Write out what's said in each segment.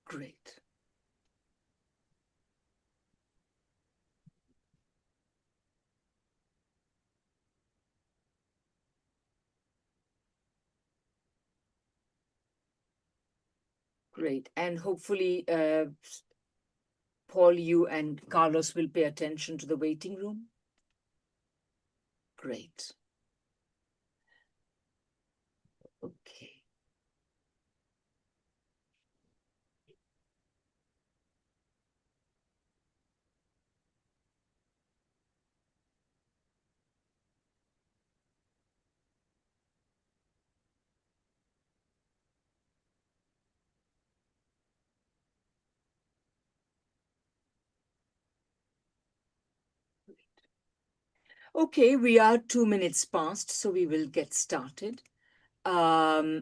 Great. Great. And hopefully, Paul, you and Carlos will pay attention to the waiting room. Great. Okay. Okay, we are 2 minutes past, so we will get started. Okay.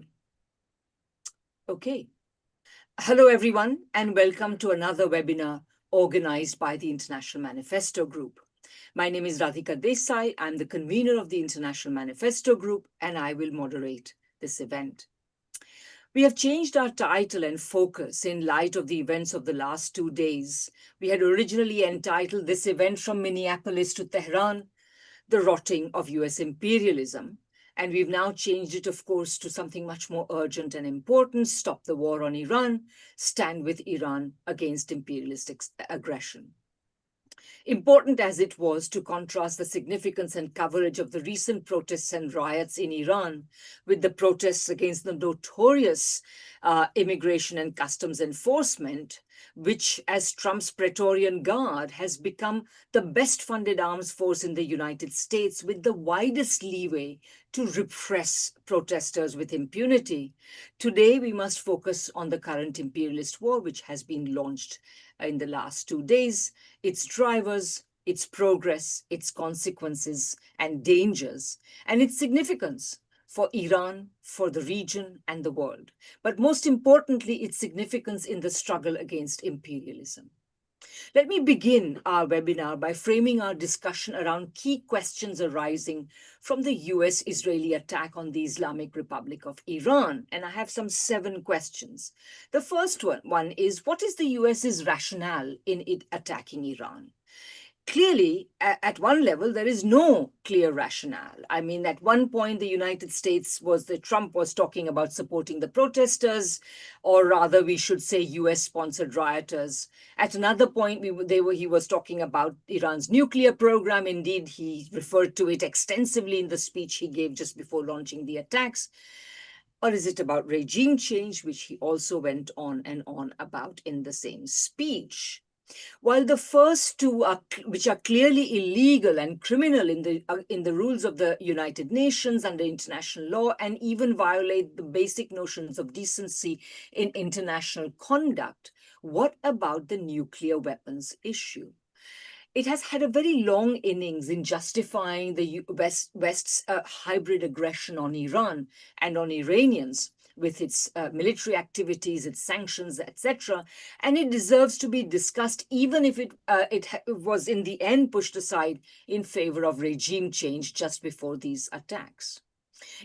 Hello, everyone, and welcome to another webinar organized by the International Manifesto Group. My name is Radhika Desai. I'm the convener of the International Manifesto Group, and I will moderate this event. We have changed our title and focus in light of the events of the last 2 days. We had originally entitled this event From Minneapolis to Tehran, The Rotting of US Imperialism. And we've now changed it, of course, to something much more urgent and important: stop the war on Iran, stand with Iran against imperialist aggression. Important as it was to contrast the significance and coverage of the recent protests and riots in Iran with the protests against the notorious immigration and customs enforcement, which, as Trump's Praetorian Guard, has become the best funded arms force in the United States with the widest leeway to repress protesters with impunity. Today, we must focus on the current imperialist war, which has been launched in the last 2 days, its drivers, its progress, its consequences and dangers, and its significance for Iran, for the region and the world, but most importantly, its significance in the struggle against imperialism. Let me begin our webinar by framing our discussion around key questions arising from the US-Israeli attack on the Islamic Republic of Iran. And I have some 7 questions. The first one is, what is the US's rationale in it attacking Iran? Clearly, at one level, there is no clear rationale. I mean, at one point, the United States Trump was talking about supporting the protesters, or rather, we should say US-sponsored rioters. At another point, he was talking about Iran's nuclear program. Indeed, he referred to it extensively in the speech he gave just before launching the attacks. Or is it about regime change, which he also went on and on about in the same speech? While the first two, which are clearly illegal and criminal in the rules of the United Nations under international law, and even violate the basic notions of decency in international conduct, what about the nuclear weapons issue? It has had a very long innings in justifying the West's hybrid aggression on Iran and on Iranians, with its military activities, its sanctions, etc. And it deserves to be discussed, even if it was in the end pushed aside in favor of regime change just before these attacks.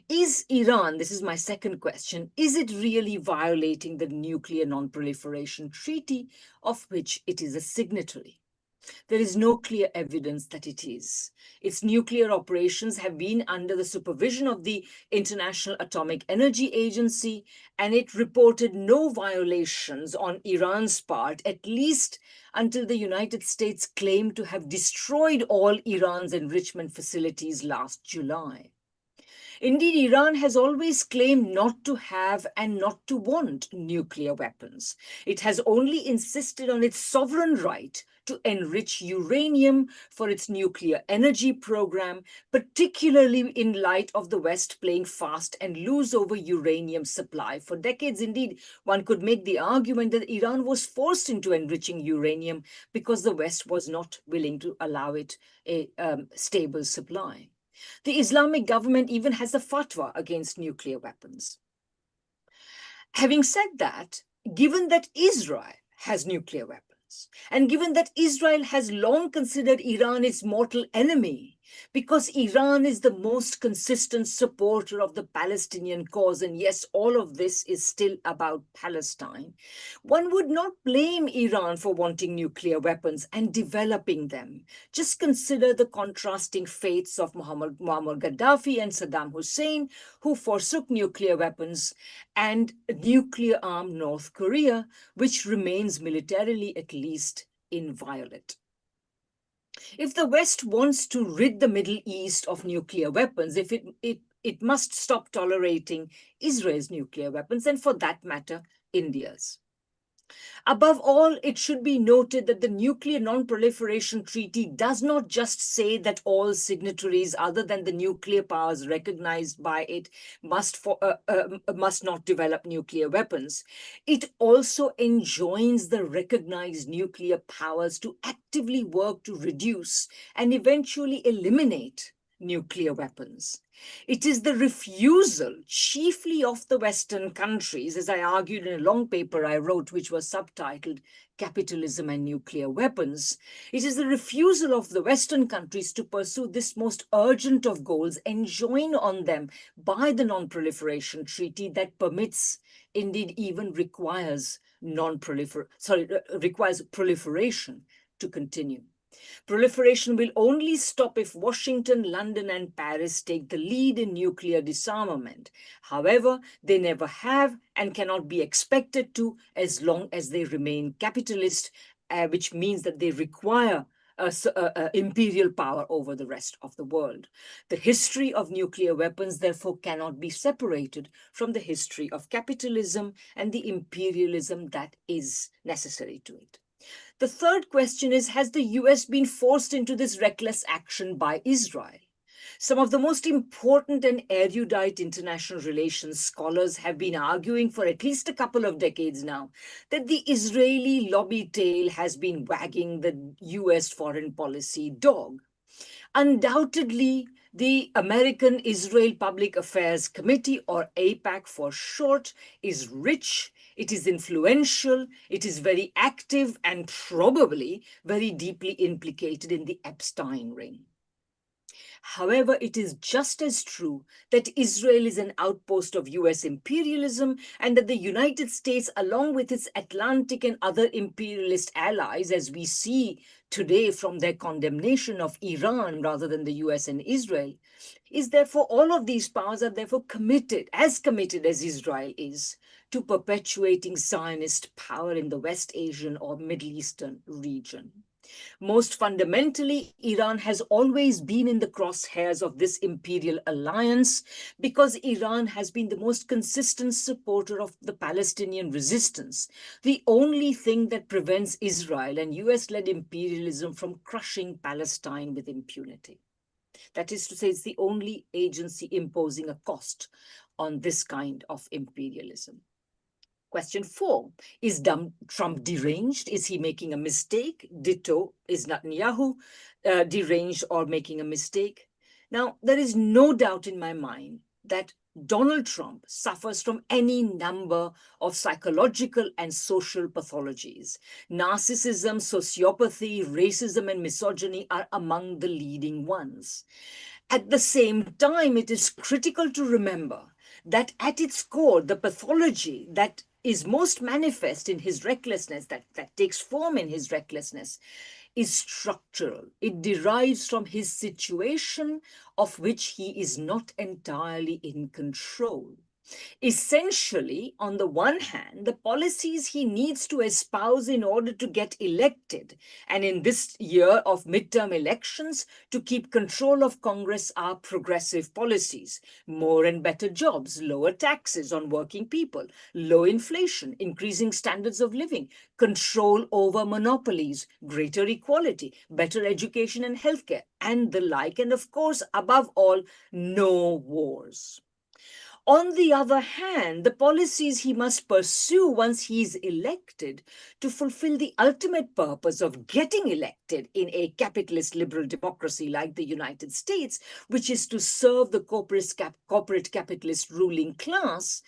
Is Iran, this is my second question, is it really violating the Nuclear Non-Proliferation Treaty, of which it is a signatory? There is no clear evidence that it is. Its nuclear operations have been under the supervision of the International Atomic Energy Agency, and it reported no violations on Iran's part, at least until the United States claimed to have destroyed all Iran's enrichment facilities last July. Indeed, Iran has always claimed not to have and not to want nuclear weapons. It has only insisted on its sovereign right to enrich uranium for its nuclear energy program, particularly in light of the West playing fast and loose over uranium supply. For decades, indeed, one could make the argument that Iran was forced into enriching uranium because the West was not willing to allow it a stable supply. The Islamic government even has a fatwa against nuclear weapons. Having said that, given that Israel has nuclear weapons, and given that Israel has long considered Iran its mortal enemy, because Iran is the most consistent supporter of the Palestinian cause, and yes, all of this is still about Palestine, one would not blame Iran for wanting nuclear weapons and developing them. Just consider the contrasting fates of Muammar Gaddafi and Saddam Hussein, who forsook nuclear weapons, and nuclear-armed North Korea, which remains militarily at least inviolate. If the West wants to rid the Middle East of nuclear weapons, it must stop tolerating Israel's nuclear weapons, and for that matter, India's. Above all, it should be noted that the Nuclear Non-Proliferation Treaty does not just say that all signatories other than the nuclear powers recognized by it must not develop nuclear weapons. It also enjoins the recognized nuclear powers to actively work to reduce and eventually eliminate nuclear weapons. It is the refusal, chiefly of the Western countries, as I argued in a long paper I wrote, which was subtitled Capitalism and Nuclear Weapons. It is the refusal of the Western countries to pursue this most urgent of goals enjoined on them by the Non-Proliferation Treaty that permits, indeed even requires proliferation to continue. Proliferation will only stop if Washington, London, and Paris take the lead in nuclear disarmament. However, they never have and cannot be expected to as long as they remain capitalist, which means that they require imperial power over the rest of the world. The history of nuclear weapons, therefore, cannot be separated from the history of capitalism and the imperialism that is necessary to it. The third question is, has the US been forced into this reckless action by Israel? Some of the most important and erudite international relations scholars have been arguing for at least a couple of decades now that the Israeli lobby tail has been wagging the US foreign policy dog. Undoubtedly, the American Israel Public Affairs Committee, or AIPAC for short, is rich, it is influential, it is very active, and probably very deeply implicated in the Epstein ring. However, it is just as true that Israel is an outpost of US imperialism and that the United States, along with its Atlantic and other imperialist allies, as we see today from their condemnation of Iran rather than the US and Israel, is therefore, all of these powers are therefore committed as Israel is, to perpetuating Zionist power in the West Asian or Middle Eastern region. Most fundamentally, Iran has always been in the crosshairs of this imperial alliance because Iran has been the most consistent supporter of the Palestinian resistance, the only thing that prevents Israel and US-led imperialism from crushing Palestine with impunity. That is to say, it's the only agency imposing a cost on this kind of imperialism. Question 4, is Trump deranged? Is he making a mistake? Ditto, is Netanyahu deranged or making a mistake? Now, there is no doubt in my mind that Donald Trump suffers from any number of psychological and social pathologies. Narcissism, sociopathy, racism, and misogyny are among the leading ones. At the same time, it is critical to remember that at its core, the pathology that is most manifest in his recklessness, that takes form in his recklessness, is structural. It derives from his situation of which he is not entirely in control. Essentially, on the one hand, the policies he needs to espouse in order to get elected, and in this year of midterm elections, to keep control of Congress, are progressive policies: more and better jobs, lower taxes on working people, low inflation, increasing standards of living, control over monopolies, greater equality, better education and healthcare, and the like, and of course, above all, no wars. On the other hand, the policies he must pursue once he is elected to fulfill the ultimate purpose of getting elected in a capitalist liberal democracy like the United States, which is to serve the corporate capitalist ruling class,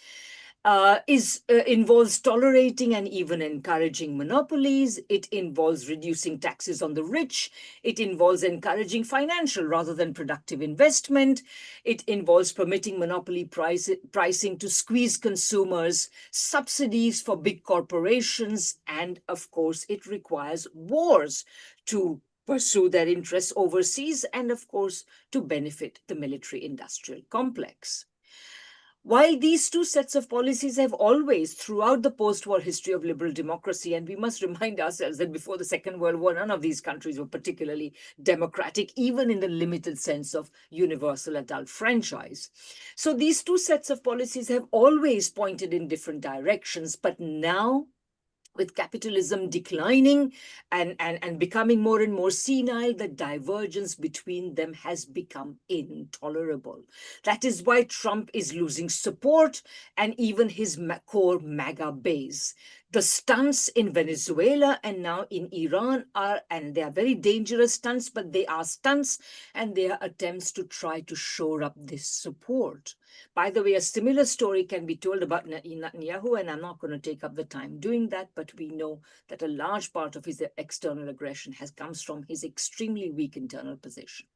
involves tolerating and even encouraging monopolies. It involves reducing taxes on the rich. It involves encouraging financial rather than productive investment. It involves permitting monopoly pricing to squeeze consumers, subsidies for big corporations, and of course, it requires wars to pursue their interests overseas and of course to benefit the military-industrial complex. While these two sets of policies have always, throughout the post-war history of liberal democracy, and we must remind ourselves that before the Second World War, none of these countries were particularly democratic, even in the limited sense of universal adult franchise. So these two sets of policies have always pointed in different directions, but now, with capitalism declining and becoming more and more senile, the divergence between them has become intolerable. That is why Trump is losing support and even his core MAGA base. The stunts in Venezuela and now in Iran and they are very dangerous stunts, but they are stunts and they are attempts to try to shore up this support. By the way, a similar story can be told about Netanyahu, and I'm not going to take up the time doing that, but we know that a large part of his external aggression comes from his extremely weak internal position.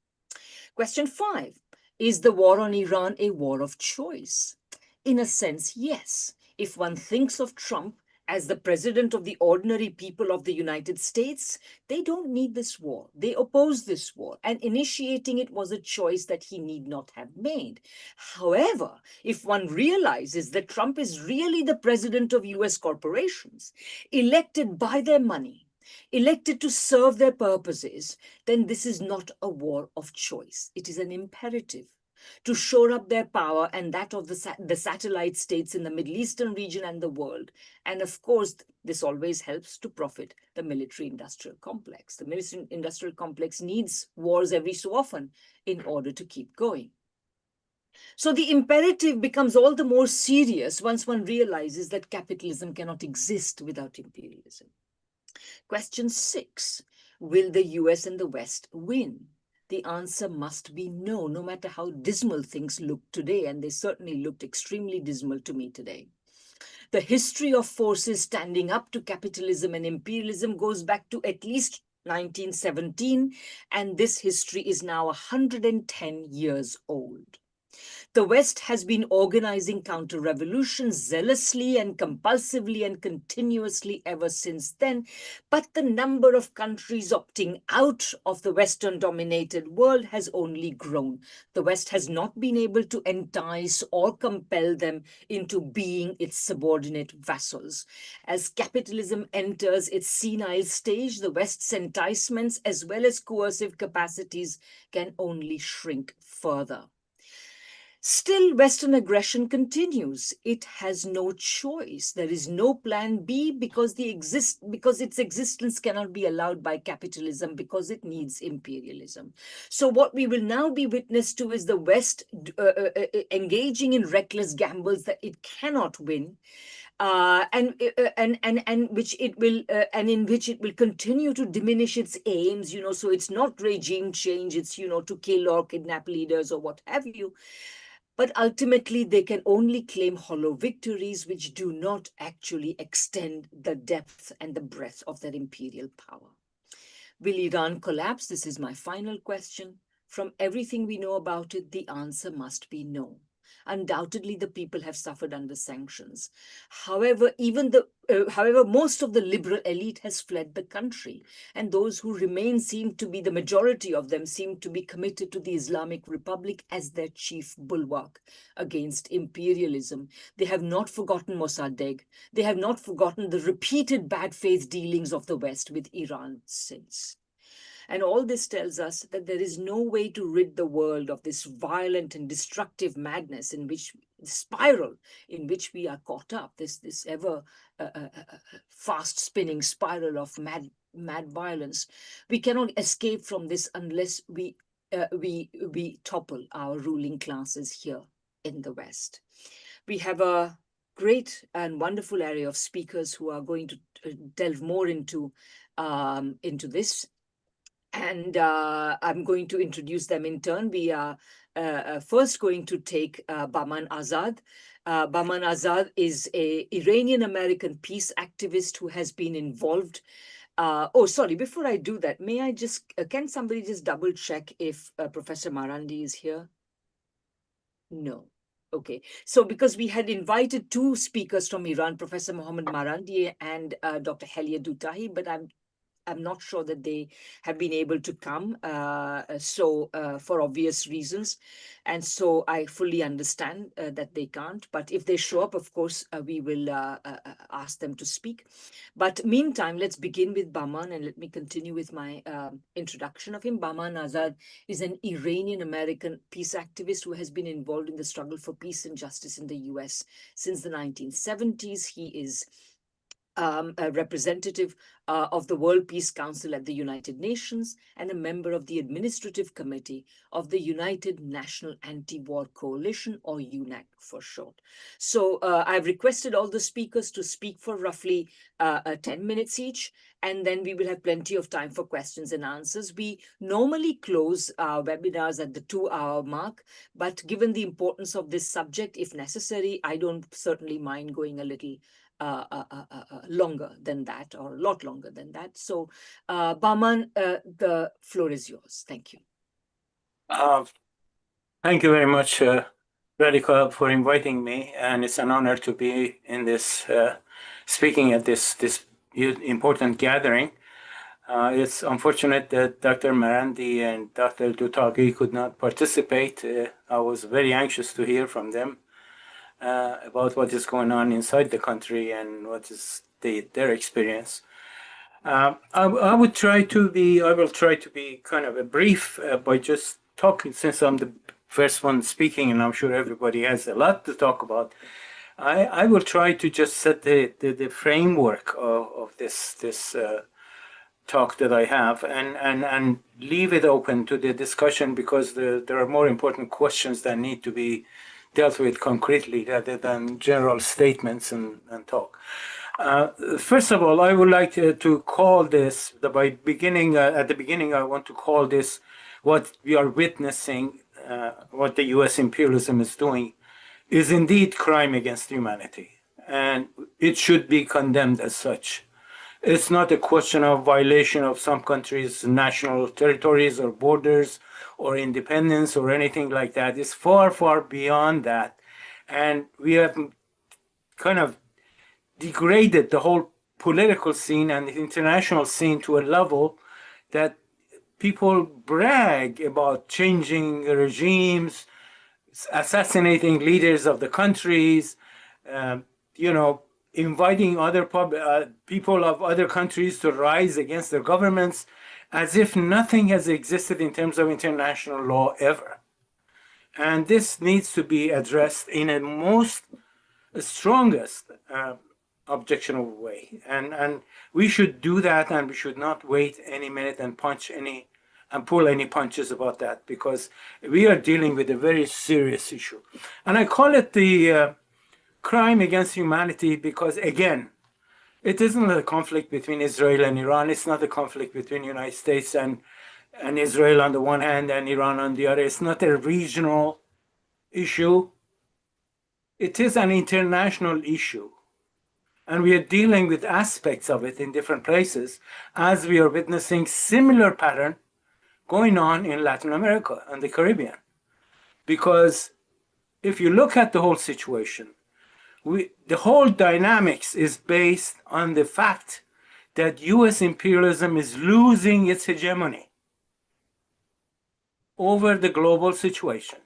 Question 5. Is the war on Iran a war of choice? In a sense, yes. If one thinks of Trump as the president of the ordinary people of the United States, they don't need this war. They oppose this war, and initiating it was a choice that he need not have made. However, if one realizes that Trump is really the president of US corporations, elected by their money, elected to serve their purposes, then this is not a war of choice. It is an imperative to shore up their power and that of the satellite states in the Middle Eastern region and the world. And of course, this always helps to profit the military-industrial complex. The military-industrial complex needs wars every so often in order to keep going. So the imperative becomes all the more serious once one realizes that capitalism cannot exist without imperialism. Question 6. Will the US and the West win? The answer must be no, no matter how dismal things look today, and they certainly looked extremely dismal to me today. The history of forces standing up to capitalism and imperialism goes back to at least 1917, and this history is now 110 years old. The West has been organizing counter-revolutions zealously and compulsively and continuously ever since then, but the number of countries opting out of the Western-dominated world has only grown. The West has not been able to entice or compel them into being its subordinate vassals. As capitalism enters its senile stage, the West's enticements as well as coercive capacities can only shrink further. Still, Western aggression continues. It has no choice. There is no plan B because its existence cannot be allowed by capitalism because it needs imperialism. So what we will now be witness to is the West engaging in reckless gambles that it cannot win. In which it will continue to diminish its aims, so it's not regime change, it's, to kill or kidnap leaders or what have you. But ultimately, they can only claim hollow victories which do not actually extend the depth and the breadth of their imperial power. Will Iran collapse? This is my final question. From everything we know about it, the answer must be no. Undoubtedly, the people have suffered under sanctions. However, most of the liberal elite has fled the country, and those who remain the majority of them seem to be committed to the Islamic Republic as their chief bulwark against imperialism. They have not forgotten Mossadegh. They have not forgotten the repeated bad faith dealings of the West with Iran since. And all this tells us that there is no way to rid the world of this violent and destructive madness spiral in which we are caught up, this ever fast spinning spiral of mad violence. We cannot escape from this unless we topple our ruling classes here in the West. We have a great and wonderful array of speakers who are going to delve more into this. And I'm going to introduce them in turn. We are first going to take Bahman Azad. Bahman Azad is a Iranian-American peace activist who has been involved. Oh, sorry, before I do that, may I just, can somebody just double check if Professor Marandi is here? No. Okay. So because we had invited two speakers from Iran, Professor Mohammad Marandi and Dr. Helyeh Doutaghi, but I'm not sure that they have been able to come, for obvious reasons. And so I fully understand that they can't. But if they show up, of course, we will ask them to speak. But meantime, let's begin with Bahman, and let me continue with my introduction of him. Bahman Azad is an Iranian-American peace activist who has been involved in the struggle for peace and justice in the US since the 1970s. He is a representative of the World Peace Council at the United Nations and a member of the Administrative Committee of the United National Anti-War Coalition, or UNAC for short. So I've requested all the speakers to speak for roughly 10 minutes each, and then we will have plenty of time for questions and answers. We normally close our webinars at the 2-hour mark, but given the importance of this subject, if necessary, I don't certainly mind going a little longer than that, or a lot longer than that. So, Bahman, the floor is yours. Thank you. Thank you very much, Radhika, for inviting me, and it's an honor to be in this, speaking at this important gathering. It's unfortunate that Dr. Marandi and Dr. Doutaghi could not participate. I was very anxious to hear from them about what is going on inside the country and what is their experience. I will try to be kind of a brief by just talking, since I'm the first one speaking, and I'm sure everybody has a lot to talk about. I will try to just set the framework of this talk that I have, and leave it open to the discussion, because there are more important questions that need to be dealt with concretely rather than general statements and talk. First of all, I would like to call this, at the beginning, I want to call this what we are witnessing, what the US imperialism is doing, is indeed crime against humanity. And it should be condemned as such. It's not a question of violation of some countries' national territories or borders or independence or anything like that. It's far, far beyond that. And we have kind of degraded the whole political scene and the international scene to a level that people brag about changing regimes, assassinating leaders of the countries, inviting other people of other countries to rise against their governments, as if nothing has existed in terms of international law ever. And this needs to be addressed in a most strongest objectionable way. And we should do that, and we should not wait any minute and pull any punches about that, because we are dealing with a very serious issue. And I call it the crime against humanity because, again, it isn't a conflict between Israel and Iran. It's not a conflict between the United States and Israel on the one hand and Iran on the other. It's not a regional issue. It is an international issue. And we are dealing with aspects of it in different places, as we are witnessing similar pattern going on in Latin America and the Caribbean. Because if you look at the whole situation, the whole dynamics is based on the fact that US imperialism is losing its hegemony over the global situation.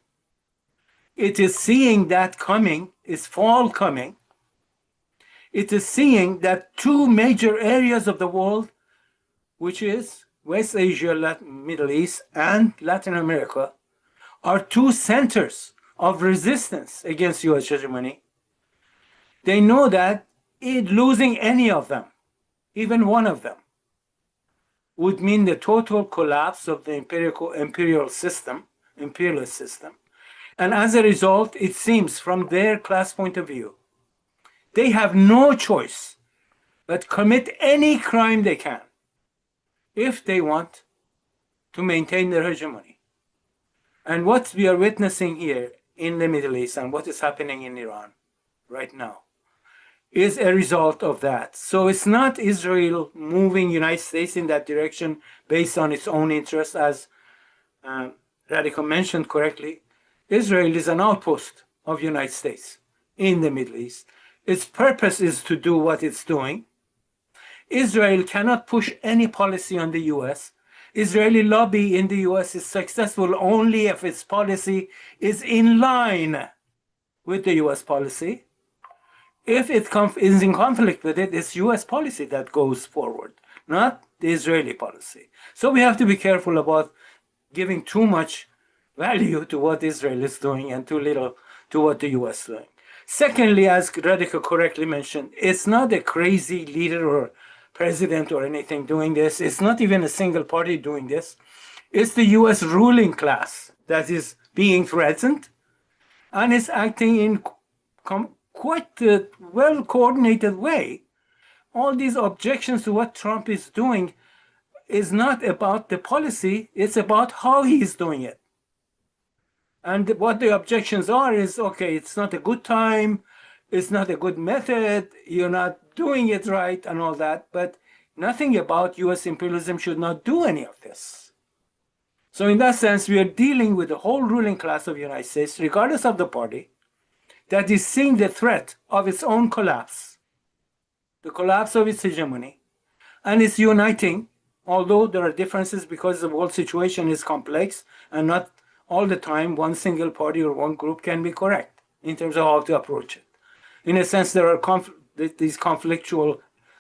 It is seeing that coming, its fall coming. It is seeing that two major areas of the world, which is West Asia, Middle East, and Latin America, are two centers of resistance against US hegemony. They know that losing any of them, even one of them, would mean the total collapse of the imperialist system. And as a result, it seems from their class point of view, they have no choice but commit any crime they can if they want to maintain their hegemony. And what we are witnessing here in the Middle East and what is happening in Iran right now is a result of that. So it's not Israel moving United States in that direction based on its own interests, as Radhika mentioned correctly. Israel is an outpost of United States in the Middle East. Its purpose is to do what it's doing. Israel cannot push any policy on the US. Israeli lobby in the US is successful only if its policy is in line with the US policy. If it is in conflict with it, it's US policy that goes forward, not the Israeli policy. So we have to be careful about giving too much value to what Israel is doing and too little to what the US is doing. Secondly, as Radhika correctly mentioned, it's not a crazy leader or president or anything doing this. It's not even a single party doing this. It's the US ruling class that is being threatened and is acting in quite a well-coordinated way. All these objections to what Trump is doing is not about the policy, it's about how he's doing it. And what the objections are is, okay, it's not a good time, it's not a good method, you're not doing it right and all that, but nothing about US imperialism should not do any of this. So in that sense, we are dealing with the whole ruling class of the United States, regardless of the party, that is seeing the threat of its own collapse, the collapse of its hegemony, and is uniting, although there are differences because the world situation is complex and not all the time one single party or one group can be correct in terms of how to approach it. In a sense, there are these conflictual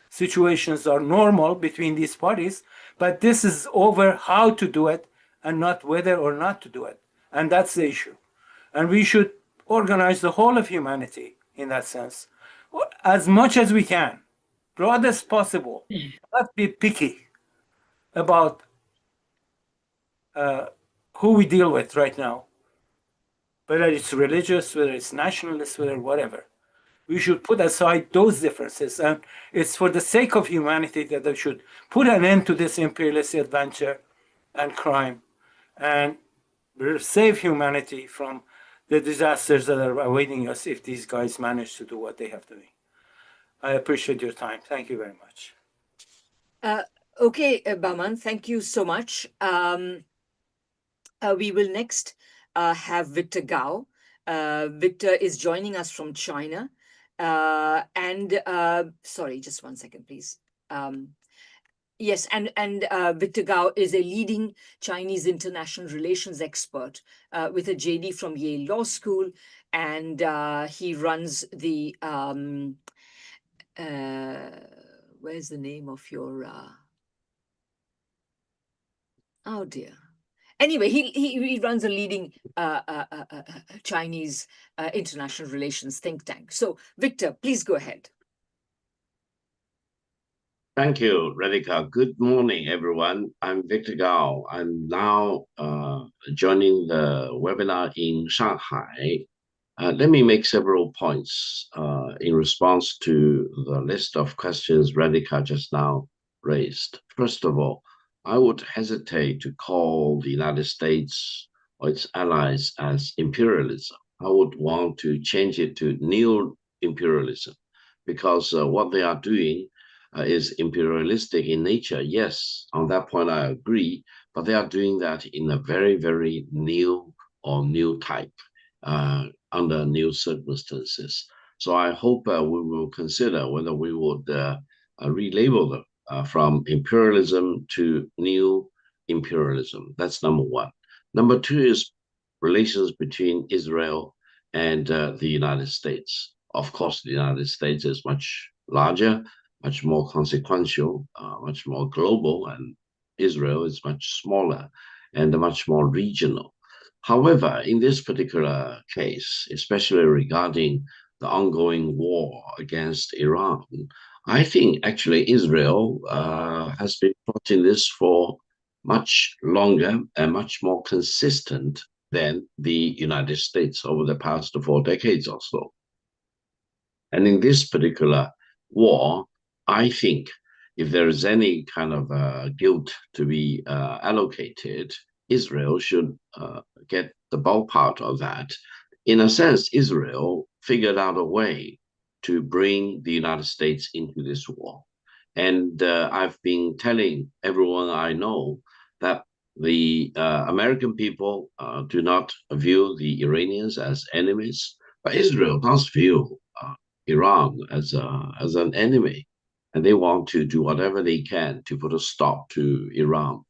situations are normal between these parties, but this is over how to do it and not whether or not to do it. And that's the issue. And we should organize the whole of humanity in that sense, as much as we can, broad as possible, not be picky about who we deal with right now, whether it's religious, whether it's nationalist, whether whatever. We should put aside those differences, and it's for the sake of humanity that they should put an end to this imperialist adventure and crime and save humanity from the disasters that are awaiting us if these guys manage to do what they have to do. I appreciate your time. Thank you very much. Okay, Bahman, thank you so much. We will next have Victor Gao. Victor is joining us from China. Sorry, just one second, please. Yes, and Victor Gao is a leading Chinese international relations expert with a JD from Yale Law School, and he runs the, where's the name of your, oh dear. Anyway, he runs a leading Chinese international relations think tank. So, Victor, please go ahead. Thank you, Radhika. Good morning, everyone. I'm Victor Gao. I'm now joining the webinar in Shanghai. Let me make several points in response to the list of questions Radhika just now raised. First of all, I would hesitate to call the United States or its allies as imperialism. I would want to change it to neo-imperialism, because what they are doing is imperialistic in nature. Yes, on that point I agree, but they are doing that in a very, very new type, under new circumstances. So I hope we will consider whether we would relabel them from imperialism to new imperialism. That's number one. Number two is relations between Israel and the United States. Of course, the United States is much larger, much more consequential, much more global, and Israel is much smaller and much more regional. However, in this particular case, especially regarding the ongoing war against Iran, I think actually Israel has been plotting this for much longer and much more consistent than the United States over the past 4 decades or so. And in this particular war, I think if there is any kind of guilt to be allocated, Israel should get the bulk part of that. In a sense, Israel figured out a way to bring the United States into this war. And I've been telling everyone I know that the American people do not view the Iranians as enemies, but Israel does view Iran as an enemy, and they want to do whatever they can to put a stop to Iran.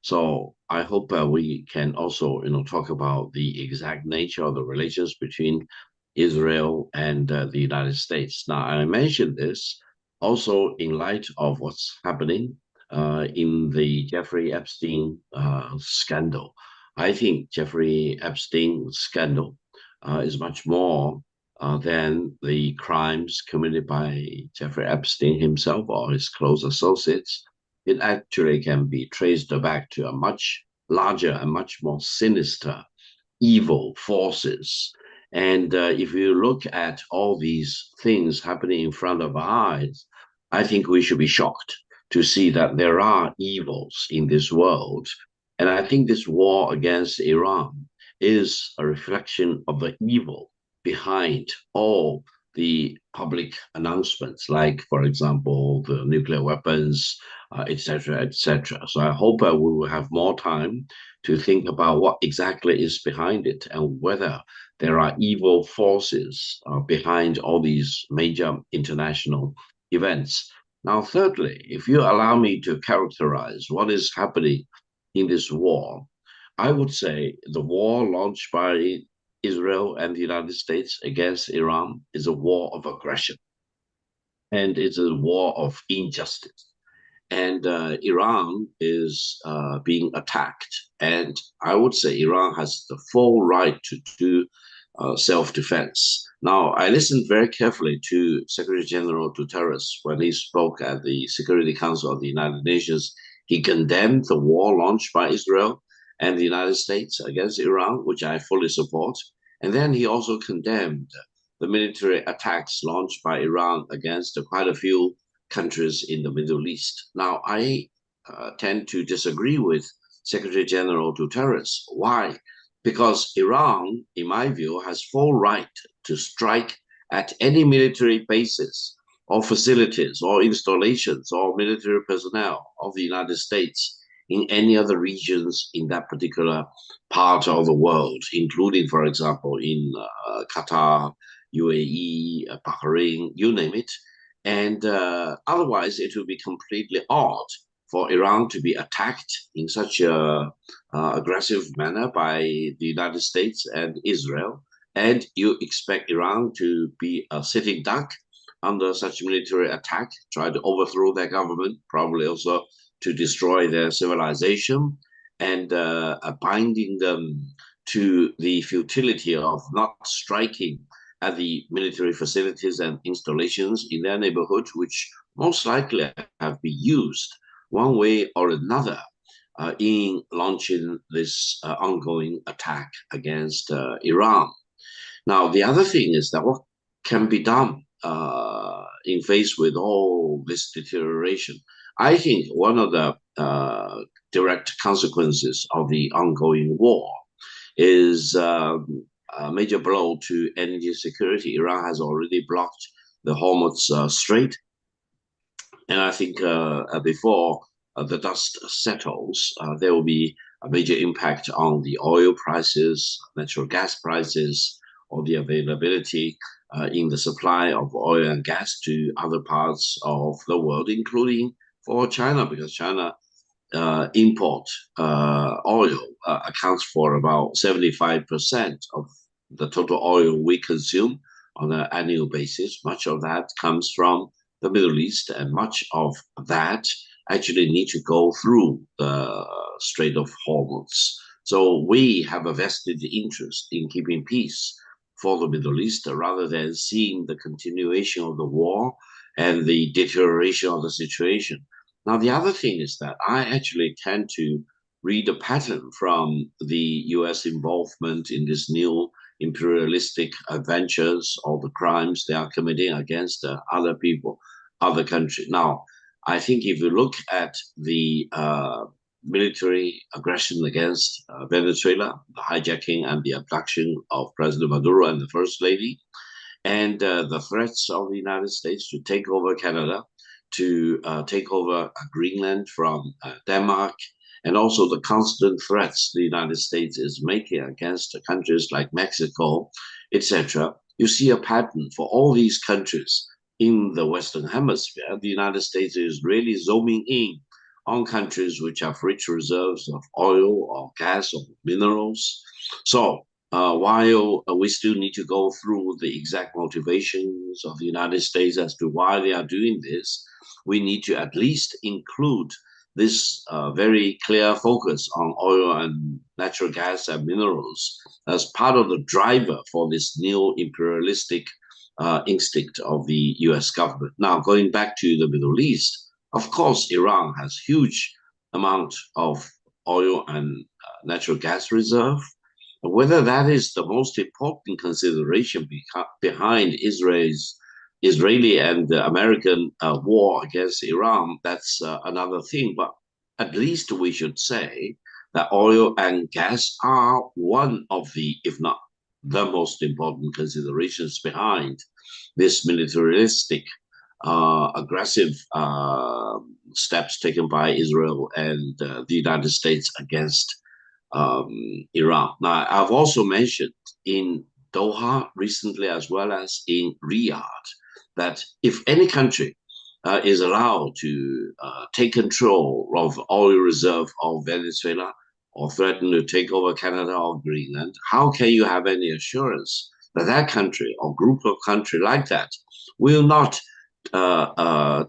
So I hope we can also, talk about the exact nature of the relations between Israel and the United States. Now, I mentioned this also in light of what's happening in the Jeffrey Epstein scandal. I think Jeffrey Epstein scandal is much more than the crimes committed by Jeffrey Epstein himself or his close associates. It actually can be traced back to a much larger and much more sinister evil forces. And if you look at all these things happening in front of our eyes, I think we should be shocked to see that there are evils in this world. And I think this war against Iran is a reflection of the evil behind all the public announcements, like, for example, the nuclear weapons, etc., etc. So I hope we will have more time to think about what exactly is behind it and whether there are evil forces behind all these major international events. Now, thirdly, if you allow me to characterize what is happening in this war, I would say the war launched by Israel and the United States against Iran is a war of aggression, and it's a war of injustice. And Iran is being attacked, and I would say Iran has the full right to do self-defense. Now, I listened very carefully to Secretary General Guterres when he spoke at the Security Council of the United Nations. He condemned the war launched by Israel and the United States against Iran, which I fully support. And then he also condemned the military attacks launched by Iran against quite a few countries in the Middle East. Now, I tend to disagree with Secretary General Guterres. Why? Because Iran, in my view, has full right to strike at any military bases or facilities or installations or military personnel of the United States in any other regions in that particular part of the world, including, for example, in Qatar, UAE, Bahrain, you name it. And otherwise, it would be completely odd for Iran to be attacked in such a aggressive manner by the United States and Israel. And you expect Iran to be a sitting duck under such military attack, try to overthrow their government, probably also to destroy their civilization, and binding them to the futility of not striking at the military facilities and installations in their neighborhood, which most likely have been used one way or another in launching this ongoing attack against Iran. Now, the other thing is that what can be done in face with all this deterioration? I think one of the direct consequences of the ongoing war is a major blow to energy security. Iran has already blocked the Hormuz Strait. And I think before the dust settles, there will be a major impact on the oil prices, natural gas prices, or the availability in the supply of oil and gas to other parts of the world, including for China, because China import oil accounts for about 75% of the total oil we consume on an annual basis. Much of that comes from the Middle East, and much of that actually need to go through the Strait of Hormuz. So we have a vested interest in keeping peace for the Middle East rather than seeing the continuation of the war and the deterioration of the situation. Now, the other thing is that I actually tend to read a pattern from the US involvement in this new imperialistic adventures or the crimes they are committing against other people, other countries. Now, I think if you look at the military aggression against Venezuela, the hijacking and the abduction of President Maduro and the First Lady, and the threats of the United States to take over Canada, to take over Greenland from Denmark, and also the constant threats the United States is making against countries like Mexico, etc. You see a pattern for all these countries in the Western Hemisphere. The United States is really zooming in on countries which have rich reserves of oil or gas or minerals. So while we still need to go through the exact motivations of the United States as to why they are doing this, we need to at least include this very clear focus on oil and natural gas and minerals as part of the driver for this neo-imperialistic instinct of the US government. Now, going back to the Middle East, of course, Iran has huge amount of oil and natural gas reserve. Whether that is the most important consideration behind Israeli and American war against Iran, that's another thing. But at least we should say that oil and gas are one of the, if not the most important considerations behind this militaristic, aggressive steps taken by Israel and the United States against Iran. Now, I've also mentioned in Doha recently, as well as in Riyadh, that if any country is allowed to take control of oil reserve of Venezuela or threaten to take over Canada or Greenland, how can you have any assurance that that country or group of countries like that will not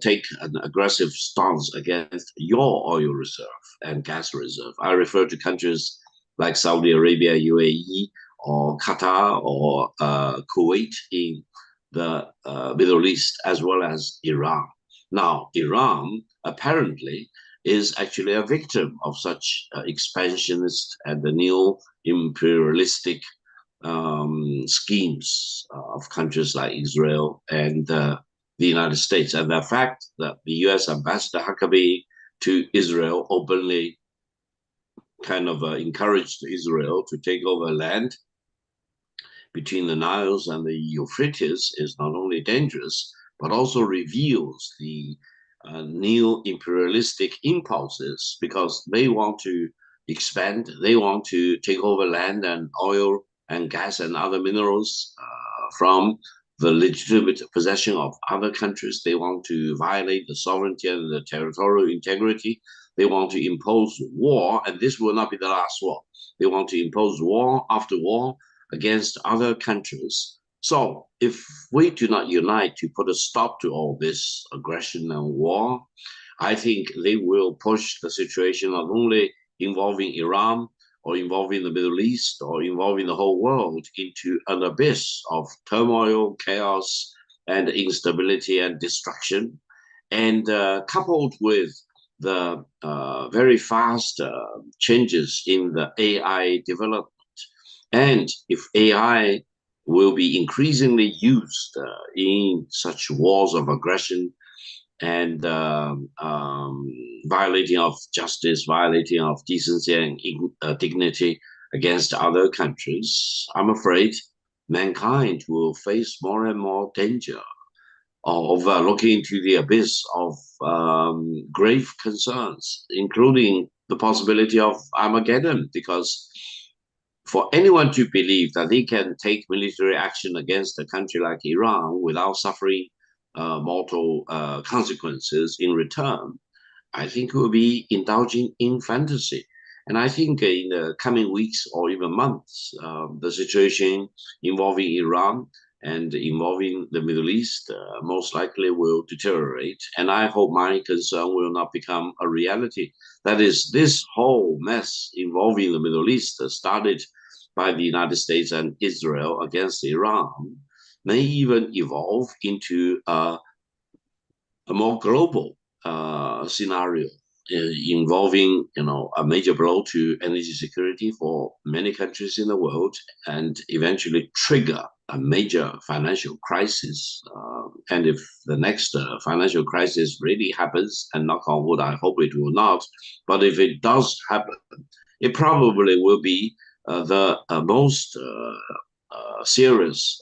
take an aggressive stance against your oil reserve and gas reserve? I refer to countries like Saudi Arabia, UAE, or Qatar, or Kuwait in the Middle East, as well as Iran. Now, Iran apparently is actually a victim of such expansionist and the neo-imperialistic schemes of countries like Israel and the United States. And the fact that the US Ambassador Huckabee to Israel openly kind of encouraged Israel to take over land between the Niles and the Euphrates is not only dangerous, but also reveals the neo-imperialistic impulses, because they want to expand, they want to take over land and oil and gas and other minerals from the legitimate possession of other countries. They want to violate the sovereignty and the territorial integrity. They want to impose war, and this will not be the last war. They want to impose war after war against other countries. So if we do not unite to put a stop to all this aggression and war, I think they will push the situation not only involving Iran or involving the Middle East or involving the whole world into an abyss of turmoil, chaos, and instability and destruction. And coupled with the very fast changes in the AI development, and if AI will be increasingly used in such wars of aggression and violating of justice, violating of decency and dignity against other countries, I'm afraid mankind will face more and more danger of looking into the abyss of grave concerns, including the possibility of Armageddon, because for anyone to believe that they can take military action against a country like Iran without suffering mortal consequences in return, I think will be indulging in fantasy. And I think in the coming weeks or even months, the situation involving Iran and involving the Middle East most likely will deteriorate. And I hope my concern will not become a reality. That is, this whole mess involving the Middle East started by the United States and Israel against Iran may even evolve into a more global scenario. involving, a major blow to energy security for many countries in the world, and eventually trigger a major financial crisis. And if the next financial crisis really happens, and knock on wood, I hope it will not, but if it does happen, it probably will be the most serious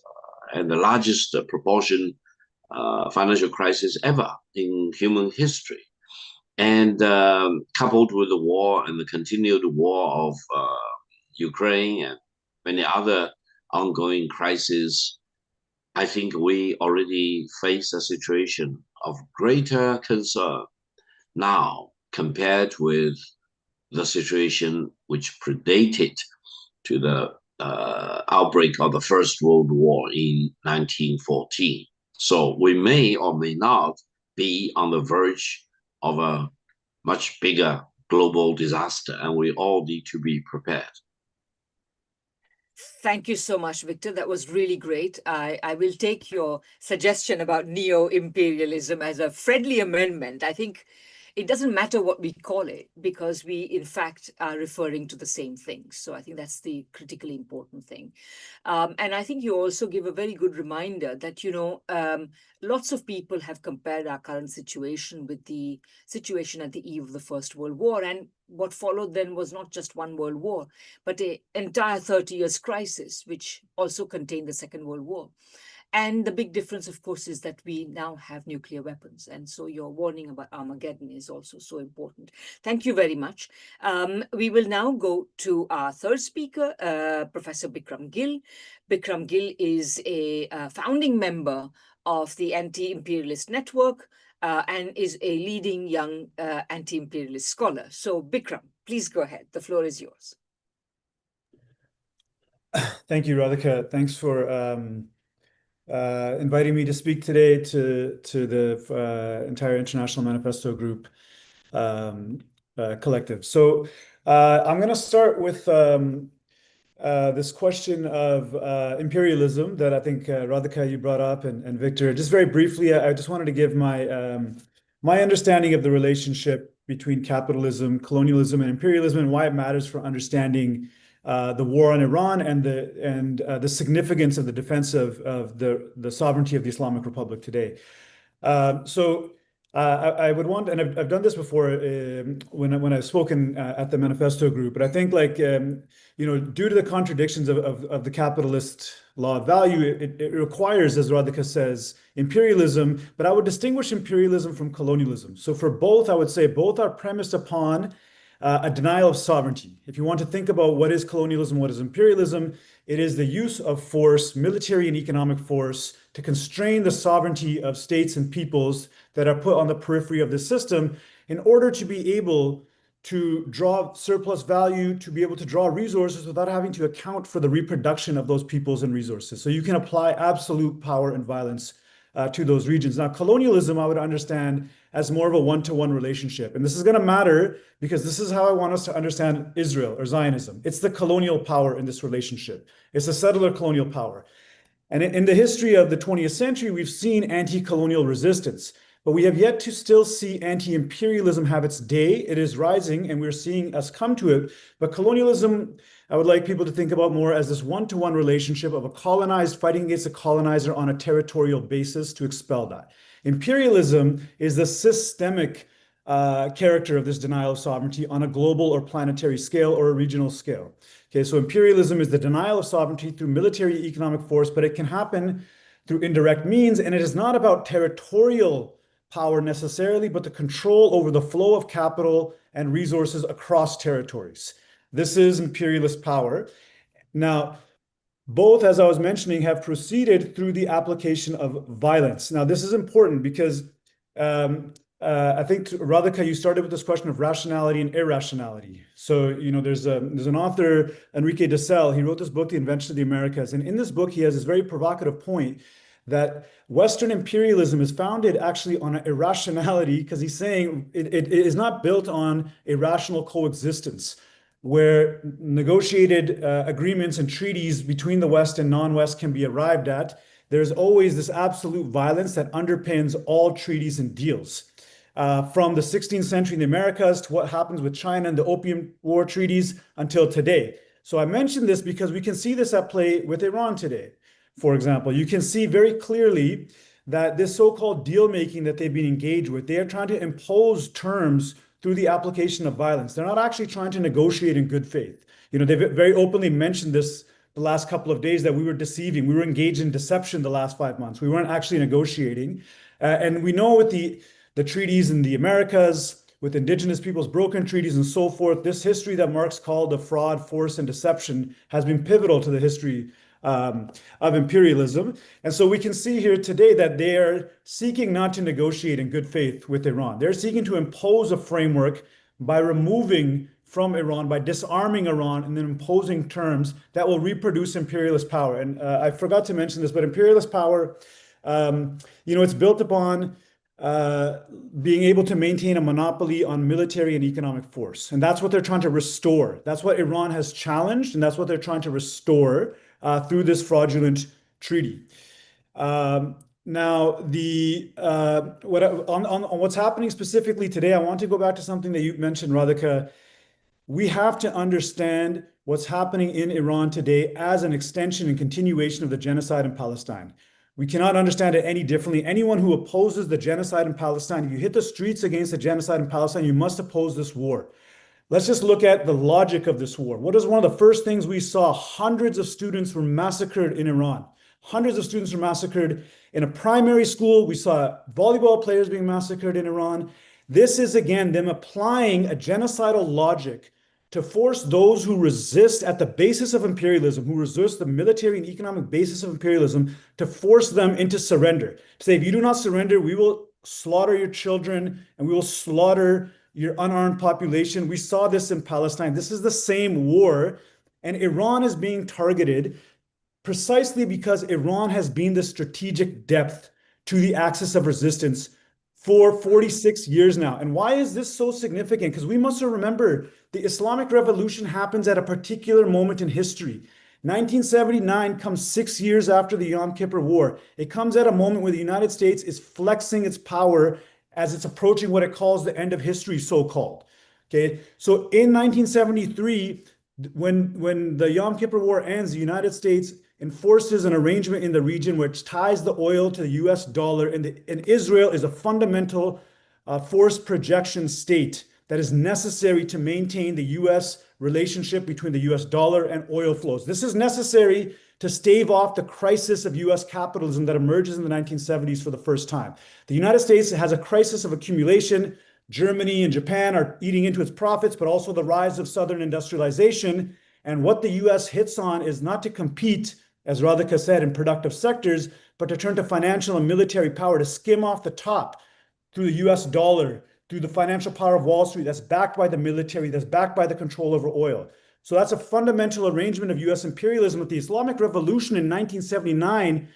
and the largest proportion financial crisis ever in human history. And coupled with the war and the continued war of Ukraine and many other ongoing crises, I think we already face a situation of greater concern now compared with the situation which predated to the outbreak of the First World War in 1914. So we may or may not be on the verge of a much bigger global disaster, and we all need to be prepared. Thank you so much, Victor. That was really great. I will take your suggestion about neo-imperialism as a friendly amendment. I think it doesn't matter what we call it, because we, in fact, are referring to the same thing. So I think that's the critically important thing. And I think you also give a very good reminder that, lots of people have compared our current situation with the situation at the eve of the First World War. And what followed then was not just one world war, but an entire 30 years crisis, which also contained the Second World War. And the big difference, of course, is that we now have nuclear weapons. And so your warning about Armageddon is also so important. Thank you very much. We will now go to our third speaker, Professor Bikrum Gill. Bikrum Gill is a founding member of the Anti-Imperialist Network and is a leading young anti-imperialist scholar. So Bikrum, please go ahead. The floor is yours. Thank you, Radhika. Thanks for inviting me to speak today to the entire International Manifesto Group collective. So I'm going to start with this question of imperialism that I think Radhika, you brought up, and Victor. Just very briefly, I just wanted to give my understanding of the relationship between capitalism, colonialism, and imperialism, and why it matters for understanding the war on Iran and the significance of the defense of the sovereignty of the Islamic Republic today. I would want, and I've done this before when I've spoken at the Manifesto Group, but I think due to the contradictions of the capitalist law of value, it requires, as Radhika says, imperialism, but I would distinguish imperialism from colonialism. So for both, I would say both are premised upon a denial of sovereignty. If you want to think about what is colonialism, what is imperialism, it is the use of force, military and economic force, to constrain the sovereignty of states and peoples that are put on the periphery of the system in order to be able to draw surplus value, to be able to draw resources without having to account for the reproduction of those peoples and resources. So you can apply absolute power and violence to those regions. Now, colonialism, I would understand as more of a one-to-one relationship. And this is going to matter because this is how I want us to understand Israel or Zionism. It's the colonial power in this relationship. It's a settler colonial power. And in the history of the 20th century, we've seen anti-colonial resistance, but we have yet to still see anti-imperialism have its day. It is rising, and we're seeing us come to it. But colonialism, I would like people to think about more as this one-to-one relationship of a colonized fighting against a colonizer on a territorial basis to expel that. Imperialism is the systemic character of this denial of sovereignty on a global or planetary scale or a regional scale. Okay, so imperialism is the denial of sovereignty through military economic force, but it can happen through indirect means, and it is not about territorial power necessarily, but the control over the flow of capital and resources across territories. This is imperialist power. Now, both, as I was mentioning, have proceeded through the application of violence. Now, this is important because I think, Radhika, you started with this question of rationality and irrationality. So, there's an author, Enrique Desai. He wrote this book, The Invention of the Americas. And in this book, he has this very provocative point that Western imperialism is founded actually on irrationality, because he's saying it is not built on a rational coexistence, where negotiated agreements and treaties between the West and non-West can be arrived at. There's always this absolute violence that underpins all treaties and deals. from the 16th century in the Americas to what happens with China and the Opium War treaties until today. So I mentioned this because we can see this at play with Iran today. For example, you can see very clearly that this so-called deal making that they've been engaged with, they are trying to impose terms through the application of violence. They're not actually trying to negotiate in good faith. You know, they've very openly mentioned this the last couple of days, that we were deceiving. We were engaged in deception the last 5 months. We weren't actually negotiating. And we know with the treaties in the Americas, with indigenous peoples, broken treaties and so forth, this history that Marx called the fraud, force, and deception has been pivotal to the history of imperialism. And so we can see here today that they are seeking not to negotiate in good faith with Iran. They're seeking to impose a framework by removing from Iran, by disarming Iran and then imposing terms that will reproduce imperialist power. And I forgot to mention this, but imperialist power, it's built upon being able to maintain a monopoly on military and economic force. And that's what they're trying to restore. That's what Iran has challenged, and that's what they're trying to restore through this fraudulent treaty. Now, on what's happening specifically today, I want to go back to something that you mentioned, Radhika. We have to understand what's happening in Iran today as an extension and continuation of the genocide in Palestine. We cannot understand it any differently. Anyone who opposes the genocide in Palestine, if you hit the streets against the genocide in Palestine, you must oppose this war. Let's just look at the logic of this war. What is one of the first things we saw? Hundreds of students were massacred in Iran. Hundreds of students were massacred in a primary school. We saw volleyball players being massacred in Iran. This is, again, them applying a genocidal logic to force those who resist at the basis of imperialism, who resist the military and economic basis of imperialism, to force them into surrender. To say, if you do not surrender, we will slaughter your children and we will slaughter your unarmed population. We saw this in Palestine. This is the same war, and Iran is being targeted precisely because Iran has been the strategic depth to the axis of resistance for 46 years now. And why is this so significant? Because we must remember the Islamic Revolution happens at a particular moment in history. 1979 comes 6 years after the Yom Kippur War. It comes at a moment where the United States is flexing its power as it's approaching what it calls the end of history, so-called. Okay, so in 1973, when the Yom Kippur War ends, the United States enforces an arrangement in the region which ties the oil to the US dollar, and Israel is a fundamental force projection state that is necessary to maintain the US relationship between the US dollar and oil flows. This is necessary to stave off the crisis of US capitalism that emerges in the 1970s for the first time. The United States has a crisis of accumulation. Germany and Japan are eating into its profits, but also the rise of Southern industrialization. And what the US hits on is not to compete, as Radhika said, in productive sectors, but to turn to financial and military power to skim off the top through the US dollar, through the financial power of Wall Street that's backed by the military, that's backed by the control over oil. So that's a fundamental arrangement of US imperialism. With the Islamic Revolution in 1979,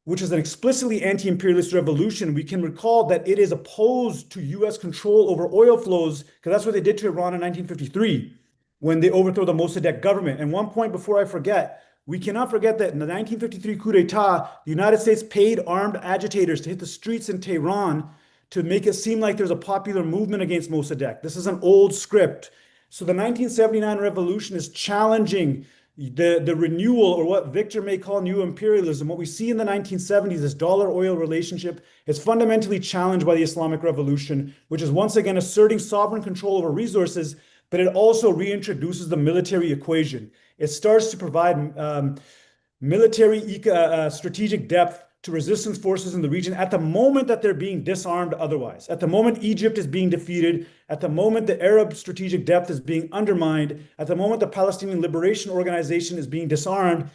which is an explicitly anti-imperialist revolution, we can recall that it is opposed to US control over oil flows, because that's what they did to Iran in 1953 when they overthrew the Mossadegh government. And one point before I forget, we cannot forget that in the 1953 coup d'etat, the United States paid armed agitators to hit the streets in Tehran to make it seem like there's a popular movement against Mossadegh. This is an old script. So the 1979 revolution is challenging the renewal, or what Victor may call new imperialism. What we see in the 1970s, this dollar-oil relationship, is fundamentally challenged by the Islamic Revolution, which is once again asserting sovereign control over resources, but it also reintroduces the military equation. It starts to provide military strategic depth to resistance forces in the region at the moment that they're being disarmed otherwise. At the moment Egypt is being defeated, at the moment the Arab strategic depth is being undermined, at the moment the Palestinian Liberation Organization is being disarmed,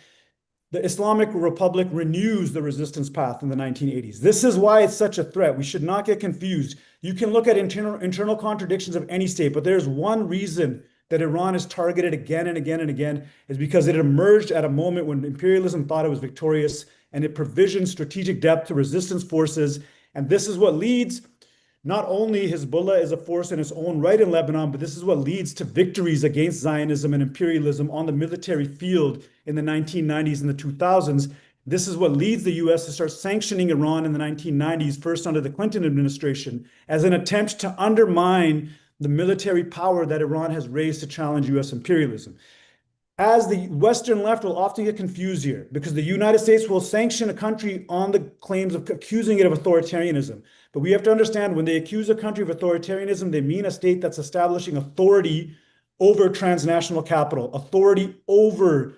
the Islamic Republic renews the resistance path in the 1980s. This is why it's such a threat. We should not get confused. You can look at internal contradictions of any state, but there's one reason that Iran is targeted again and again and again, is because it emerged at a moment when imperialism thought it was victorious, and it provisions strategic depth to resistance forces. And this is what leads, not only Hezbollah is a force in its own right in Lebanon, but this is what leads to victories against Zionism and imperialism on the military field in the 1990s and the 2000s. This is what leads the US to start sanctioning Iran in the 1990s, first under the Clinton administration, as an attempt to undermine the military power that Iran has raised to challenge US imperialism. As the Western left will often get confused here, because the United States will sanction a country on the claims of accusing it of authoritarianism. But we have to understand, when they accuse a country of authoritarianism, they mean a state that's establishing authority over transnational capital, authority over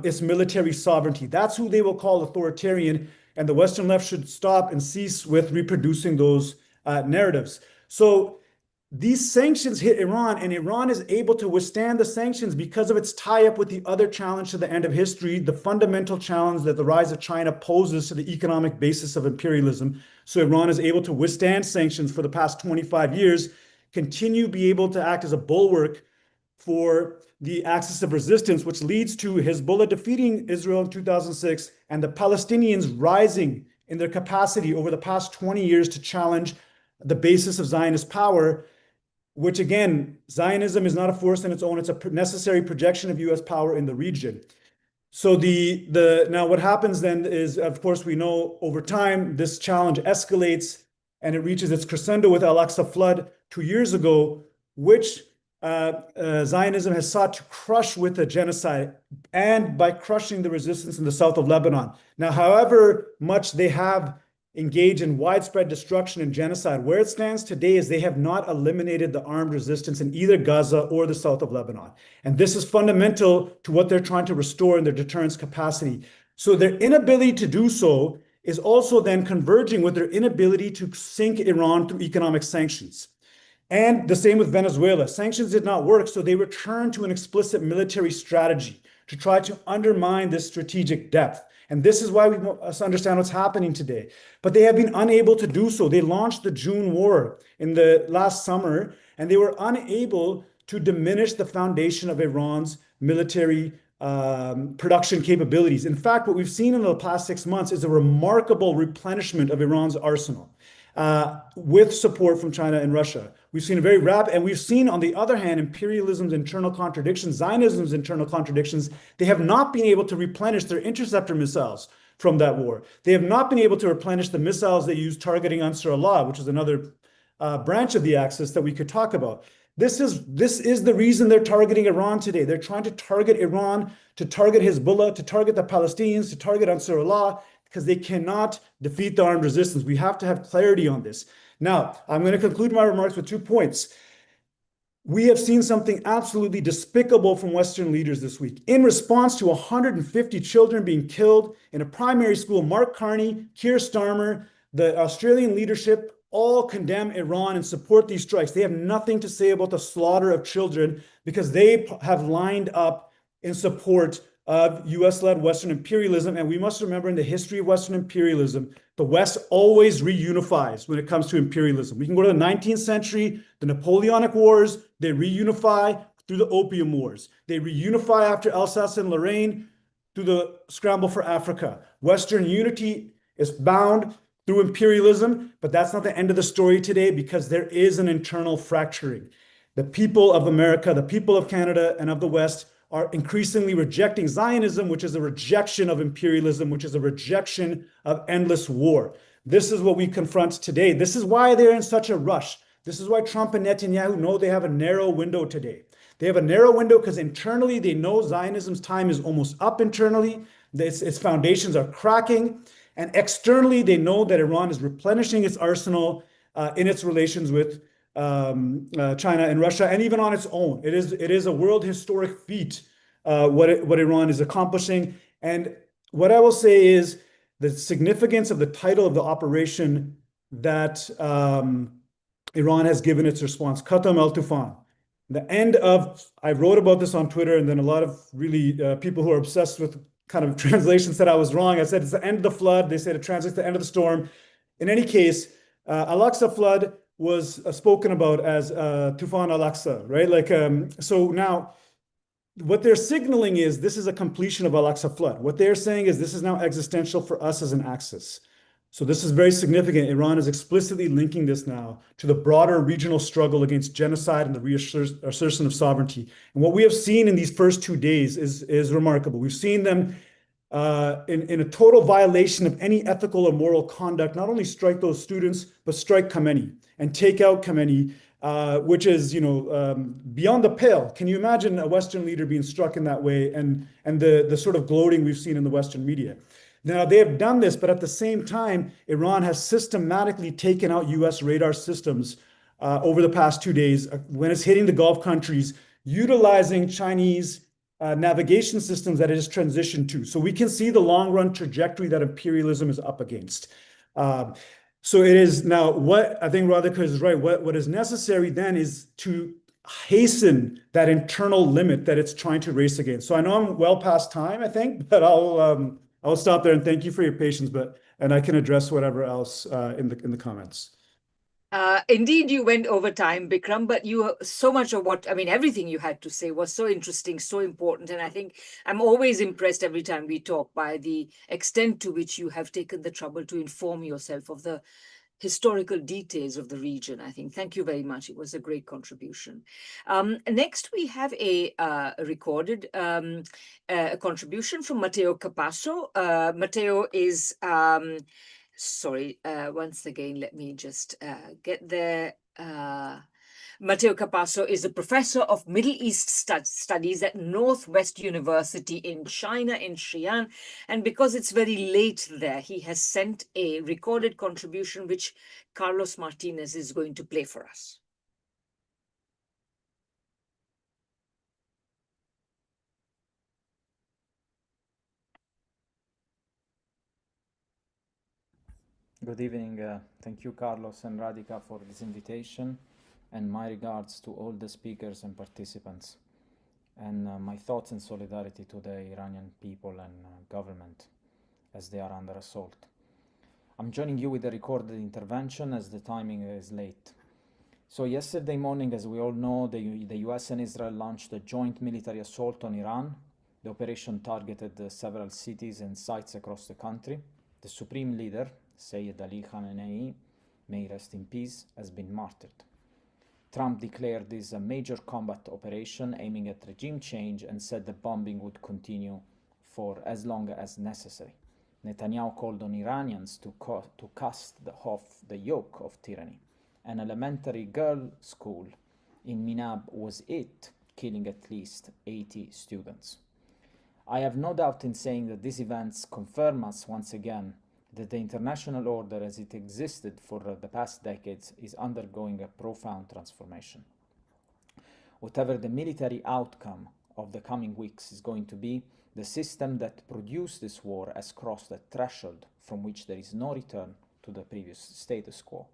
its military sovereignty. That's who they will call authoritarian, and the Western left should stop and cease with reproducing those narratives. So these sanctions hit Iran, and Iran is able to withstand the sanctions because of its tie-up with the other challenge to the end of history, the fundamental challenge that the rise of China poses to the economic basis of imperialism. So Iran is able to withstand sanctions for the past 25 years, continue be able to act as a bulwark for the axis of resistance, which leads to Hezbollah defeating Israel in 2006 and the Palestinians rising in their capacity over the past 20 years to challenge the basis of Zionist power, which again, Zionism is not a force in its own, it's a necessary projection of US power in the region. So now what happens then is, of course, we know over time, this challenge escalates and it reaches its crescendo with Al-Aqsa flood 2 years ago, which Zionism has sought to crush with a genocide and by crushing the resistance in the south of Lebanon. Now, however much they have engaged in widespread destruction and genocide, where it stands today is they have not eliminated the armed resistance in either Gaza or the south of Lebanon. And this is fundamental to what they're trying to restore in their deterrence capacity. So their inability to do so is also then converging with their inability to sink Iran through economic sanctions. And the same with Venezuela. Sanctions did not work, so they returned to an explicit military strategy to try to undermine this strategic depth. And this is why we must understand what's happening today. But they have been unable to do so. They launched the June war in the last summer, and they were unable to diminish the foundation of Iran's military production capabilities. In fact, what we've seen in the past 6 months is a remarkable replenishment of Iran's arsenal with support from China and Russia. We've seen a very rapid, and we've seen, on the other hand, imperialism's internal contradictions, Zionism's internal contradictions. They have not been able to replenish their interceptor missiles from that war. They have not been able to replenish the missiles they use targeting Ansar Allah, which is another branch of the axis that we could talk about. This is the reason they're targeting Iran today. They're trying to target Iran, to target Hezbollah, to target the Palestinians, to target Ansar Allah, because they cannot defeat the armed resistance. We have to have clarity on this. Now, I'm going to conclude my remarks with 2 points. We have seen something absolutely despicable from Western leaders this week. In response to 150 children being killed in a primary school, Mark Carney, Keir Starmer, the Australian leadership all condemn Iran and support these strikes. They have nothing to say about the slaughter of children because they have lined up in support of US-led Western imperialism. And we must remember, in the history of Western imperialism, the West always reunifies when it comes to imperialism. We can go to the 19th century, the Napoleonic Wars, they reunify through the Opium Wars. They reunify after Alsace and Lorraine through the scramble for Africa. Western unity is bound through imperialism, but that's not the end of the story today, because there is an internal fracturing. The people of America, the people of Canada and of the West are increasingly rejecting Zionism, which is a rejection of imperialism, which is a rejection of endless war. This is what we confront today. This is why they're in such a rush. This is why Trump and Netanyahu know they have a narrow window today. They have a narrow window because internally they know Zionism's time is almost up internally. Its foundations are cracking. And externally, they know that Iran is replenishing its arsenal in its relations with China and Russia, and even on its own. It is a world historic feat what Iran is accomplishing. And what I will say is the significance of the title of the operation that Iran has given its response, Khatam al-Tufan. The end of, I wrote about this on Twitter, and then a lot of really people who are obsessed with kind of translation said I was wrong. I said it's the end of the flood. They said it translates to the end of the storm. In any case, Al-Aqsa flood was spoken about as Tufan al-Aqsa, right? So now what they're signaling is this is a completion of Al-Aqsa flood. What they're saying is this is now existential for us as an axis. So this is very significant. Iran is explicitly linking this now to the broader regional struggle against genocide and the reassertion of sovereignty. And what we have seen in these first 2 days is remarkable. We've seen them in a total violation of any ethical or moral conduct, not only strike those students, but strike Khamenei and take out Khamenei, which is, beyond the pale. Can you imagine a Western leader being struck in that way, and the sort of gloating we've seen in the Western media? Now, they have done this, but at the same time, Iran has systematically taken out US radar systems over the past 2 days when it's hitting the Gulf countries, utilizing Chinese navigation systems that it has transitioned to. So we can see the long-run trajectory that imperialism is up against. So it is now, what I think Radhika is right, what is necessary then is to hasten that internal limit that it's trying to race against. So I know I'm well past time, I think, but I'll stop there and thank you for your patience, and I can address whatever else in the comments. Indeed, you went over time, Bikram, but so much of everything you had to say was so interesting, so important. And I think I'm always impressed every time we talk by the extent to which you have taken the trouble to inform yourself of the historical details of the region. I think, thank you very much. It was a great contribution. Next, we have a recorded contribution from Matteo Capasso. Matteo is... Sorry, once again, let me just get there. Matteo Capasso is a professor of Middle East studies at Northwest University in China, in Xi'an. And because it's very late there, he has sent a recorded contribution which Carlos Martinez is going to play for us. Good evening. Thank you, Carlos and Radhika, for this invitation, and my regards to all the speakers and participants, and my thoughts and solidarity to the Iranian people and government as they are under assault. I'm joining you with a recorded intervention as the timing is late. So yesterday morning, as we all know, the US and Israel launched a joint military assault on Iran. The operation targeted several cities and sites across the country. The supreme leader, Seyed Ali Khamenei, may rest in peace, has been martyred. Trump declared this a major combat operation aiming at regime change and said the bombing would continue for as long as necessary. Netanyahu called on Iranians to cast off the yoke of tyranny. An elementary girl school in Minab was hit, killing at least 80 students. I have no doubt in saying that these events confirm us once again that the international order as it existed for the past decades is undergoing a profound transformation. Whatever the military outcome of the coming weeks is going to be, the system that produced this war has crossed a threshold from which there is no return to the previous status quo.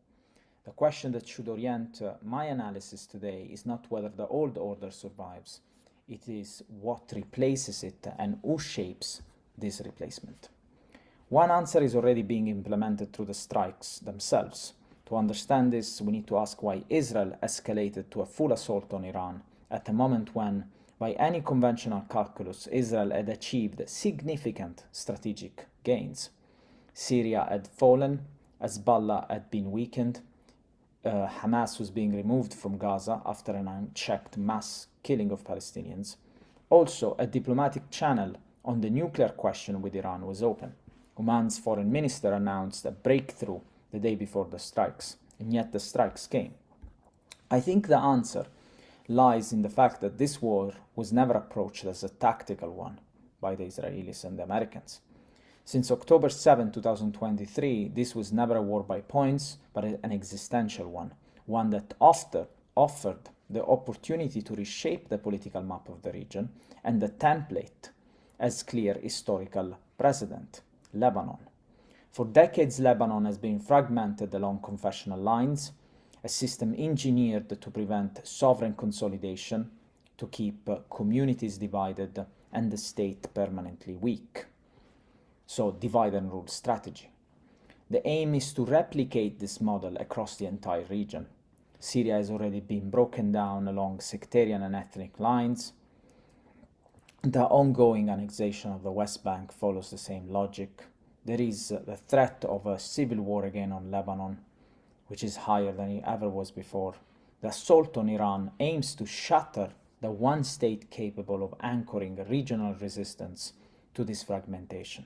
The question that should orient my analysis today is not whether the old order survives, it is what replaces it and who shapes this replacement. One answer is already being implemented through the strikes themselves. To understand this, we need to ask why Israel escalated to a full assault on Iran at a moment when, by any conventional calculus, Israel had achieved significant strategic gains. Syria had fallen, Hezbollah had been weakened, Hamas was being removed from Gaza after an unchecked mass killing of Palestinians. Also, a diplomatic channel on the nuclear question with Iran was open. Oman's foreign minister announced a breakthrough the day before the strikes, and yet the strikes came. I think the answer lies in the fact that this war was never approached as a tactical one by the Israelis and the Americans. Since October 7, 2023, this was never a war by points, but an existential one that offered the opportunity to reshape the political map of the region and the template as clear historical precedent. Lebanon. For decades, Lebanon has been fragmented along confessional lines, a system engineered to prevent sovereign consolidation, to keep communities divided, and the state permanently weak. So, divide and rule strategy. The aim is to replicate this model across the entire region. Syria has already been broken down along sectarian and ethnic lines. The ongoing annexation of the West Bank follows the same logic. There is the threat of a civil war again on Lebanon, which is higher than it ever was before. The assault on Iran aims to shatter the one state capable of anchoring regional resistance to this fragmentation,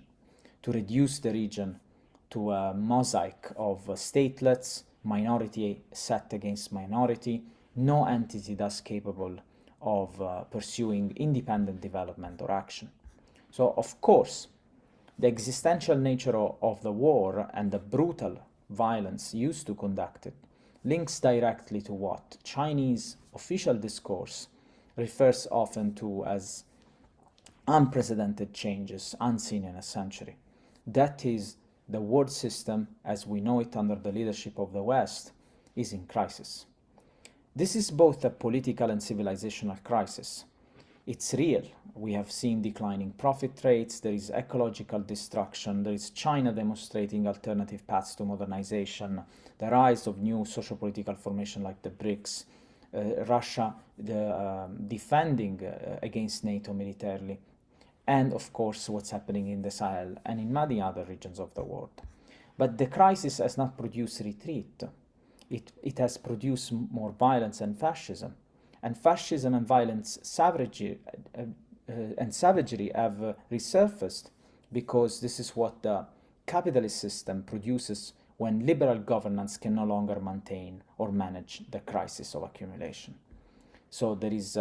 to reduce the region to a mosaic of statelets, minority set against minority, no entity thus capable of pursuing independent development or action. So, of course, the existential nature of the war and the brutal violence used to conduct it links directly to what Chinese official discourse refers often to as unprecedented changes unseen in a century. That is, the world system, as we know it under the leadership of the West, is in crisis. This is both a political and civilizational crisis. It's real. We have seen declining profit rates, there is ecological destruction, there is China demonstrating alternative paths to modernization, the rise of new socio-political formation like the BRICS, Russia defending against NATO militarily, and of course what's happening in the Sahel and in many other regions of the world. But the crisis has not produced retreat. It has produced more violence and fascism. And fascism and violence, savagery have resurfaced because this is what the capitalist system produces when liberal governance can no longer maintain or manage the crisis of accumulation. So there is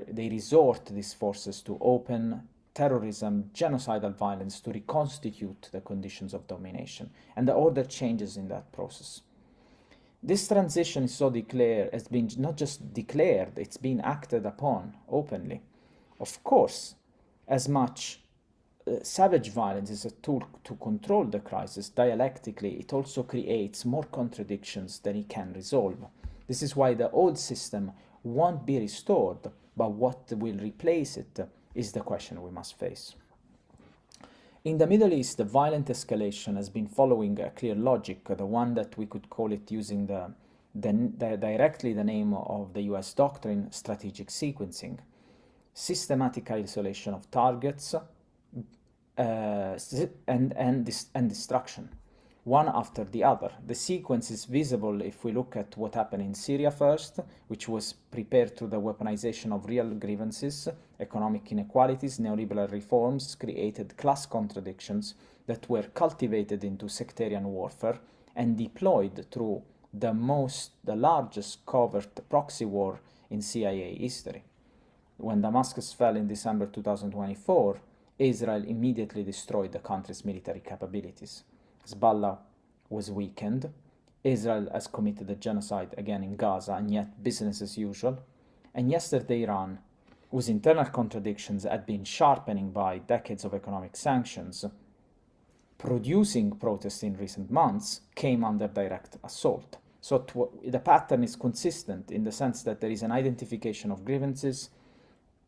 they resort these forces to open terrorism, genocidal violence to reconstitute the conditions of domination, and the order changes in that process. This transition is so declared, has been not just declared, it's been acted upon openly. Of course, as much savage violence is a tool to control the crisis, dialectically, it also creates more contradictions than it can resolve. This is why the old system won't be restored, but what will replace it is the question we must face. In the Middle East, the violent escalation has been following a clear logic, the one that we could call it using directly the name of the US doctrine, strategic sequencing. Systematic isolation of targets and destruction, one after the other. The sequence is visible if we look at what happened in Syria first, which was prepared through the weaponization of real grievances, economic inequalities, neoliberal reforms, created class contradictions that were cultivated into sectarian warfare and deployed through the largest covert proxy war in CIA history. When Damascus fell in December 2024, Israel immediately destroyed the country's military capabilities. Hezbollah was weakened. Israel has committed a genocide again in Gaza, and yet business as usual. And yesterday, Iran, whose internal contradictions had been sharpening by decades of economic sanctions, producing protests in recent months, came under direct assault. So the pattern is consistent in the sense that there is an identification of grievances,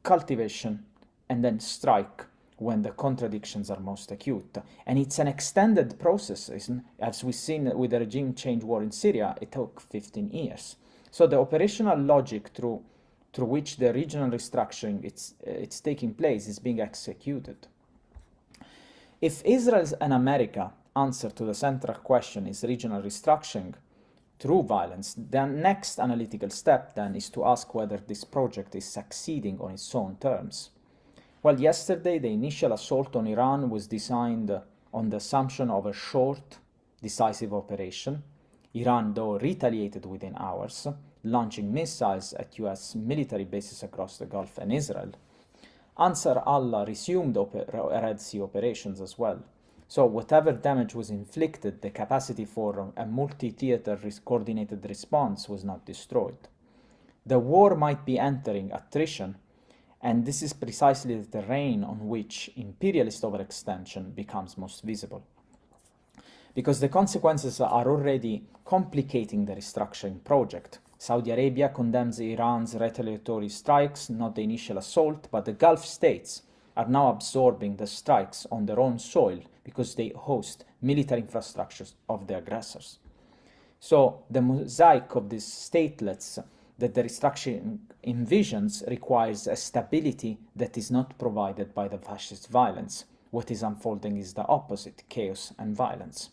cultivation, and then strike when the contradictions are most acute. And it's an extended process, as we've seen with the regime change war in Syria, it took 15 years. So the operational logic through which the regional restructuring it's taking place is being executed. If Israel and America answer to the central question is regional restructuring through violence, the next analytical step then is to ask whether this project is succeeding on its own terms. Well, yesterday the initial assault on Iran was designed on the assumption of a short, decisive operation. Iran, though, retaliated within hours, launching missiles at US military bases across the Gulf and Israel. Ansar Allah resumed Red Sea operations as well. So whatever damage was inflicted, the capacity for a multi-theater coordinated response was not destroyed. The war might be entering attrition, and this is precisely the terrain on which imperialist overextension becomes most visible. Because the consequences are already complicating the restructuring project. Saudi Arabia condemns Iran's retaliatory strikes, not the initial assault, but the Gulf states are now absorbing the strikes on their own soil because they host military infrastructures of the aggressors. So the mosaic of these statelets that the restructuring envisions requires a stability that is not provided by the fascist violence. What is unfolding is the opposite, chaos and violence.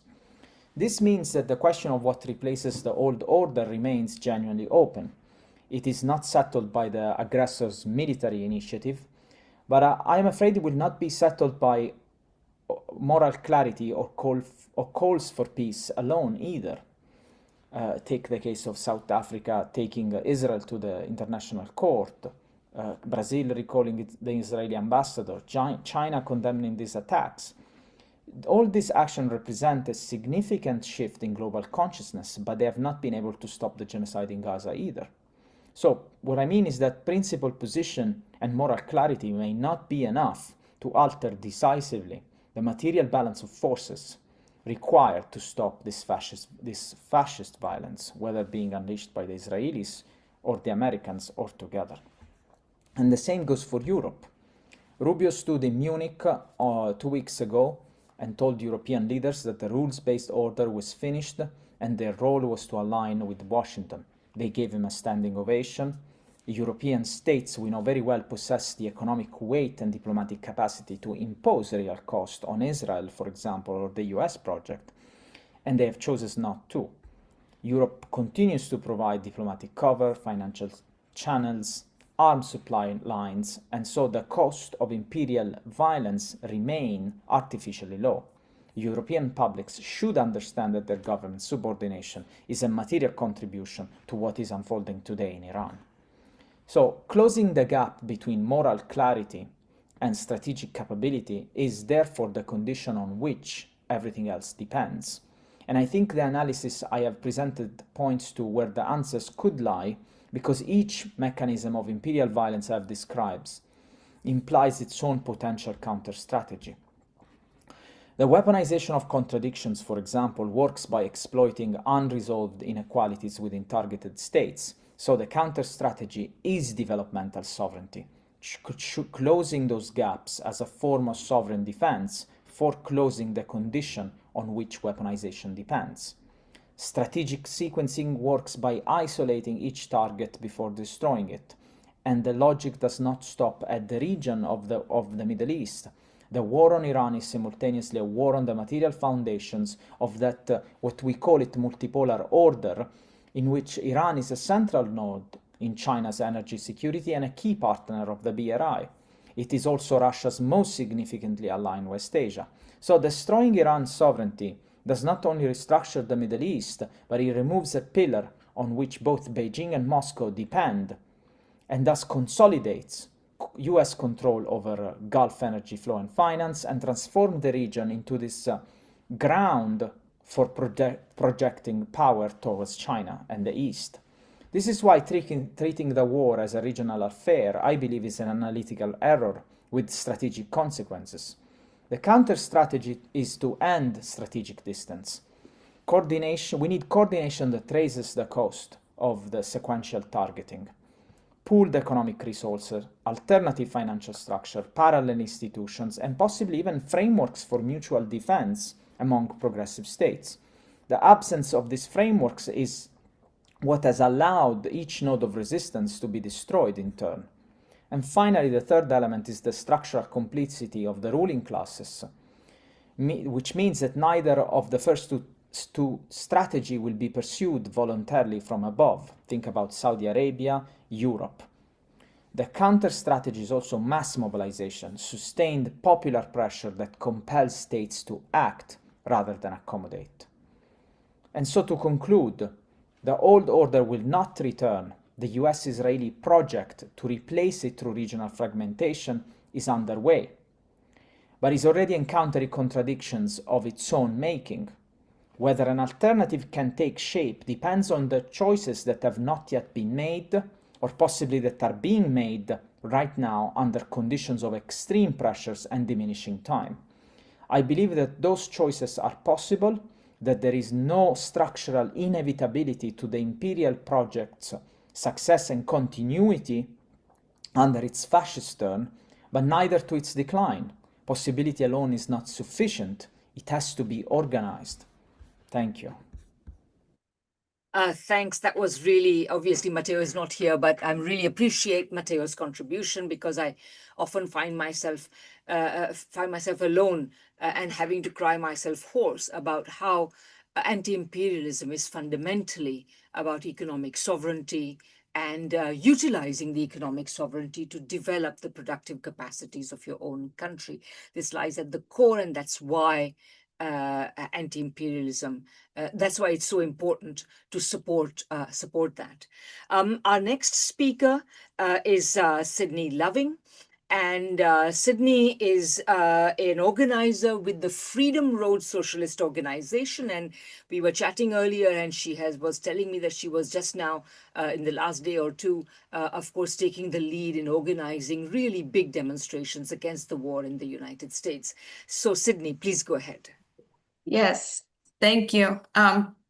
This means that the question of what replaces the old order remains genuinely open. It is not settled by the aggressor's military initiative, But I'm afraid it will not be settled by moral clarity or calls for peace alone either. Take the case of South Africa taking Israel to the International Court, Brazil recalling the Israeli ambassador, China condemning these attacks. All these actions represent a significant shift in global consciousness, but they have not been able to stop the genocide in Gaza either. So what I mean is that principled position and moral clarity may not be enough to alter decisively the material balance of forces required to stop this fascist violence, whether being unleashed by the Israelis or the Americans or together. And the same goes for Europe. Rubio stood in Munich 2 weeks ago and told European leaders that the rules-based order was finished and their role was to align with Washington. They gave him a standing ovation. European states, we know very well, possess the economic weight and diplomatic capacity to impose real cost on Israel, for example, or the US project, and they have chosen not to. Europe continues to provide diplomatic cover, financial channels, arms supply lines, and so the cost of imperial violence remain artificially low. European publics should understand that their government subordination is a material contribution to what is unfolding today in Iran. So closing the gap between moral clarity and strategic capability is therefore the condition on which everything else depends. And I think the analysis I have presented points to where the answers could lie, because each mechanism of imperial violence I've described implies its own potential counter-strategy. The weaponization of contradictions, for example, works by exploiting unresolved inequalities within targeted states. So the counter-strategy is developmental sovereignty, closing those gaps as a form of sovereign defense, foreclosing the condition on which weaponization depends. Strategic sequencing works by isolating each target before destroying it, and the logic does not stop at the region of the Middle East. The war on Iran is simultaneously a war on the material foundations of that, what we call it, multipolar order, in which Iran is a central node in China's energy security and a key partner of the BRI. It is also Russia's most significantly aligned West Asia. So destroying Iran's sovereignty does not only restructure the Middle East, but it removes a pillar on which both Beijing and Moscow depend, and thus consolidates US control over Gulf energy flow and finance, and transform the region into this ground for projecting power towards China and the East. This is why treating the war as a regional affair, I believe, is an analytical error with strategic consequences. The counter-strategy is to end strategic distance. Coordination, we need coordination that traces the cost of the sequential targeting. Pooled economic resources, alternative financial structure, parallel institutions, and possibly even frameworks for mutual defense among progressive states. The absence of these frameworks is what has allowed each node of resistance to be destroyed in turn. And finally, the third element is the structural complicity of the ruling classes, which means that neither of the first two strategies will be pursued voluntarily from above. Think about Saudi Arabia, Europe. The counter-strategy is also mass mobilization, sustained popular pressure that compels states to act rather than accommodate. And so to conclude, the old order will not return. The US-Israeli project to replace it through regional fragmentation is underway, but is already encountering contradictions of its own making. Whether an alternative can take shape depends on the choices that have not yet been made, or possibly that are being made right now under conditions of extreme pressures and diminishing time. I believe that those choices are possible, that there is no structural inevitability to the imperial project's success and continuity under its fascist turn, but neither to its decline. Possibility alone is not sufficient. It has to be organized. Thank you. Thanks. That was really, obviously Matteo is not here, but I really appreciate Matteo's contribution, because I often find myself alone and having to cry myself hoarse about how anti-imperialism is fundamentally about economic sovereignty and utilizing the economic sovereignty to develop the productive capacities of your own country. This lies at the core, and that's why anti-imperialism, that's why it's so important to support that. Our next speaker is Sydney Loving. And Sydney is an organizer with the Freedom Road Socialist organization. And we were chatting earlier, and she was telling me that she was just now, in the last day or two, of course, taking the lead in organizing really big demonstrations against the war in the United States. So, Sydney, please go ahead. Yes, thank you.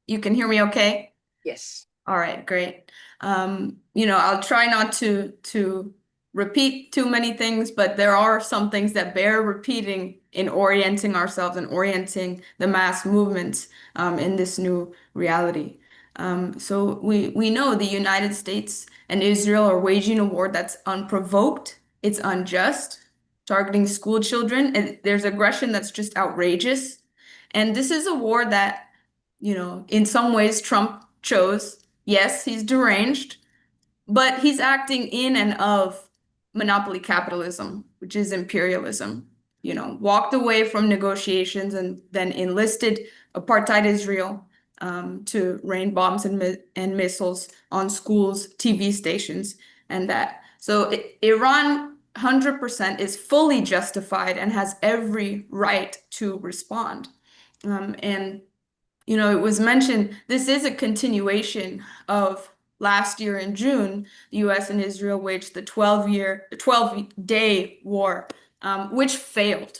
You can hear me okay? Yes. All right, great. I'll try not to repeat too many things, but there are some things that bear repeating in orienting ourselves and orienting the mass movements in this new reality. So we know the United States and Israel are waging a war that's unprovoked, it's unjust, targeting school children, and there's aggression that's just outrageous. And this is a war that, in some ways Trump chose. Yes, he's deranged, but he's acting in and of monopoly capitalism, which is imperialism. Walked away from negotiations and then enlisted apartheid Israel to rain bombs and missiles on schools, TV stations, and that. So Iran 100% is fully justified and has every right to respond. It was mentioned, this is a continuation of last year in June, the US and Israel waged the 12-day war, which failed,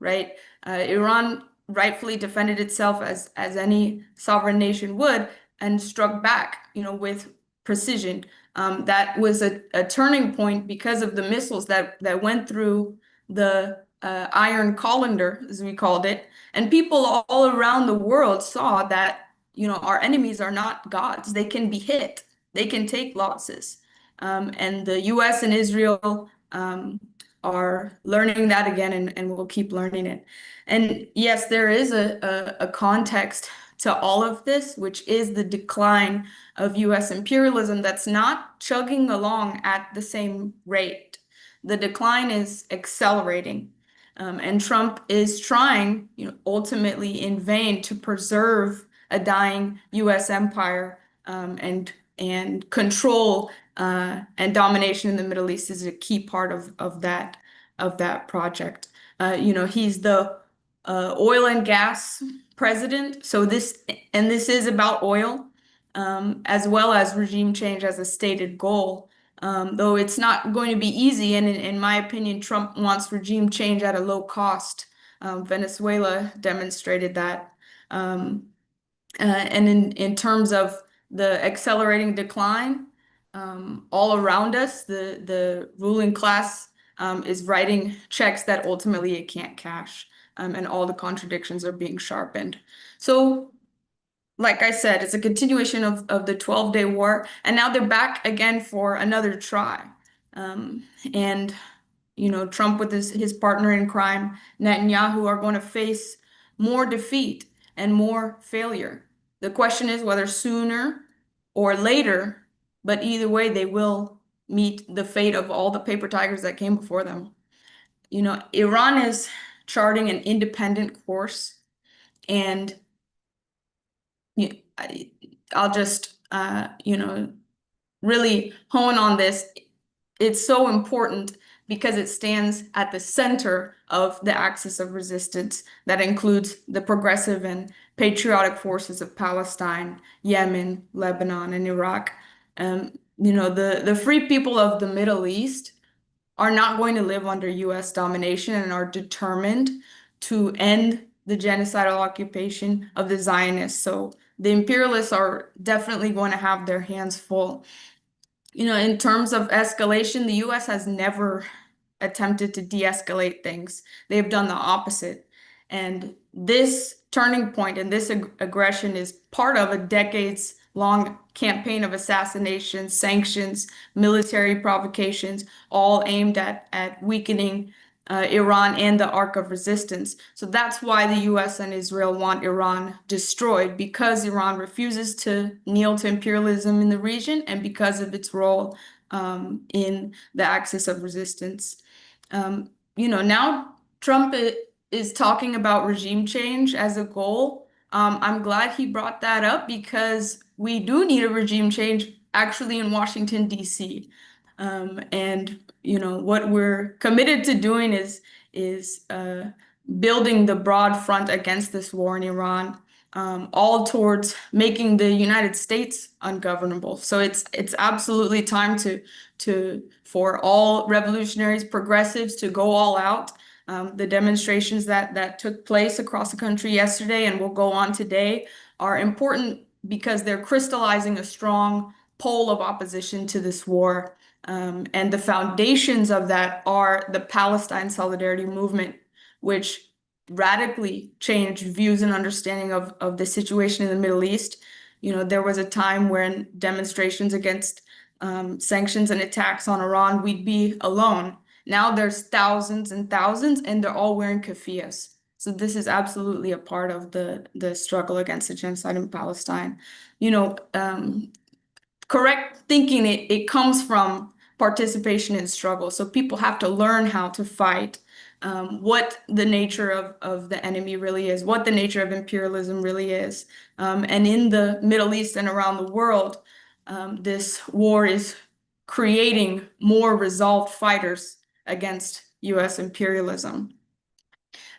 right? Iran rightfully defended itself as any sovereign nation would and struck back, with precision. That was a turning point because of the missiles that went through the iron colander, as we called it. And people all around the world saw that, our enemies are not gods. They can be hit. They can take losses. And the US and Israel are learning that again, and will keep learning it. And yes, there is a context to all of this, which is the decline of US imperialism that's not chugging along at the same rate. The decline is accelerating. And Trump is trying, ultimately in vain, to preserve a dying US empire, and control and domination in the Middle East is a key part of that project. He's the oil and gas president. So this is about oil, as well as regime change as a stated goal. Though it's not going to be easy, and in my opinion, Trump wants regime change at a low cost. Venezuela demonstrated that. And in terms of the accelerating decline, all around us, the ruling class is writing checks that ultimately it can't cash, and all the contradictions are being sharpened. So, like I said, it's a continuation of the 12-day war, and now they're back again for another try. And Trump with his partner in crime, Netanyahu, are going to face more defeat and more failure. The question is whether sooner or later, but either way, they will meet the fate of all the paper tigers that came before them. Iran is charting an independent course, and I'll just, really hone on this. It's so important because it stands at the center of the axis of resistance that includes the progressive and patriotic forces of Palestine, Yemen, Lebanon, and Iraq. The free people of the Middle East are not going to live under US domination and are determined to end the genocidal occupation of the Zionists. So the imperialists are definitely going to have their hands full. In terms of escalation, the US has never attempted to de-escalate things. They've done the opposite. And this turning point and this aggression is part of a decades-long campaign of assassinations, sanctions, military provocations, all aimed at weakening Iran and the arc of resistance. So that's why the US and Israel want Iran destroyed, because Iran refuses to kneel to imperialism in the region and because of its role in the axis of resistance. Now Trump is talking about regime change as a goal. I'm glad he brought that up because we do need a regime change actually in Washington, D.C. And what we're committed to doing is building the broad front against this war in Iran, all towards making the United States ungovernable. So it's absolutely time for all revolutionaries, progressives to go all out. The demonstrations that took place across the country yesterday and will go on today are important because they're crystallizing a strong pole of opposition to this war. And the foundations of that are the Palestine Solidarity Movement, which radically changed views and understanding of the situation in the Middle East. There was a time when demonstrations against sanctions and attacks on Iran, we'd be alone. Now there's thousands and thousands, and they're all wearing keffiyehs. So this is absolutely a part of the struggle against the genocide in Palestine. Correct thinking, it comes from participation in struggle. So people have to learn how to fight, what the nature of the enemy really is, what the nature of imperialism really is. And in the Middle East and around the world, this war is creating more resolved fighters against US imperialism.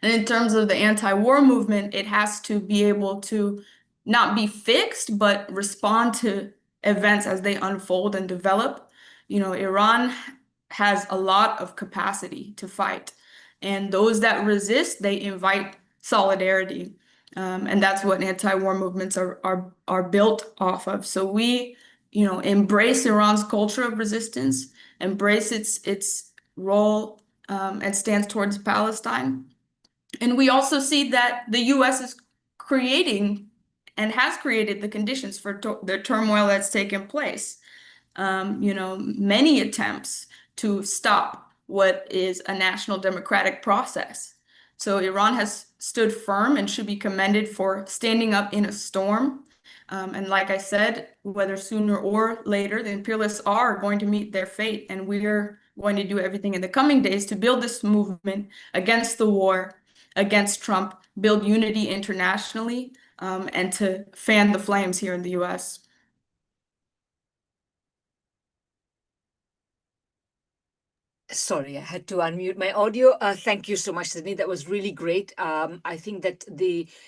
And in terms of the anti-war movement, it has to be able to not be fixed, but respond to events as they unfold and develop. Iran has a lot of capacity to fight, and those that resist, they invite solidarity. And that's what anti-war movements are built off of. So we, embrace Iran's culture of resistance, embrace its role and stance towards Palestine. And we also see that the US is creating and has created the conditions for the turmoil that's taken place. Many attempts to stop what is a national democratic process. So Iran has stood firm and should be commended for standing up in a storm. And like I said, whether sooner or later, the imperialists are going to meet their fate. And we're going to do everything in the coming days to build this movement against the war, against Trump, build unity internationally, and to fan the flames here in the US. Sorry, I had to unmute my audio. Thank you so much, Sydney. That was really great. I think that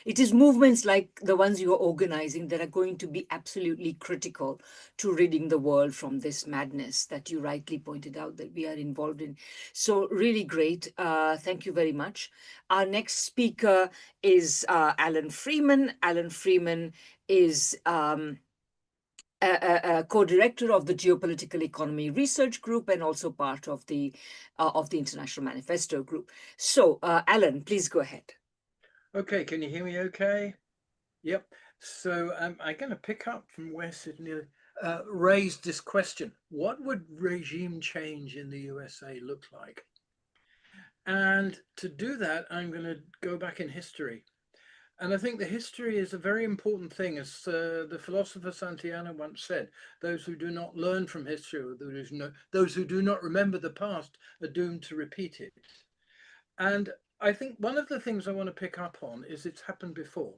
it is movements like the ones you are organizing that are going to be absolutely critical to ridding the world from this madness that you rightly pointed out that we are involved in. So really great. Thank you very much. Our next speaker is Alan Freeman. Alan Freeman is a co-director of the Geopolitical Economy Research Group and also part of the International Manifesto Group. So, Alan, please go ahead. Okay, can you hear me okay? Yep. So I'm going to pick up from where Sydney raised this question. What would regime change in the USA look like? And to do that, I'm going to go back in history. And I think the history is a very important thing. As the philosopher Santayana once said, those who do not learn from history, or those who do not remember the past, are doomed to repeat it. And I think one of the things I want to pick up on is it's happened before.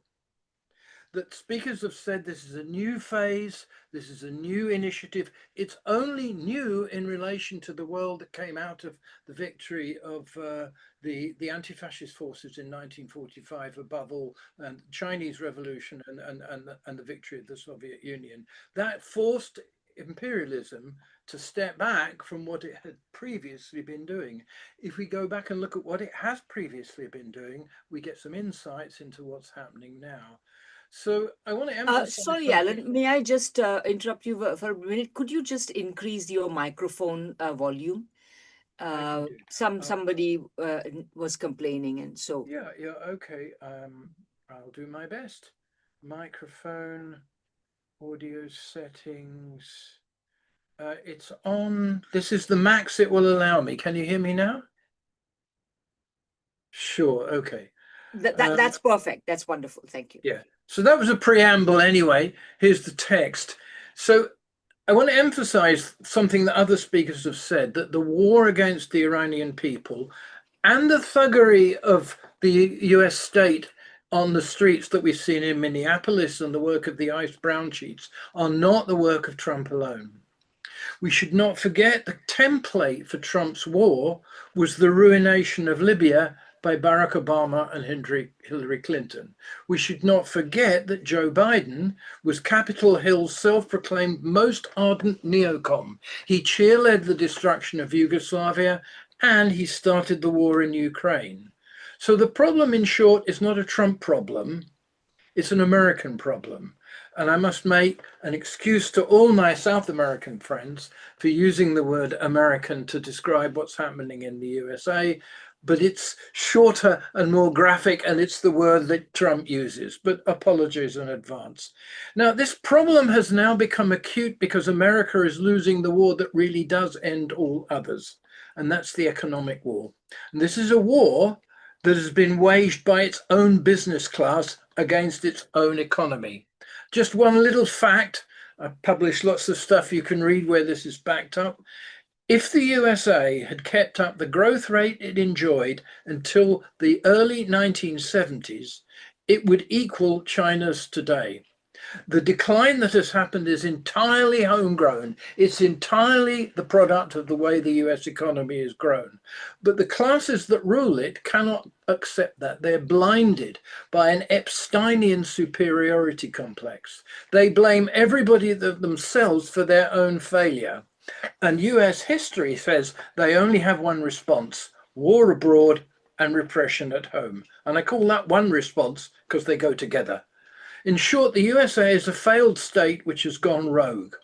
That speakers have said this is a new phase, this is a new initiative. It's only new in relation to the world that came out of the victory of the anti-fascist forces in 1945, above all, and Chinese Revolution and the victory of the Soviet Union. That forced imperialism to step back from what it had previously been doing. If we go back and look at what it has previously been doing, we get some insights into what's happening now. So I want to emphasize. Sorry, Alan, may I just interrupt you for a minute? Could you just increase your microphone volume? Somebody was complaining, and so. Yeah, okay. I'll do my best. Microphone, audio settings. It's on. This is the max it will allow me. Can you hear me now? Sure. Okay. That's perfect. That's wonderful. Thank you. Yeah. So that was a preamble anyway. Here's the text. So I want to emphasize something that other speakers have said, that the war against the Iranian people and the thuggery of the US state on the streets that we've seen in Minneapolis and the work of the ICE brown sheets are not the work of Trump alone. We should not forget the template for Trump's war was the ruination of Libya by Barack Obama and Hillary Clinton. We should not forget that Joe Biden was Capitol Hill's self-proclaimed most ardent neocon. He cheerled the destruction of Yugoslavia and he started the war in Ukraine. So the problem, in short, is not a Trump problem, it's an American problem. And I must make an excuse to all my South American friends for using the word American to describe what's happening in the USA, but it's shorter and more graphic, and it's the word that Trump uses, but apologies in advance. Now, this problem has now become acute because America is losing the war that really does end all others, and that's the economic war. And this is a war that has been waged by its own business class against its own economy. Just one little fact, I've published lots of stuff you can read where this is backed up. If the USA had kept up the growth rate it enjoyed until the early 1970s, it would equal China's today. The decline that has happened is entirely homegrown. It's entirely the product of the way the US economy has grown. But the classes that rule it cannot accept that. They're blinded by an Epsteinian superiority complex. They blame everybody themselves for their own failure. And US history says they only have one response: war abroad and repression at home. And I call that one response because they go together. In short, the USA is a failed state which has gone rogue.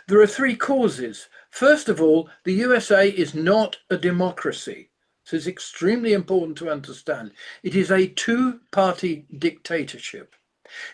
There are three causes. First of all, the USA is not a democracy. This is extremely important to understand. It is a two-party dictatorship.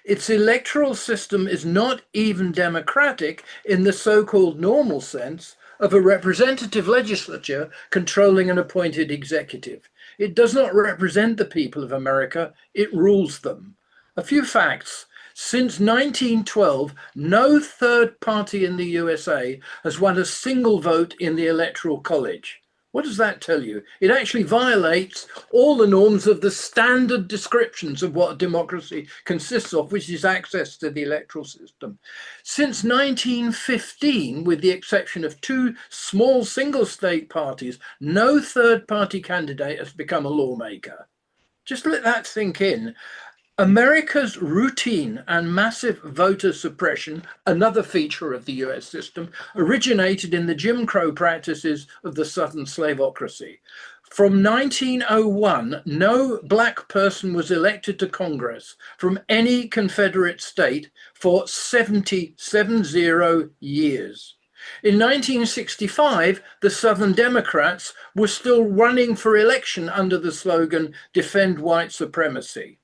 Its electoral system is not even democratic in the so-called normal sense of a representative legislature controlling an appointed executive. It does not represent the people of America, it rules them. A few facts. Since 1912, no third party in the USA has won a single vote in the Electoral College. What does that tell you? It actually violates all the norms of the standard descriptions of what a democracy consists of, which is access to the electoral system. Since 1915, with the exception of two small single state parties, no third party candidate has become a lawmaker. Just let that sink in. America's routine and massive voter suppression, another feature of the US system, originated in the Jim Crow practices of the Southern slaveocracy. From 1901, no Black person was elected to Congress from any Confederate state for 70 years. In 1965, the Southern Democrats were still running for election under the slogan, "Defend White Supremacy."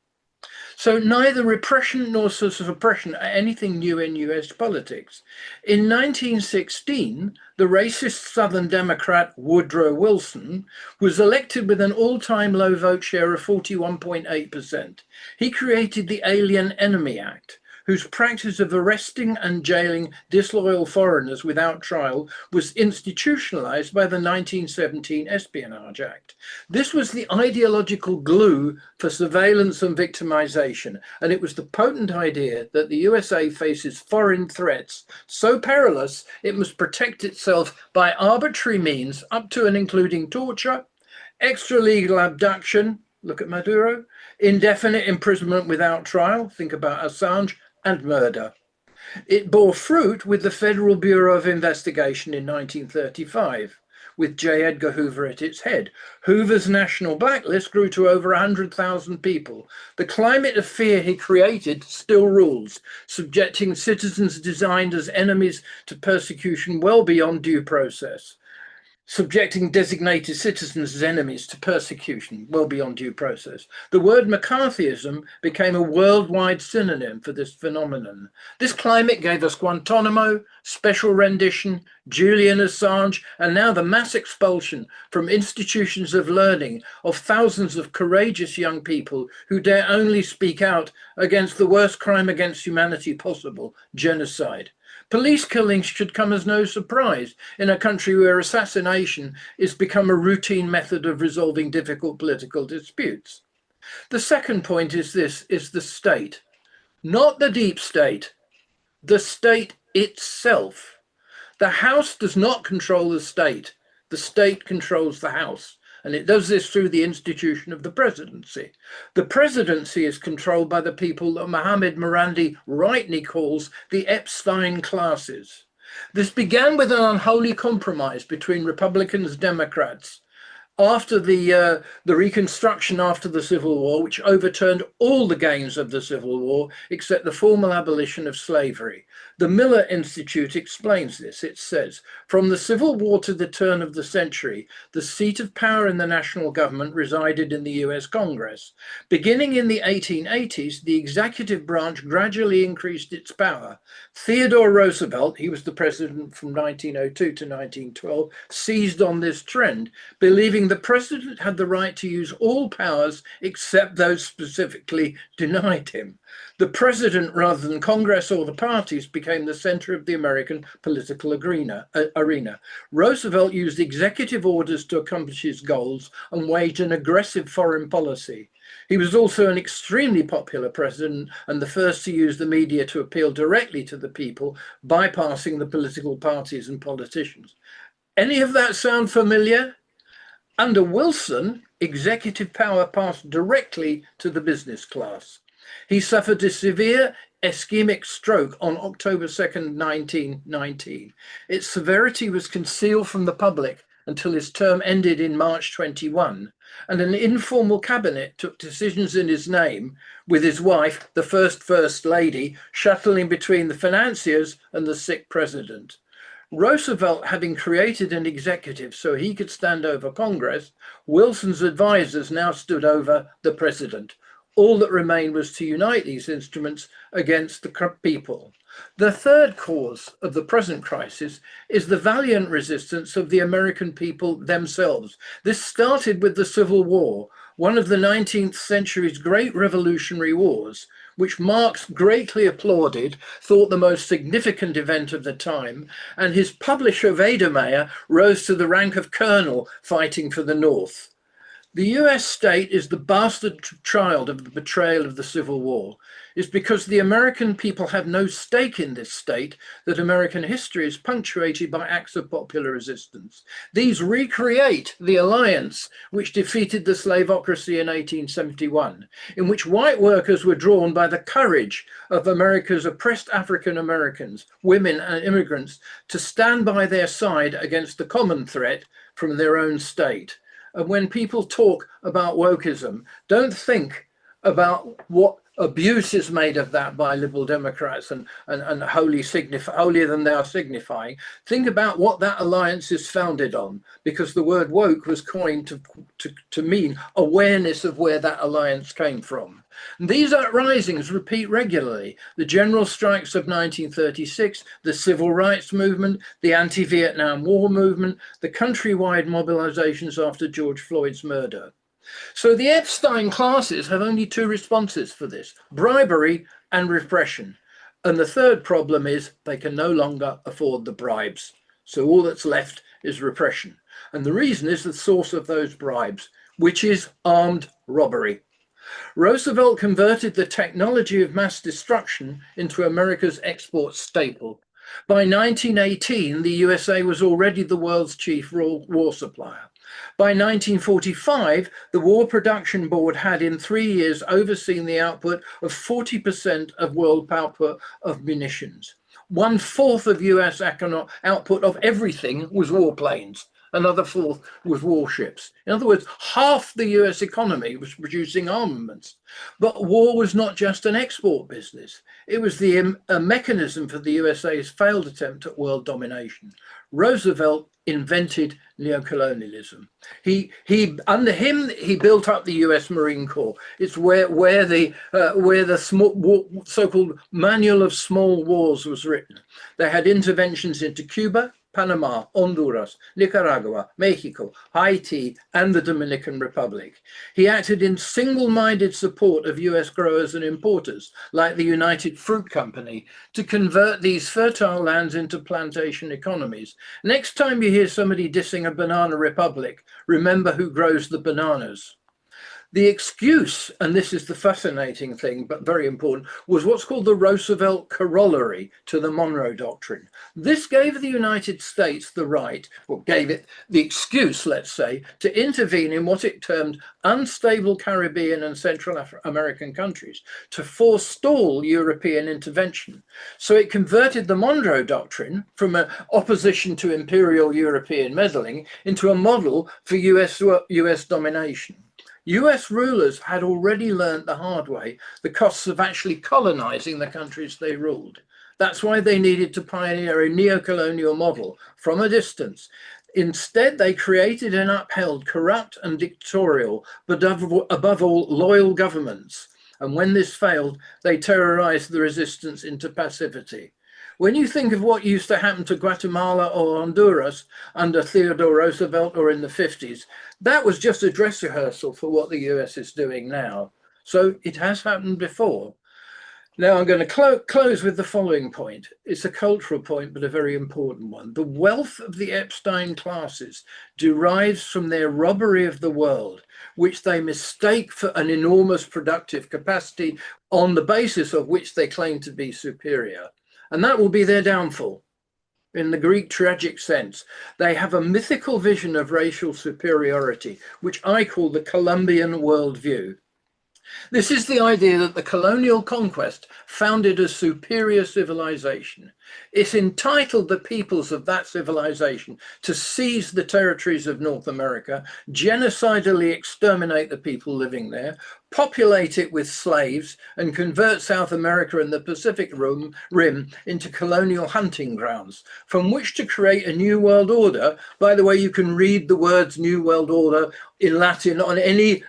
So neither repression nor suppression are anything new in US politics. In 1916, the racist Southern Democrat Woodrow Wilson was elected with an all-time low vote share of 41.8%. He created the Alien Enemy Act, whose practice of arresting and jailing disloyal foreigners without trial was institutionalized by the 1917 Espionage Act. This was the ideological glue for surveillance and victimization, and it was the potent idea that the USA faces foreign threats so perilous it must protect itself by arbitrary means up to and including torture, extralegal abduction, look at Maduro, indefinite imprisonment without trial, think about Assange, and murder. It bore fruit with the Federal Bureau of Investigation in 1935, with J. Edgar Hoover at its head. Hoover's national blacklist grew to over 100,000 people. The climate of fear he created still rules, subjecting citizens designed as enemies to persecution well beyond due process. subjecting designated citizens as enemies to persecution well beyond due process. The word McCarthyism became a worldwide synonym for this phenomenon. This climate gave us Guantanamo, special rendition, Julian Assange, and now the mass expulsion from institutions of learning of thousands of courageous young people who dare only speak out against the worst crime against humanity possible, genocide. Police killings should come as no surprise in a country where assassination has become a routine method of resolving difficult political disputes. The second point is this, is the state, not the deep state, the state itself. The House does not control the state controls the House. And it does this through the institution of the presidency. The presidency is controlled by the people that Mohammad Marandi rightly calls the Epstein classes. This began with an unholy compromise between Republicans and Democrats after the Reconstruction after the Civil War, which overturned all the gains of the Civil War except the formal abolition of slavery. The Miller Institute explains this. It says, from the Civil War to the turn of the century, the seat of power in the national government resided in the US Congress. Beginning in the 1880s, the executive branch gradually increased its power. Theodore Roosevelt, he was the president from 1902 to 1912, seized on this trend, believing the president had the right to use all powers except those specifically denied him. The president, rather than Congress or the parties, became the center of the American political arena. Roosevelt used executive orders to accomplish his goals and waged an aggressive foreign policy. He was also an extremely popular president and the first to use the media to appeal directly to the people, bypassing the political parties and politicians. Any of that sound familiar? Under Wilson, executive power passed directly to the business class. He suffered a severe ischemic stroke on October 2nd, 1919. Its severity was concealed from the public until his term ended in March 21, and an informal cabinet took decisions in his name, with his wife, the First Lady, shuttling between the financiers and the sick president. Roosevelt having created an executive so he could stand over Congress, Wilson's advisors now stood over the president. All that remained was to unite these instruments against the people. The third cause of the present crisis is the valiant resistance of the American people themselves. This started with the Civil War, one of the 19th century's great revolutionary wars, which Marx greatly applauded, thought the most significant event of the time, and his publisher Wedemeyer rose to the rank of colonel fighting for the North. The US state is the bastard child of the betrayal of the Civil War. It's because the American people have no stake in this state that American history is punctuated by acts of popular resistance. These recreate the alliance which defeated the slavocracy in 1871, in which white workers were drawn by the courage of America's oppressed African Americans, women and immigrants to stand by their side against the common threat from their own state. And when people talk about wokeism, don't think about what abuse is made of that by liberal Democrats and holier than they are signifying. Think about what that alliance is founded on, because the word woke was coined to mean awareness of where that alliance came from. And these uprisings repeat regularly. The general strikes of 1936, the civil rights movement, the anti-Vietnam War movement, the countrywide mobilizations after George Floyd's murder. So the Epstein classes have only two responses for this: bribery and repression. And the third problem is they can no longer afford the bribes. So all that's left is repression. And the reason is the source of those bribes, which is armed robbery. Roosevelt converted the technology of mass destruction into America's export staple. By 1918, the USA was already the world's chief war supplier. By 1945, the War Production Board had in 3 years overseen the output of 40% of world output of munitions. 1/4 of US output of everything was warplanes. another fourth with warships. In other words, half the US economy was producing armaments. But war was not just an export business. It was a mechanism for the USA's failed attempt at world domination. Roosevelt invented neocolonialism. Under him, he built up the U.S. Marine Corps. It's where the so-called Manual of Small Wars was written. They had interventions into Cuba, Panama, Honduras, Nicaragua, Mexico, Haiti, and the Dominican Republic. He acted in single-minded support of US growers and importers, like the United Fruit Company, to convert these fertile lands into plantation economies. Next time you hear somebody dissing a banana republic, remember who grows the bananas. The excuse, and this is the fascinating thing, but very important, was what's called the Roosevelt corollary to the Monroe Doctrine. This gave the United States the right, or gave it the excuse, let's say, to intervene in what it termed unstable Caribbean and Central American countries to forestall European intervention. So it converted the Monroe Doctrine from an opposition to imperial European meddling into a model for US domination. US rulers had already learned the hard way the costs of actually colonizing the countries they ruled. That's why they needed to pioneer a neo-colonial model from a distance. Instead, they created and upheld corrupt and dictatorial, but above all, loyal governments. And when this failed, they terrorized the resistance into passivity. When you think of what used to happen to Guatemala or Honduras under Theodore Roosevelt or in the 50s, that was just a dress rehearsal for what the US is doing now. So it has happened before. Now I'm going to close with the following point. It's a cultural point, but a very important one. The wealth of the Epstein classes derives from their robbery of the world, which they mistake for an enormous productive capacity on the basis of which they claim to be superior. And that will be their downfall. In the Greek tragic sense, they have a mythical vision of racial superiority, which I call the Columbian worldview. This is the idea that the colonial conquest founded a superior civilization. It entitled the peoples of that civilization to seize the territories of North America, genocidally exterminate the people living there, populate it with slaves, and convert South America and the Pacific Rim into colonial hunting grounds, from which to create a new world order. By the way, you can read the words New World Order in Latin on any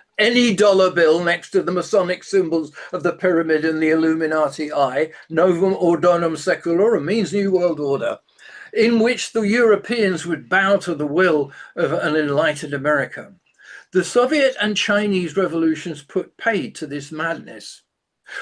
dollar bill next to the Masonic symbols of the pyramid and the Illuminati eye. Novum Ordinum Secularum means New World Order, in which the Europeans would bow to the will of an enlightened America. The Soviet and Chinese revolutions put paid to this madness,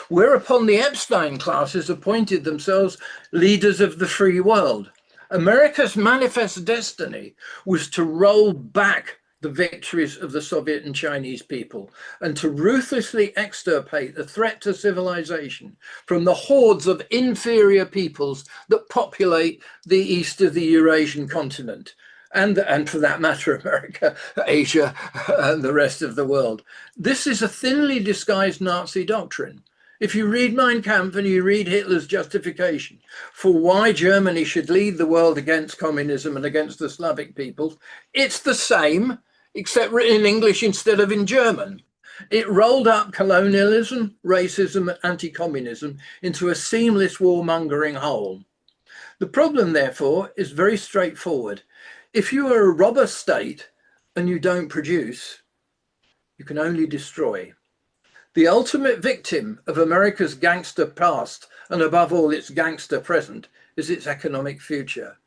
whereupon the Epstein classes appointed themselves leaders of the free world. America's manifest destiny was to roll back the victories of the Soviet and Chinese people and to ruthlessly extirpate the threat to civilization from the hordes of inferior peoples that populate the east of the Eurasian continent. And for that matter, America, Asia, and the rest of the world. This is a thinly disguised Nazi doctrine. If you read Mein Kampf and you read Hitler's justification for why Germany should lead the world against communism and against the Slavic peoples, it's the same, except written in English instead of in German. It rolled up colonialism, racism, and anti-communism into a seamless warmongering whole. The problem, therefore, is very straightforward. If you are a robber state and you don't produce, you can only destroy. The ultimate victim of America's gangster past, and above all its gangster present, is its economic future.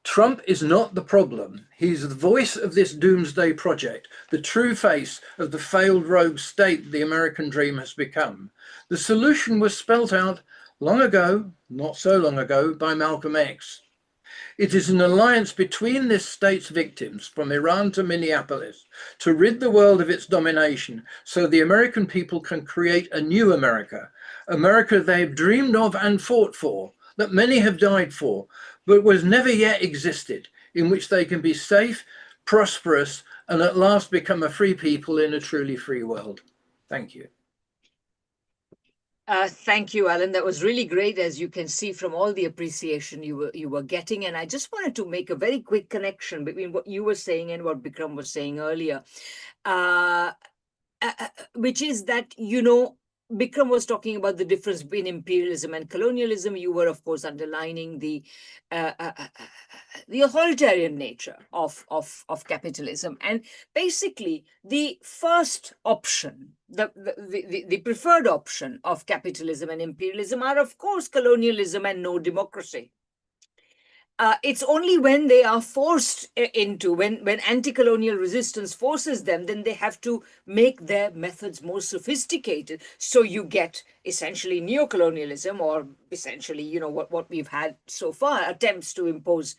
Trump is not the problem. He's the voice of this doomsday project, the true face of the failed rogue state the American dream has become. The solution was spelt out long ago, not so long ago, by Malcolm X. It is an alliance between this state's victims, from Iran to Minneapolis, to rid the world of its domination so the American people can create a new America, America they've dreamed of and fought for, that many have died for, but was never yet existed, in which they can be safe, prosperous, and at last become a free people in a truly free world. Thank you. Thank you, Alan. That was really great, as you can see from all the appreciation you were getting. And I just wanted to make a very quick connection between what you were saying and what Bikram was saying earlier, which is that, Bikram was talking about the difference between imperialism and colonialism. You were, of course, underlining the authoritarian nature of capitalism. And basically, the first option, the preferred option of capitalism and imperialism are, of course, colonialism and no democracy. It's only when they are forced into, when anti-colonial resistance forces them, then they have to make their methods more sophisticated. So you get essentially neocolonialism, or essentially, what we've had so far, attempts to impose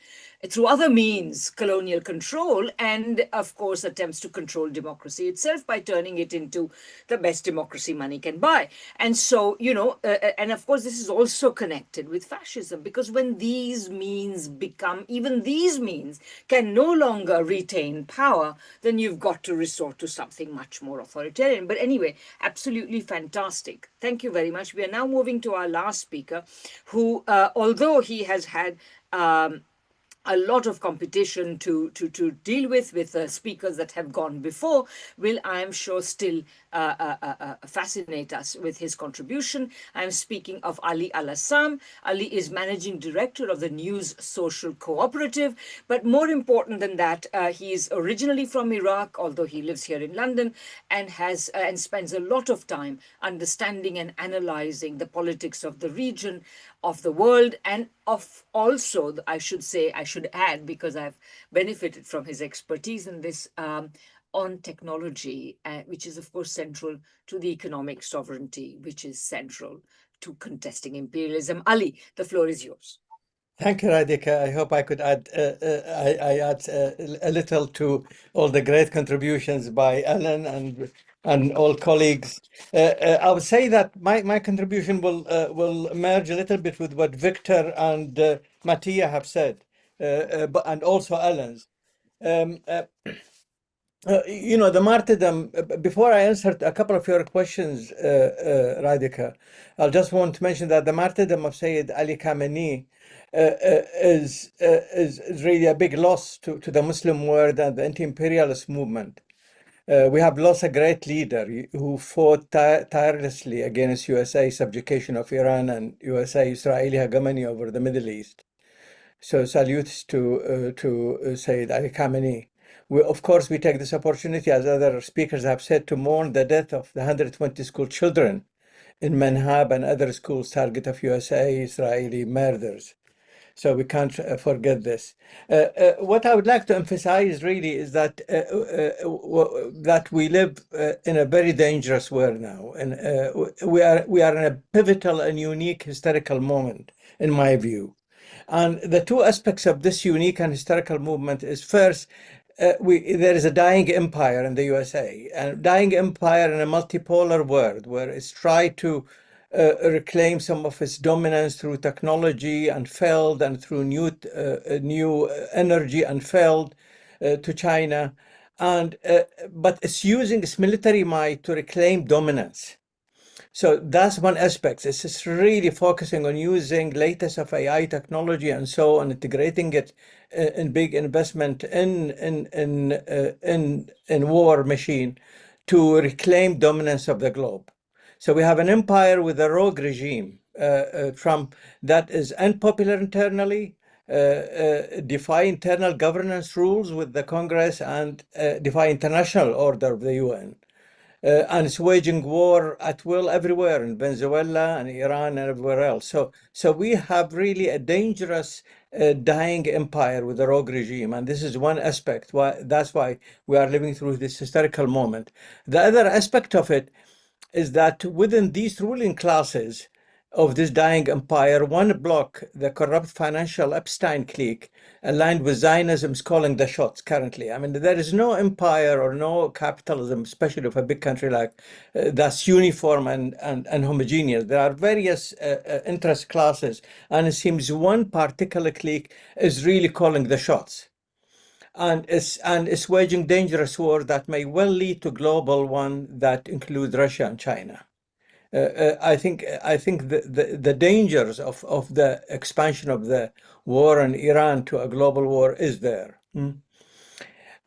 through other means colonial control, and of course attempts to control democracy itself by turning it into the best democracy money can buy. And so, and of course this is also connected with fascism, because when these means can no longer retain power, then you've got to resort to something much more authoritarian. But anyway, absolutely fantastic. Thank you very much. We are now moving to our last speaker, who, although he has had a lot of competition to deal with speakers that have gone before, will, I am sure, still fascinate us with his contribution. I'm speaking of Ali Al-Assam. Ali is managing director of the NewsSocial Cooperative, but more important than that, he is originally from Iraq, although he lives here in London, and spends a lot of time understanding and analyzing the politics of the region, of the world, and of also, I should add, because I've benefited from his expertise in this, on technology, which is of course central to the economic sovereignty, which is central to contesting imperialism. Ali, the floor is yours. Thank you, Radhika. I hope I could add I add a little to all the great contributions by Alan and all colleagues. I would say that my contribution will merge a little bit with what Victor and Matteo have said, and also Alan's. The martyrdom, before I answered a couple of your questions, Radhika, I'll just want to mention that the martyrdom of Seyed Ali Khamenei is really a big loss to the Muslim world and the anti-imperialist movement. We have lost a great leader who fought tirelessly against USA subjugation of Iran and USA Israeli hegemony over the Middle East. So salutes to Seyed Ali Khamenei. Of course, we take this opportunity, as other speakers have said, to mourn the death of the 120 school children in Manhab and other schools target of USA Israeli murders. So we can't forget this. What I would like to emphasize really is that that we live in a very dangerous world now, and we are in a pivotal and unique historical moment, in my view. And the two aspects of this unique and historical movement is, first, there is a dying empire in the USA, a dying empire in a multipolar world where it's tried to reclaim some of its dominance through technology and failed, and through new energy and failed to China, but it's using its military might to reclaim dominance. So that's one aspect. It's just really focusing on using latest of AI technology and so on, integrating it in big investment in war machine to reclaim dominance of the globe. So we have an empire with a rogue regime from that is unpopular internally, defy internal governance rules with the Congress, and defy international order of the UN. And it's waging war at will everywhere in Venezuela and Iran and everywhere else. So we have really a dangerous dying empire with a rogue regime. And this is one aspect. That's why we are living through this historical moment. The other aspect of it is that within these ruling classes of this dying empire, one bloc, the corrupt financial Epstein clique, aligned with Zionism, is calling the shots currently. I mean, there is no empire or no capitalism, especially of a big country like that's uniform and homogeneous. There are various interest classes, and it seems one particular clique is really calling the shots. And it's waging dangerous war that may well lead to global one that includes Russia and China. I think the dangers of the expansion of the war in Iran to a global war is there.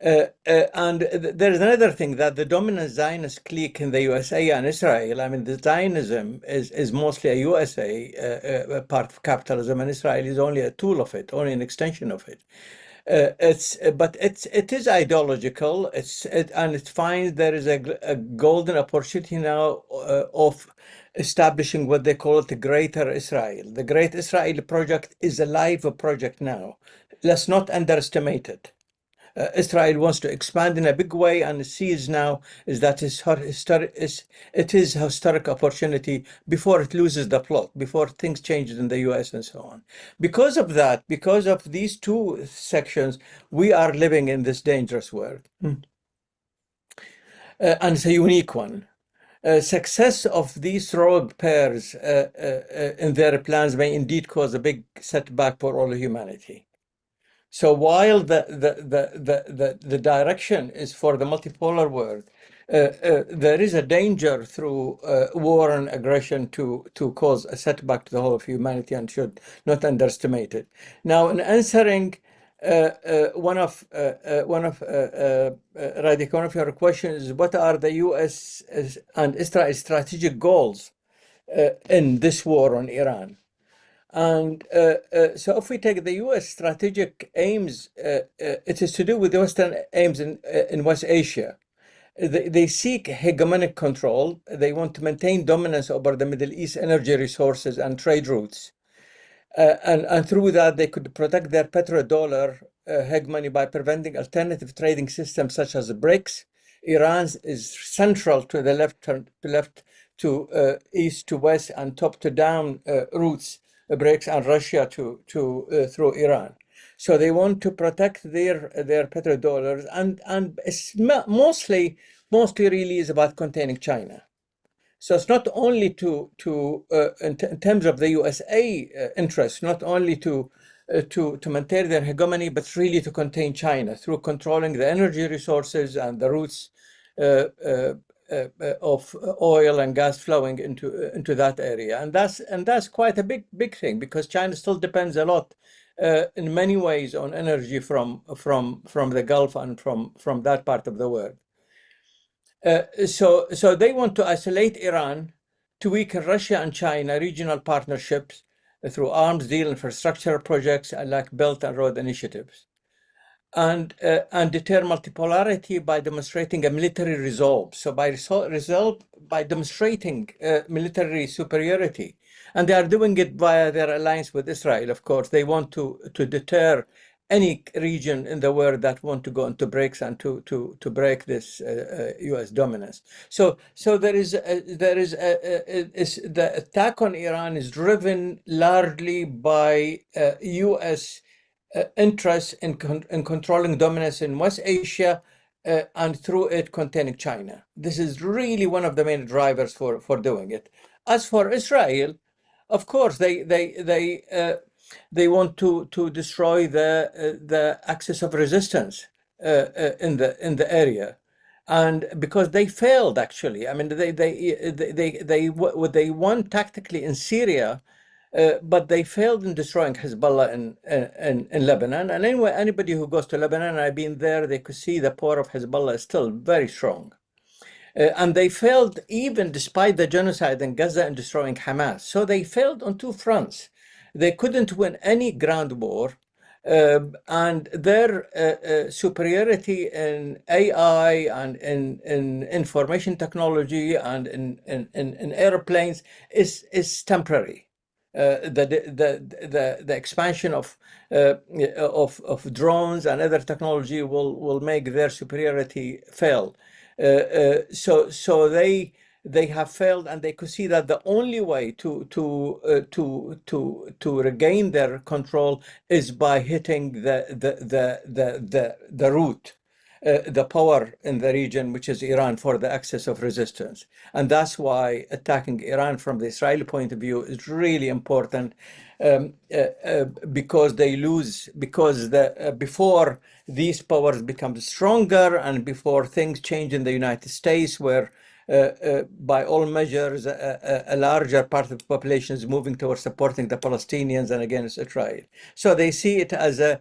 And there is another thing, that the dominant Zionist clique in the USA and Israel, I mean, the Zionism is mostly a USA part of capitalism, and Israel is only a tool of it, only an extension of it. But it is ideological. And it finds there is a golden opportunity now of establishing what they call the Greater Israel. The Great Israel project is a live project now. Let's not underestimate it. Israel wants to expand in a big way, and sees now is that it is a historic opportunity before it loses the plot, before things change in the US and so on. Because of that, because of these two sections, we are living in this dangerous world. And it's a unique one. Success of these rogue pairs in their plans may indeed cause a big setback for all of humanity. So while the direction is for the multipolar world, there is a danger through war and aggression to cause a setback to the whole of humanity, and should not underestimate it. Now, in answering one of Radhika, one of your questions is, what are the US and Israel's strategic goals in this war on Iran? And so if we take the US strategic aims, it is to do with the Western aims in West Asia. They seek hegemonic control. They want to maintain dominance over the Middle East energy resources and trade routes. And through that, they could protect their petrodollar hegemony by preventing alternative trading systems such as BRICS. Iran is central to the left to east to west and top to down routes, BRICS, and Russia through Iran. So they want to protect their petrodollars, and it's mostly really is about containing China. So it's not only in terms of the USA interests, not only to maintain their hegemony, but really to contain China through controlling the energy resources and the routes of oil and gas flowing into that area. And that's quite a big thing, because China still depends a lot in many ways on energy from the Gulf and from that part of the world. So they want to isolate Iran, to weaken Russia and China regional partnerships through arms deal, infrastructure projects like Belt and Road initiatives, and deter multipolarity by demonstrating a military resolve. So by demonstrating military superiority, and they are doing it via their alliance with Israel. Of course, they want to deter any region in the world that want to go into BRICS and to break this U.S. dominance. So there is the attack on Iran is driven largely by U.S. Interests in controlling dominance in West Asia and through it containing China. This is really one of the main drivers for doing it. As for Israel, of course, they want to destroy the axis of resistance in the area, and because they failed actually. I mean, they won tactically in Syria, but they failed in destroying Hezbollah in Lebanon. And anyway, anybody who goes to Lebanon, I've been there, they could see the power of Hezbollah is still very strong. And they failed even despite the genocide in Gaza and destroying Hamas. So they failed on two fronts. They couldn't win any ground war, and their superiority in AI and in information technology and in airplanes is temporary. The expansion of drones and other technology will make their superiority fail. So they have failed, and they could see that the only way to regain their control is by hitting the root, the power in the region, which is Iran, for the axis of resistance. And that's why attacking Iran from the Israeli point of view is really important, because they lose, because before these powers become stronger and before things change in the United States, where by all measures, a larger part of the population is moving towards supporting the Palestinians and against Israel. So they see it as they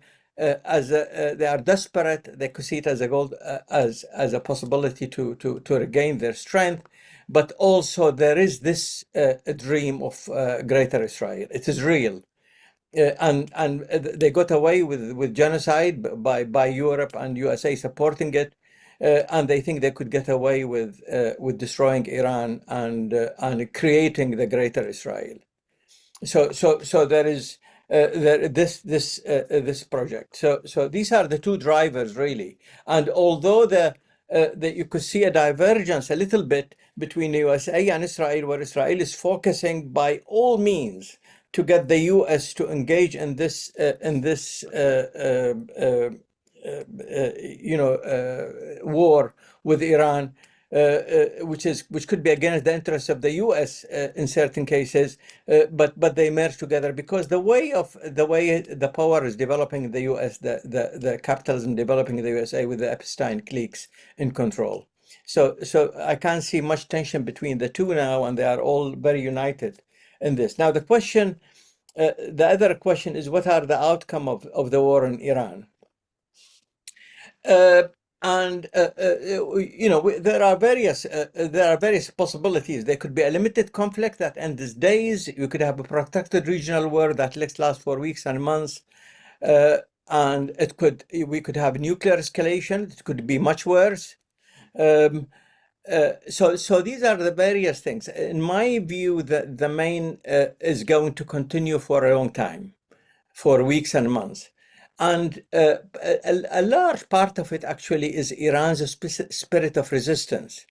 are desperate. They could see it as a goal, as a possibility to regain their strength. But also there is this dream of greater Israel. It is real. And they got away with genocide by Europe and USA supporting it, and they think they could get away with destroying Iran and creating the greater Israel. So there is this project. So these are the two drivers really. And although you could see a divergence a little bit between the USA and Israel, where Israel is focusing by all means to get the US to engage in this war with Iran, which could be against the interests of the US in certain cases, but they merge together because the way the power is developing in the US, the capitalism developing in the USA with the Epstein cliques in control. So I can't see much tension between the two now, and they are all very united in this. Now the other question is, what are the outcome of the war in Iran? There are various possibilities. There could be a limited conflict that ends days. You could have a protracted regional war that lasts for weeks and months, and we could have nuclear escalation. It could be much worse. So these are the various things. In my view, the main is going to continue for a long time, for weeks and months. And a large part of it actually is Iran's spirit of resistance.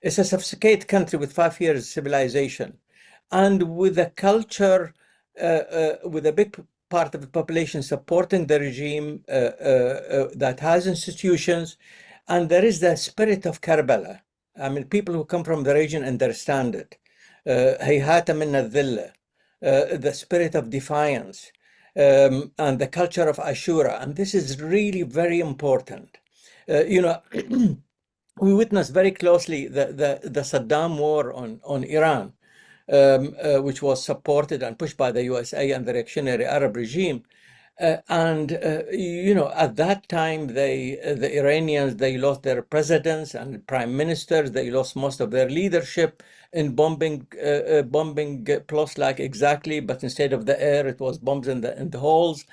It's a sophisticated country with 5 years civilization, and with a culture, with a big part of the population supporting the regime that has institutions, and there is the spirit of Karbala. I mean, people who come from the region understand it. Hayhat min al-dhilla, the spirit of defiance. And the culture of Ashura, and this is really very important. We witnessed very closely the Saddam war on Iran, which was supported and pushed by the USA and the reactionary Arab regime. At that time, the Iranians, they lost their presidents and prime ministers. They lost most of their leadership in bombing plots, like exactly, but instead of the air, it was bombs in the halls.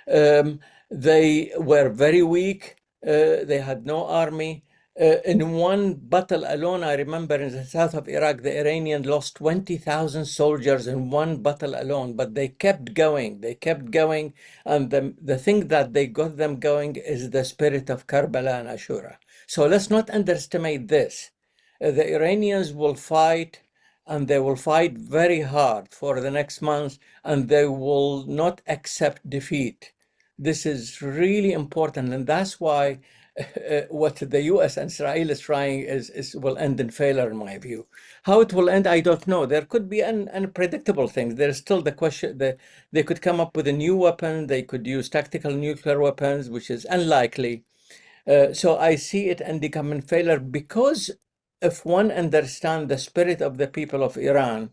They were very weak. They had no army. In one battle alone, I remember in the south of Iraq, the Iranians lost 20,000 soldiers in one battle alone, but they kept going. They kept going. And the thing that they got them going is the spirit of Karbala and Ashura. So let's not underestimate this. The Iranians will fight, and they will fight very hard for the next months, and they will not accept defeat. This is really important, and that's why what the US and Israel is trying will end in failure, in my view. How it will end, I don't know. There could be unpredictable things. There's still the question that they could come up with a new weapon. They could use tactical nuclear weapons, which is unlikely. So I see it ending up in failure because if one understands the spirit of the people of Iran,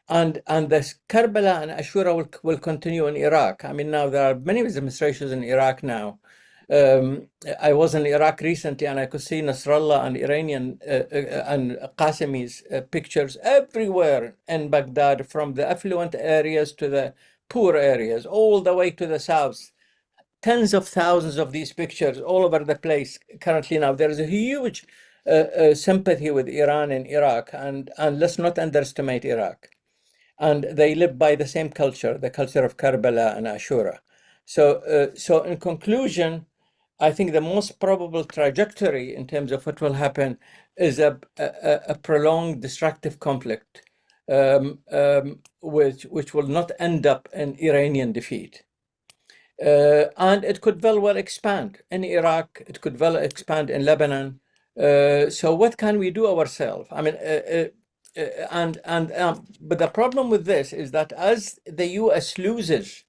and the Karbala and Ashura will continue in Iraq. I mean, now there are many demonstrations in Iraq now. I was in Iraq recently, and I could see Nasrallah and Iranian and Qasemi's pictures everywhere in Baghdad, from the affluent areas to the poor areas, all the way to the south. Tens of thousands of these pictures all over the place currently now. There is a huge sympathy with Iran in Iraq, and let's not underestimate Iraq. And they live by the same culture, the culture of Karbala and Ashura. So in conclusion, I think the most probable trajectory in terms of what will happen is a prolonged destructive conflict, which will not end up in Iranian defeat. And it could very well expand in Iraq. It could well expand in Lebanon. So what can we do ourselves? I mean, but the problem with this is that as the US loses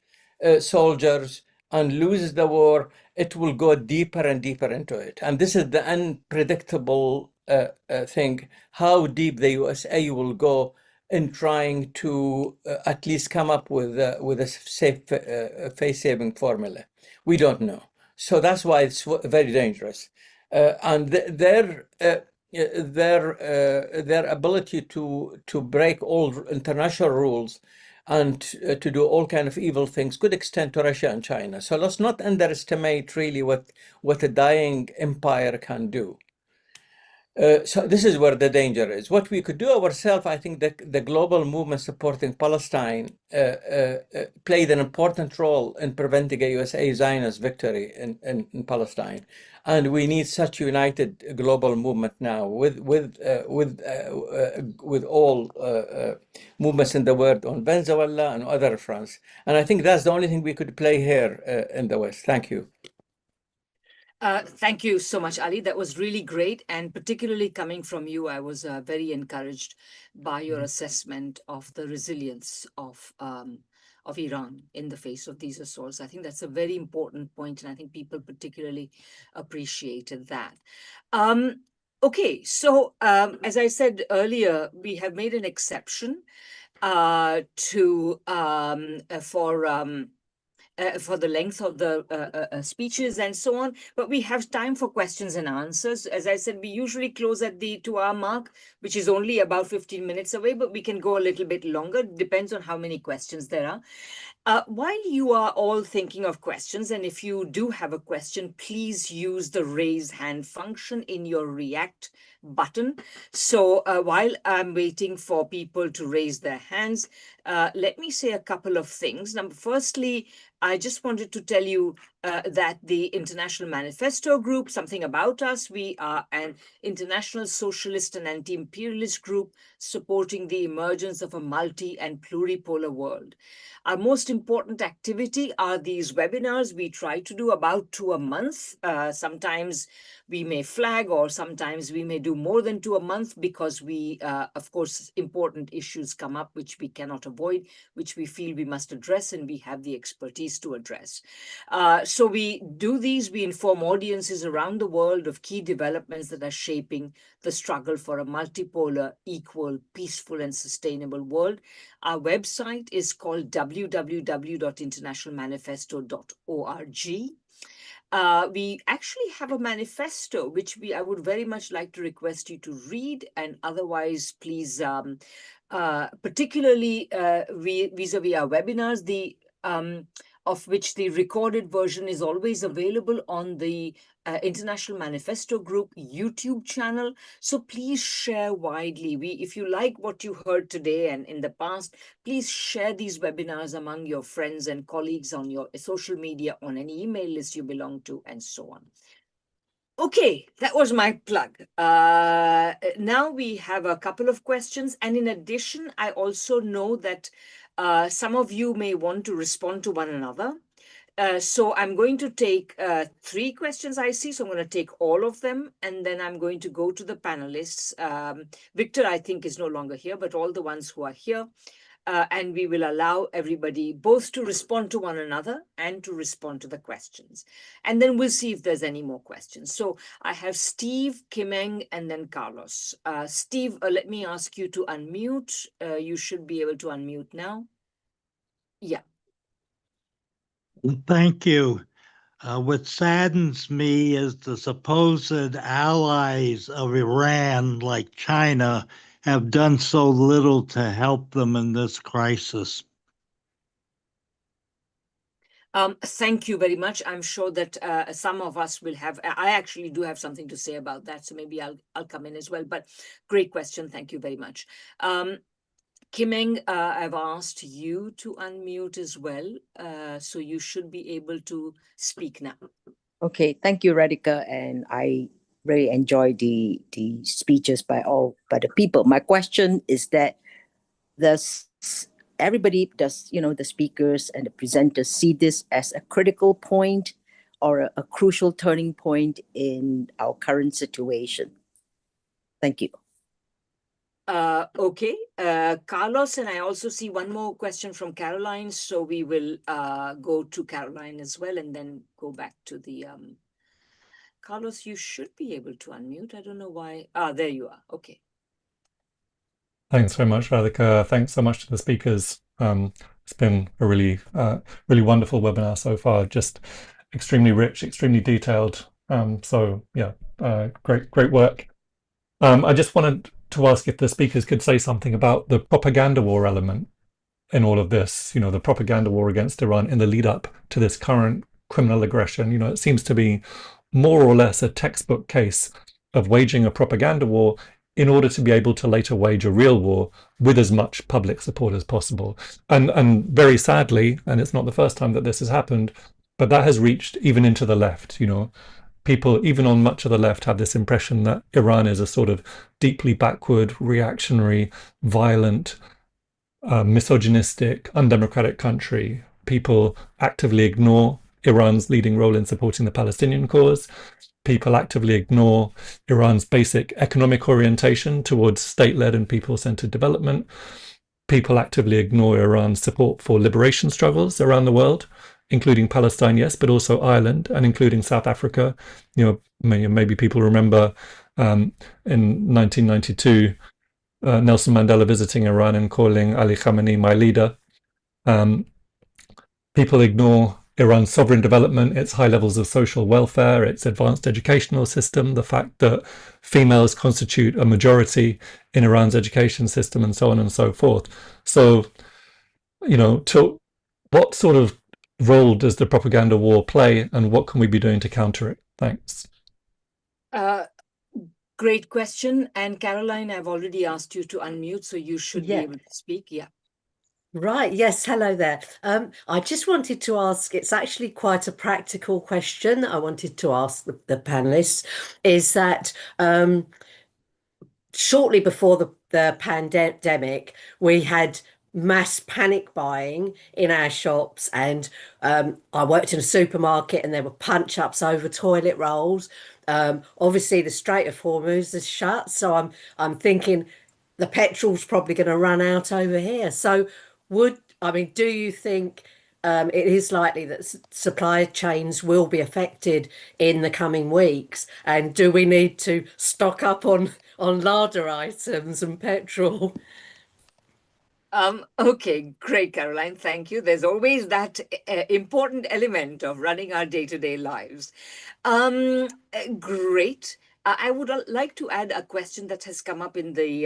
soldiers and loses the war, it will go deeper and deeper into it. And this is the unpredictable thing, how deep the USA will go in trying to at least come up with a safe face-saving formula. We don't know. So that's why it's very dangerous. And their ability to break all international rules and to do all kind of evil things could extend to Russia and China. So let's not underestimate really what a dying empire can do. So this is where the danger is. What we could do ourselves, I think the global movement supporting Palestine played an important role in preventing a USA Zionist victory in Palestine. And we need such united global movement now with all movements in the world on Venezuela and other fronts. And I think that's the only thing we could play here in the West. Thank you. Thank you so much, Ali. That was really great. And particularly coming from you, I was very encouraged by your assessment of the resilience of Iran in the face of these assaults. I think that's a very important point, and I think people particularly appreciated that. Okay, so as I said earlier, we have made an exception for the length of the speeches and so on, but we have time for questions and answers. As I said, we usually close at the 2-hour mark, which is only about 15 minutes away, but we can go a little bit longer. Depends on how many questions there are. While you are all thinking of questions, and if you do have a question, please use the raise hand function in your React button. So while I'm waiting for people to raise their hands, let me say a couple of things. Firstly, I just wanted to tell you that the International Manifesto Group, something about us, we are an international socialist and anti-imperialist group supporting the emergence of a multi and pluripolar world. Our most important activity are these webinars. We try to do about 2 a month. Sometimes we may flag, or sometimes we may do more than 2 a month because we, of course, important issues come up which we cannot avoid, which we feel we must address, and we have the expertise to address. So we do these, we inform audiences around the world of key developments that are shaping the struggle for a multipolar, equal, peaceful, and sustainable world. Our website is called www.internationalmanifesto.org. We actually have a manifesto, which I would very much like to request you to read, and otherwise, please, particularly vis-a-vis our webinars, of which the recorded version is always available on the International Manifesto Group YouTube channel. So please share widely. If you like what you heard today and in the past, please share these webinars among your friends and colleagues on your social media, on any email list you belong to, and so on. Okay, that was my plug. Now we have a couple of questions. And in addition, I also know that some of you may want to respond to one another. So I'm going to take 3 questions I see. So I'm going to take all of them, and then I'm going to go to the panelists. Victor, I think, is no longer here, but all the ones who are here. And we will allow everybody both to respond to one another and to respond to the questions. And then we'll see if there's any more questions. So I have Steve, Kimeng, and then Carlos. Steve, let me ask you to unmute. You should be able to unmute now. Yeah. Thank you. What saddens me is the supposed allies of Iran, like China, have done so little to help them in this crisis. Thank you very much. I'm sure that some of us will have, I actually do have something to say about that, so maybe I'll come in as well, but great question. Thank you very much. Kimeng, I've asked you to unmute as well, so you should be able to speak now. Okay, thank you, Radhika, and I really enjoy the speeches by the people. My question is that everybody does, the speakers and the presenters see this as a critical point or a crucial turning point in our current situation? Thank you. Okay, Carlos, and I also see one more question from Caroline, so we will go to Caroline as well and then go back to the Carlos, you should be able to unmute. I don't know why. Ah, there you are. Okay. Thanks very much, Radhika. Thanks so much to the speakers. It's been a really, really wonderful webinar so far. Just extremely rich, extremely detailed. So yeah, great work. I just wanted to ask if the speakers could say something about the propaganda war element in all of this. You know, the propaganda war against Iran in the lead up to this current criminal aggression. You know, it seems to be more or less a textbook case of waging a propaganda war in order to be able to later wage a real war with as much public support as possible. And very sadly, and it's not the first time that this has happened, but that has reached even into the left. You know, people, even on much of the left, have this impression that Iran is a sort of deeply backward, reactionary, violent, misogynistic, undemocratic country. People actively ignore Iran's leading role in supporting the Palestinian cause. People actively ignore Iran's basic economic orientation towards state-led and people-centered development. People actively ignore Iran's support for liberation struggles around the world, including Palestine, yes, but also Ireland and including South Africa. You know, maybe people remember in 1992, Nelson Mandela visiting Iran and calling Ali Khamenei my leader. People ignore Iran's sovereign development, its high levels of social welfare, its advanced educational system, the fact that females constitute a majority in Iran's education system, and so on and so forth. So, you know, what sort of role does the propaganda war play, and what can we be doing to counter it? Thanks. Great question. And Caroline, I've already asked you to unmute, so you should be able to speak. Yeah. Right. Yes. Hello there. I just wanted to ask, it's actually quite a practical question I wanted to ask the panelists, is that shortly before the pandemic, we had mass panic buying in our shops, and I worked in a supermarket and there were punch-ups over toilet rolls. Obviously the Strait of Hormuz is shut, so I'm thinking the petrol's probably going to run out over here. So do you think it is likely that supply chains will be affected in the coming weeks? And do we need to stock up on larder items and petrol? Okay, great, Caroline. Thank you. There's always that important element of running our day-to-day lives. Great. I would like to add a question that has come up in the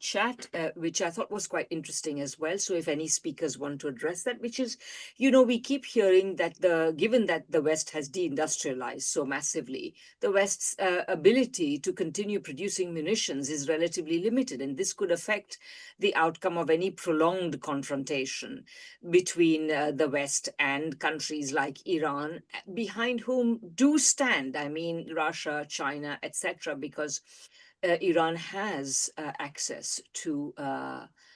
chat, which I thought was quite interesting as well. So if any speakers want to address that, which is, you know, we keep hearing that given that the West has deindustrialized so massively, the West's ability to continue producing munitions is relatively limited. And this could affect the outcome of any prolonged confrontation between the West and countries like Iran, behind whom do stand, I mean, Russia, China, etc., because Iran has access to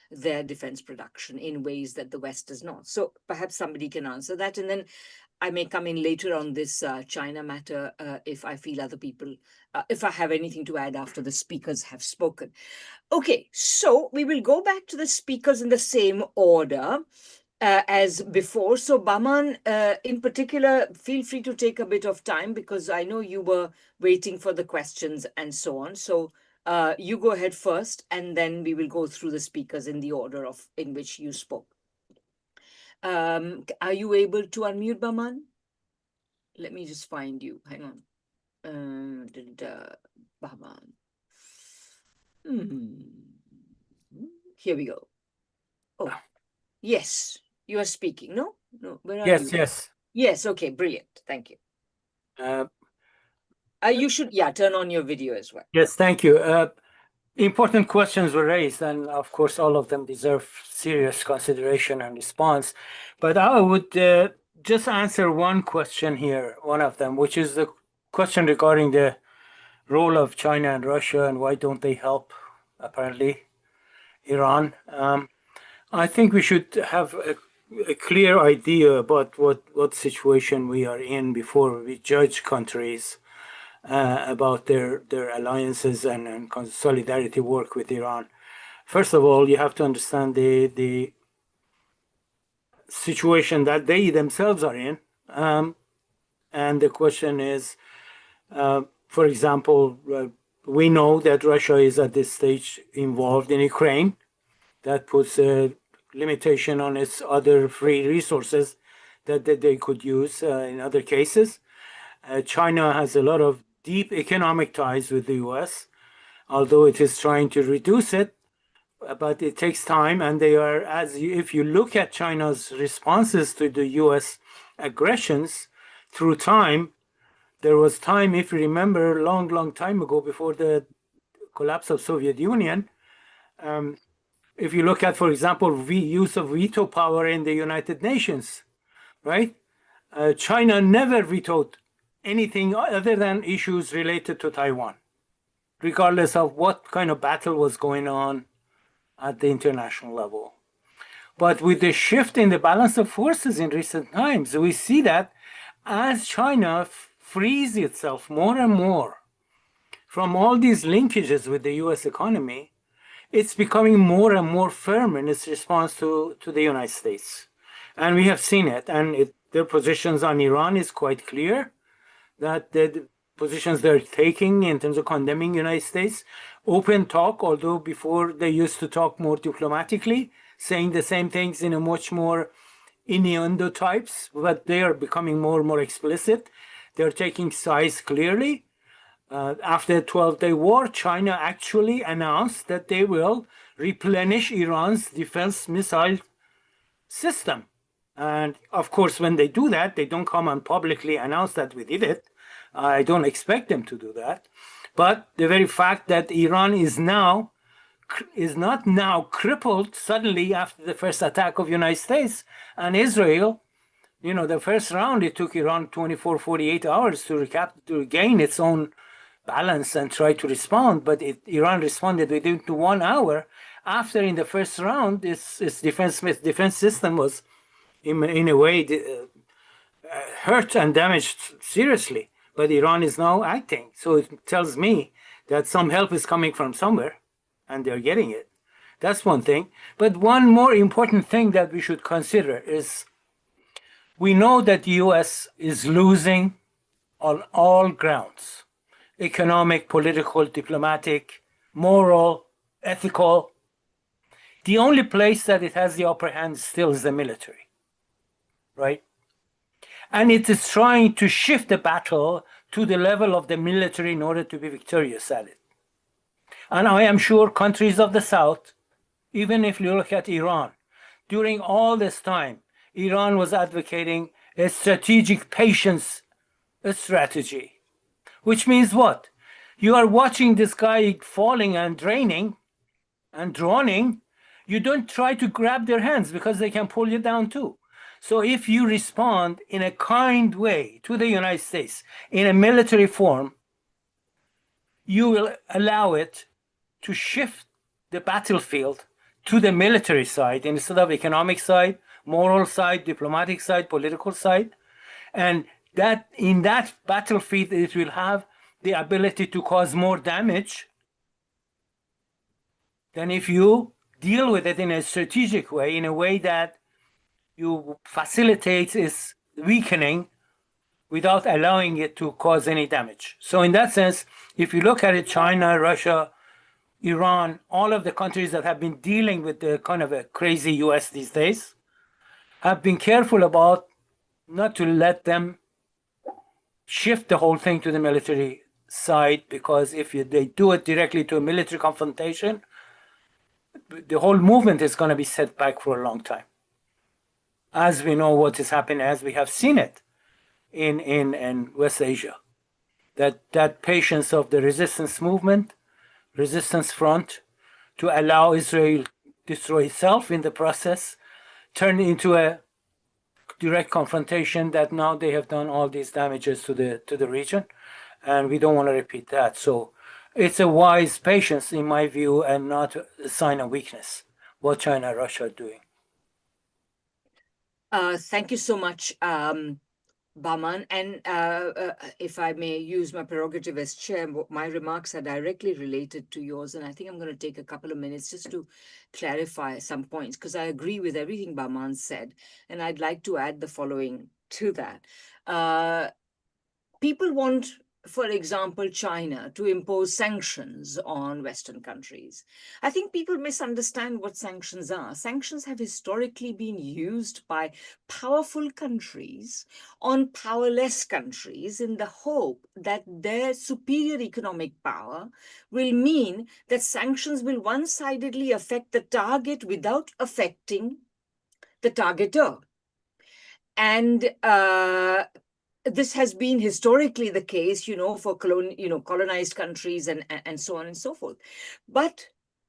their defense production in ways that the West does not. So perhaps somebody can answer that. And then I may come in later on this China matter if I feel other people, if I have anything to add after the speakers have spoken. Okay, so we will go back to the speakers in the same order as before. So Bahman, in particular, feel free to take a bit of time because I know you were waiting for the questions and so on. So you go ahead first, and then we will go through the speakers in the order in which you spoke. Are you able to unmute, Bahman? Let me just find you. Hang on. Bahman. Here we go. Oh, yes. You are speaking, no? No, where are you? Yes. Yes, okay, brilliant. Thank you. You should, turn on your video as well. Yes, thank you. Important questions were raised, and of course, all of them deserve serious consideration and response. But I would just answer one question here, one of them, which is the question regarding the role of China and Russia and why don't they help, apparently, Iran. I think we should have a clear idea about what situation we are in before we judge countries about their alliances and solidarity work with Iran. First of all, you have to understand the situation that they themselves are in. And the question is, for example, we know that Russia is at this stage involved in Ukraine. That puts a limitation on its other free resources that they could use in other cases. China has a lot of deep economic ties with the US, although it is trying to reduce it, but it takes time. And they are, if you look at China's responses to the US aggressions through time, there was time, if you remember, long time ago, before the collapse of Soviet Union. If you look at, for example, use of veto power in the United Nations, right? China never vetoed anything other than issues related to Taiwan, regardless of what kind of battle was going on at the international level. But with the shift in the balance of forces in recent times, we see that as China frees itself more and more from all these linkages with the US economy, it's becoming more and more firm in its response to the United States. And we have seen it. And their positions on Iran is quite clear, that the positions they're taking in terms of condemning the United States, open talk, although before they used to talk more diplomatically, saying the same things in a much more innuendo types, but they are becoming more and more explicit. They're taking sides clearly. After the 12-day war, China actually announced that they will replenish Iran's defense missile system. And of course, when they do that, they don't come and publicly announce that we did it. I don't expect them to do that. But the very fact that Iran is not now crippled suddenly after the first attack of the United States and Israel, the first round, it took Iran 24, 48 hours to regain its own balance and try to respond. But Iran responded within 1 hour. After, in the first round, its defense system was, in a way, hurt and damaged seriously. But Iran is now acting. So it tells me that some help is coming from somewhere, and they're getting it. That's one thing. But one more important thing that we should consider is we know that the US is losing on all grounds: economic, political, diplomatic, moral, ethical. The only place that it has the upper hand still is the military, right? And it is trying to shift the battle to the level of the military in order to be victorious at it. And I am sure countries of the South, even if you look at Iran, during all this time, Iran was advocating a strategic patience strategy, which means what? You are watching this guy falling and draining and drowning. You don't try to grab their hands because they can pull you down too. So if you respond in a kind way to the United States in a military form, you will allow it to shift the battlefield to the military side instead of economic side, moral side, diplomatic side, political side. And that in that battlefield, it will have the ability to cause more damage than if you deal with it in a strategic way, in a way that you facilitate its weakening without allowing it to cause any damage. So in that sense, if you look at it, China, Russia, Iran, all of the countries that have been dealing with the kind of a crazy US these days, have been careful about not to let them shift the whole thing to the military side, because if they do it directly to a military confrontation, the whole movement is going to be set back for a long time. As we know what is happening, as we have seen it in West Asia, that patience of the resistance movement, resistance front, to allow Israel destroy itself in the process, turned into a direct confrontation that now they have done all these damages to the region, and we don't want to repeat that. So it's a wise patience, in my view, and not a sign of weakness, what China and Russia are doing. Thank you so much, Bahman. And if I may use my prerogative as chair, my remarks are directly related to yours. And I think I'm going to take a couple of minutes just to clarify some points, because I agree with everything Bahman said. And I'd like to add the following to that. people want, for example, China to impose sanctions on Western countries. I think people misunderstand what sanctions are. Sanctions have historically been used by powerful countries on powerless countries in the hope that their superior economic power will mean that sanctions will one-sidedly affect the target without affecting the targeter. And this has been historically the case, for colonized countries and so on and so forth. But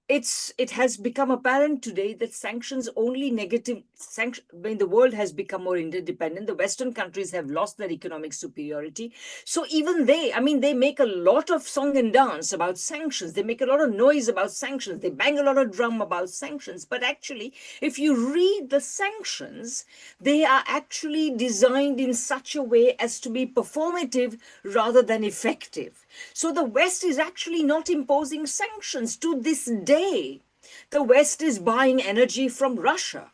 it has become apparent today that sanctions only when the world has become more interdependent, the Western countries have lost their economic superiority. So even they make a lot of song and dance about sanctions. They make a lot of noise about sanctions. They bang a lot of drum about sanctions. But actually, if you read the sanctions, they are actually designed in such a way as to be performative rather than effective. So the West is actually not imposing sanctions. To this day, the West is buying energy from Russia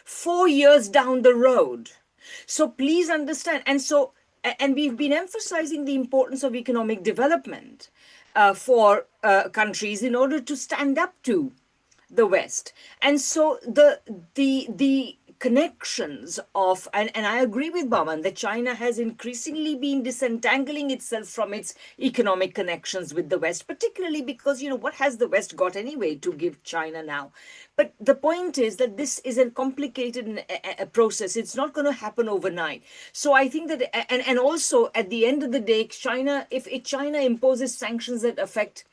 4 years down the road. So please understand. And we've been emphasizing the importance of economic development for countries in order to stand up to the West. And so the connections of, and I agree with Bahman that China has increasingly been disentangling itself from its economic connections with the West, particularly because, what has the West got anyway to give China now? But the point is that this is a complicated process. It's not going to happen overnight. So I think that, and also at the end of the day, if China imposes sanctions that affect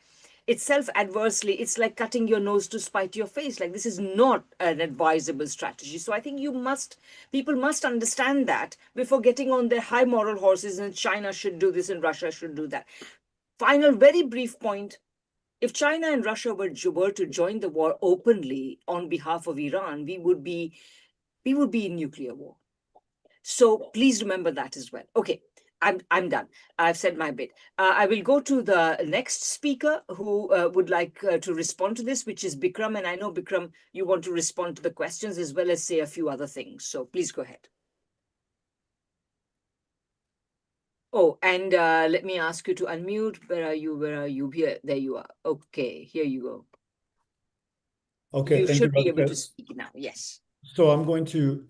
itself adversely, it's like cutting your nose to spite your face. Like, this is not an advisable strategy. So I think people must understand that before getting on their high moral horses and China should do this and Russia should do that. Final, very brief point. If China and Russia were to join the war openly on behalf of Iran, we would be in nuclear war. So please remember that as well. Okay. I'm done. I've said my bit. I will go to the next speaker who would like to respond to this, which is Bikrum. And I know, Bikrum, you want to respond to the questions as well as say a few other things. So please go ahead. Oh, and let me ask you to unmute. Where are you? Here, there you are. Okay, here you go. Okay, you thank should you, be able Radhika. to speak now. Yes. So I'm going to,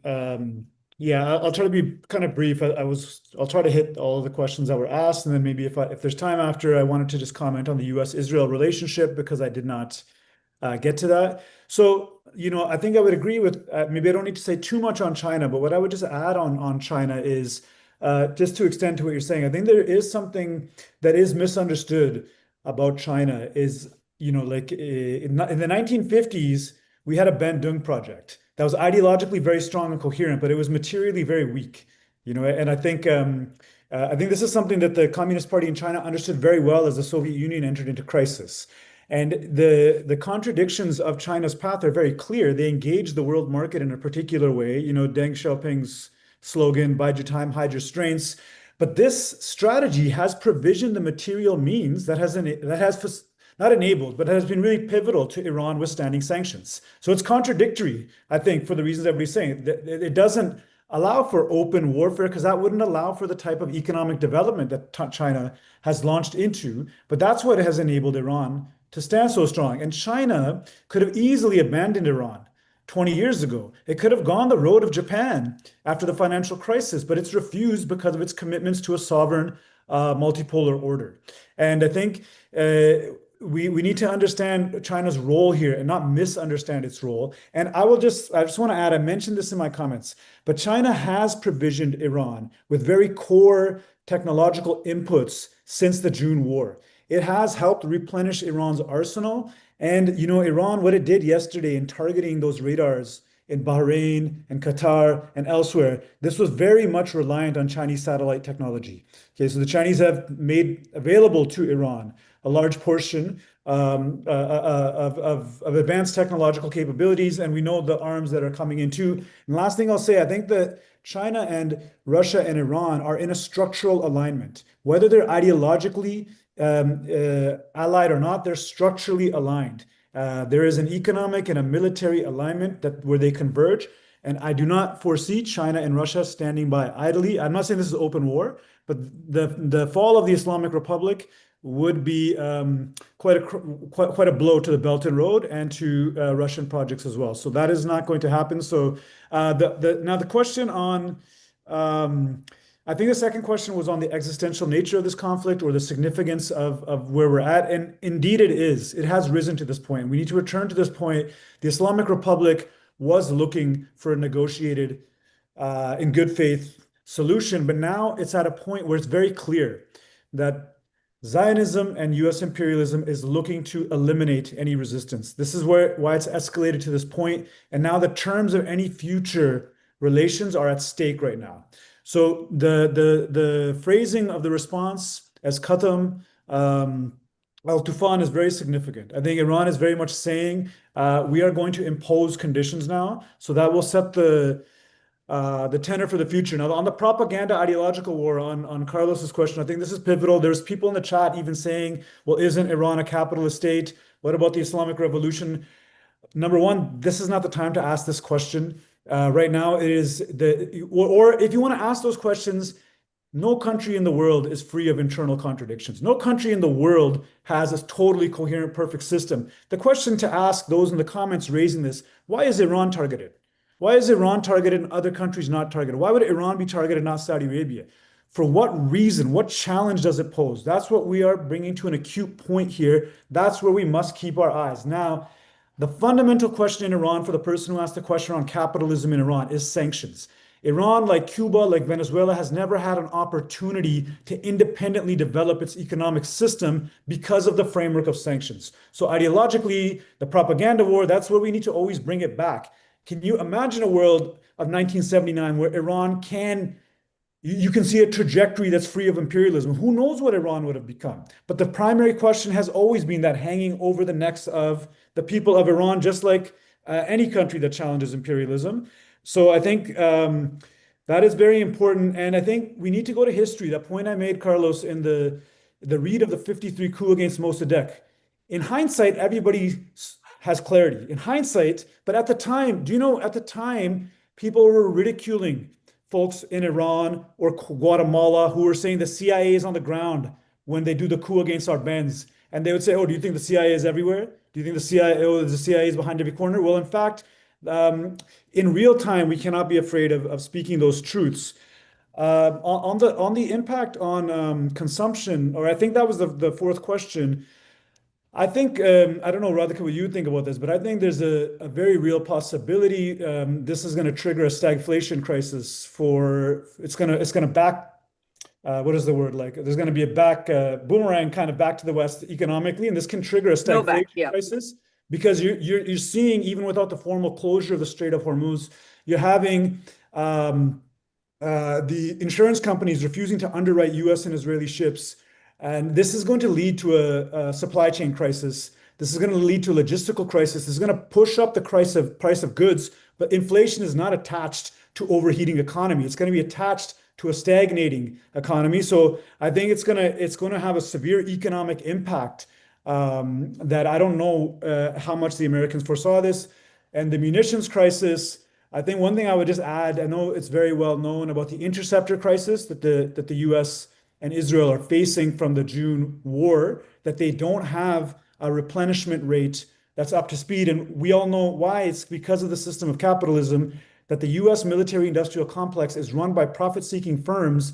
I'll try to be kind of brief. I'll try to hit all of the questions that were asked, and then maybe if there's time after, I wanted to just comment on the U.S.-Israel relationship because I did not get to that. So, I think I would agree with, maybe I don't need to say too much on China, but what I would just add on China is, just to extend to what you're saying, I think there is something that is misunderstood about China is, like in the 1950s, we had a Bandung project that was ideologically very strong and coherent, but it was materially very weak. And I think this is something that the Communist Party in China understood very well as the Soviet Union entered into crisis. And the contradictions of China's path are very clear. They engage the world market in a particular way. Deng Xiaoping's slogan, "Bide your time, hide your strengths." But this strategy has provisioned the material means that has not enabled, but has been really pivotal to Iran withstanding sanctions. So it's contradictory, I think, for the reasons everybody's saying. It doesn't allow for open warfare because that wouldn't allow for the type of economic development that China has launched into. But that's what has enabled Iran to stand so strong. And China could have easily abandoned Iran 20 years ago. It could have gone the road of Japan after the financial crisis, but it's refused because of its commitments to a sovereign multipolar order. And I think we need to understand China's role here and not misunderstand its role. And I just want to add, I mentioned this in my comments, but China has provisioned Iran with very core technological inputs since the June War. It has helped replenish Iran's arsenal. And, Iran, what it did yesterday in targeting those radars in Bahrain and Qatar and elsewhere, this was very much reliant on Chinese satellite technology. Okay, so the Chinese have made available to Iran a large portion of advanced technological capabilities, and we know the arms that are coming in too. And last thing I'll say, I think that China and Russia and Iran are in a structural alignment. Whether they're ideologically allied or not, they're structurally aligned. There is an economic and a military alignment where they converge. And I do not foresee China and Russia standing by idly. I'm not saying this is open war, but the fall of the Islamic Republic would be quite a blow to the Belt and Road and to Russian projects as well. So that is not going to happen. So now the question on, I think the second question was on the existential nature of this conflict or the significance of where we're at. And indeed it is. It has risen to this point. We need to return to this point. The Islamic Republic was looking for a negotiated, in good faith solution, but now it's at a point where it's very clear that Zionism and US imperialism is looking to eliminate any resistance. This is why it's escalated to this point. And now the terms of any future relations are at stake right now. So the phrasing of the response as Khatam al-Tufan is very significant. I think Iran is very much saying we are going to impose conditions now. So that will set the tenor for the future. Now, on the propaganda ideological war, on Carlos's question, I think this is pivotal. There's people in the chat even saying, well, isn't Iran a capitalist state? What about the Islamic Revolution? Number one, this is not the time to ask this question. Right now, it is or if you want to ask those questions, no country in the world is free of internal contradictions. No country in the world has a totally coherent, perfect system. The question to ask those in the comments raising this, why is Iran targeted? Why is Iran targeted and other countries not targeted? Why would Iran be targeted, not Saudi Arabia? For what reason? What challenge does it pose? That's what we are bringing to an acute point here. That's where we must keep our eyes. Now, the fundamental question in Iran for the person who asked the question on capitalism in Iran is sanctions. Iran, like Cuba, like Venezuela, has never had an opportunity to independently develop its economic system because of the framework of sanctions. So ideologically, the propaganda war, that's where we need to always bring it back. Can you imagine a world of 1979 where Iran you can see a trajectory that's free of imperialism? Who knows what Iran would have become? But the primary question has always been that hanging over the necks of the people of Iran, just like any country that challenges imperialism. So I think that is very important. And I think we need to go to history. That point I made, Carlos, in the read of the 53 coup against Mossadegh. In hindsight, everybody has clarity. In hindsight, but at the time, do you know, at the time, people were ridiculing folks in Iran or Guatemala who were saying the CIA is on the ground when they do the coup against Arbenz. And they would say, oh, do you think the CIA is everywhere? Do you think the CIA is behind every corner? Well, in fact, in real time, we cannot be afraid of speaking those truths. On the impact on consumption, or I think that was the fourth question. I think, I don't know, Radhika, what you think about this, but I think there's a very real possibility this is going to trigger a stagflation crisis it's going to back, what is the word, like, there's going to be a boomerang kind of back to the West economically, and this can trigger a stagflation crisis because you're seeing, even without the formal closure of the Strait of Hormuz, you're having the insurance companies refusing to underwrite US and Israeli ships. And this is going to lead to a supply chain crisis. This is going to lead to a logistical crisis. This is going to push up the price of goods, but inflation is not attached to overheating economy. It's going to be attached to a stagnating economy. So I think it's going to have a severe economic impact that I don't know how much the Americans foresaw this. And the munitions crisis, I think one thing I would just add, I know it's very well known about the interceptor crisis that the US and Israel are facing from the June war, that they don't have a replenishment rate that's up to speed. And we all know why. It's because of the system of capitalism, that the US military industrial complex is run by profit-seeking firms,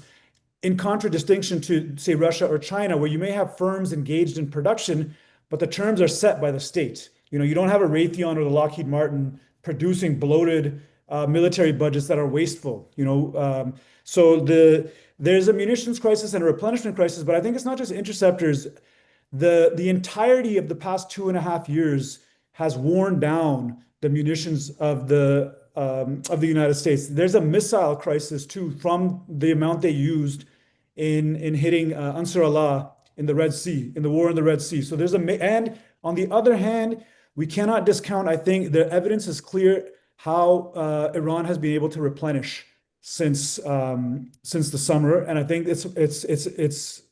in contradistinction to, say, Russia or China, where you may have firms engaged in production, but the terms are set by the state. You know, you don't have a Raytheon or the Lockheed Martin producing bloated military budgets that are wasteful. You know, there's a munitions crisis and a replenishment crisis, but I think it's not just interceptors. The entirety of the past 2.5 years has worn down the munitions of the United States. There's a missile crisis too, from the amount they used in hitting Ansar Allah in the Red Sea, in the war in the Red Sea. So and on the other hand, we cannot discount, I think the evidence is clear, how Iran has been able to replenish since the summer. And I think it's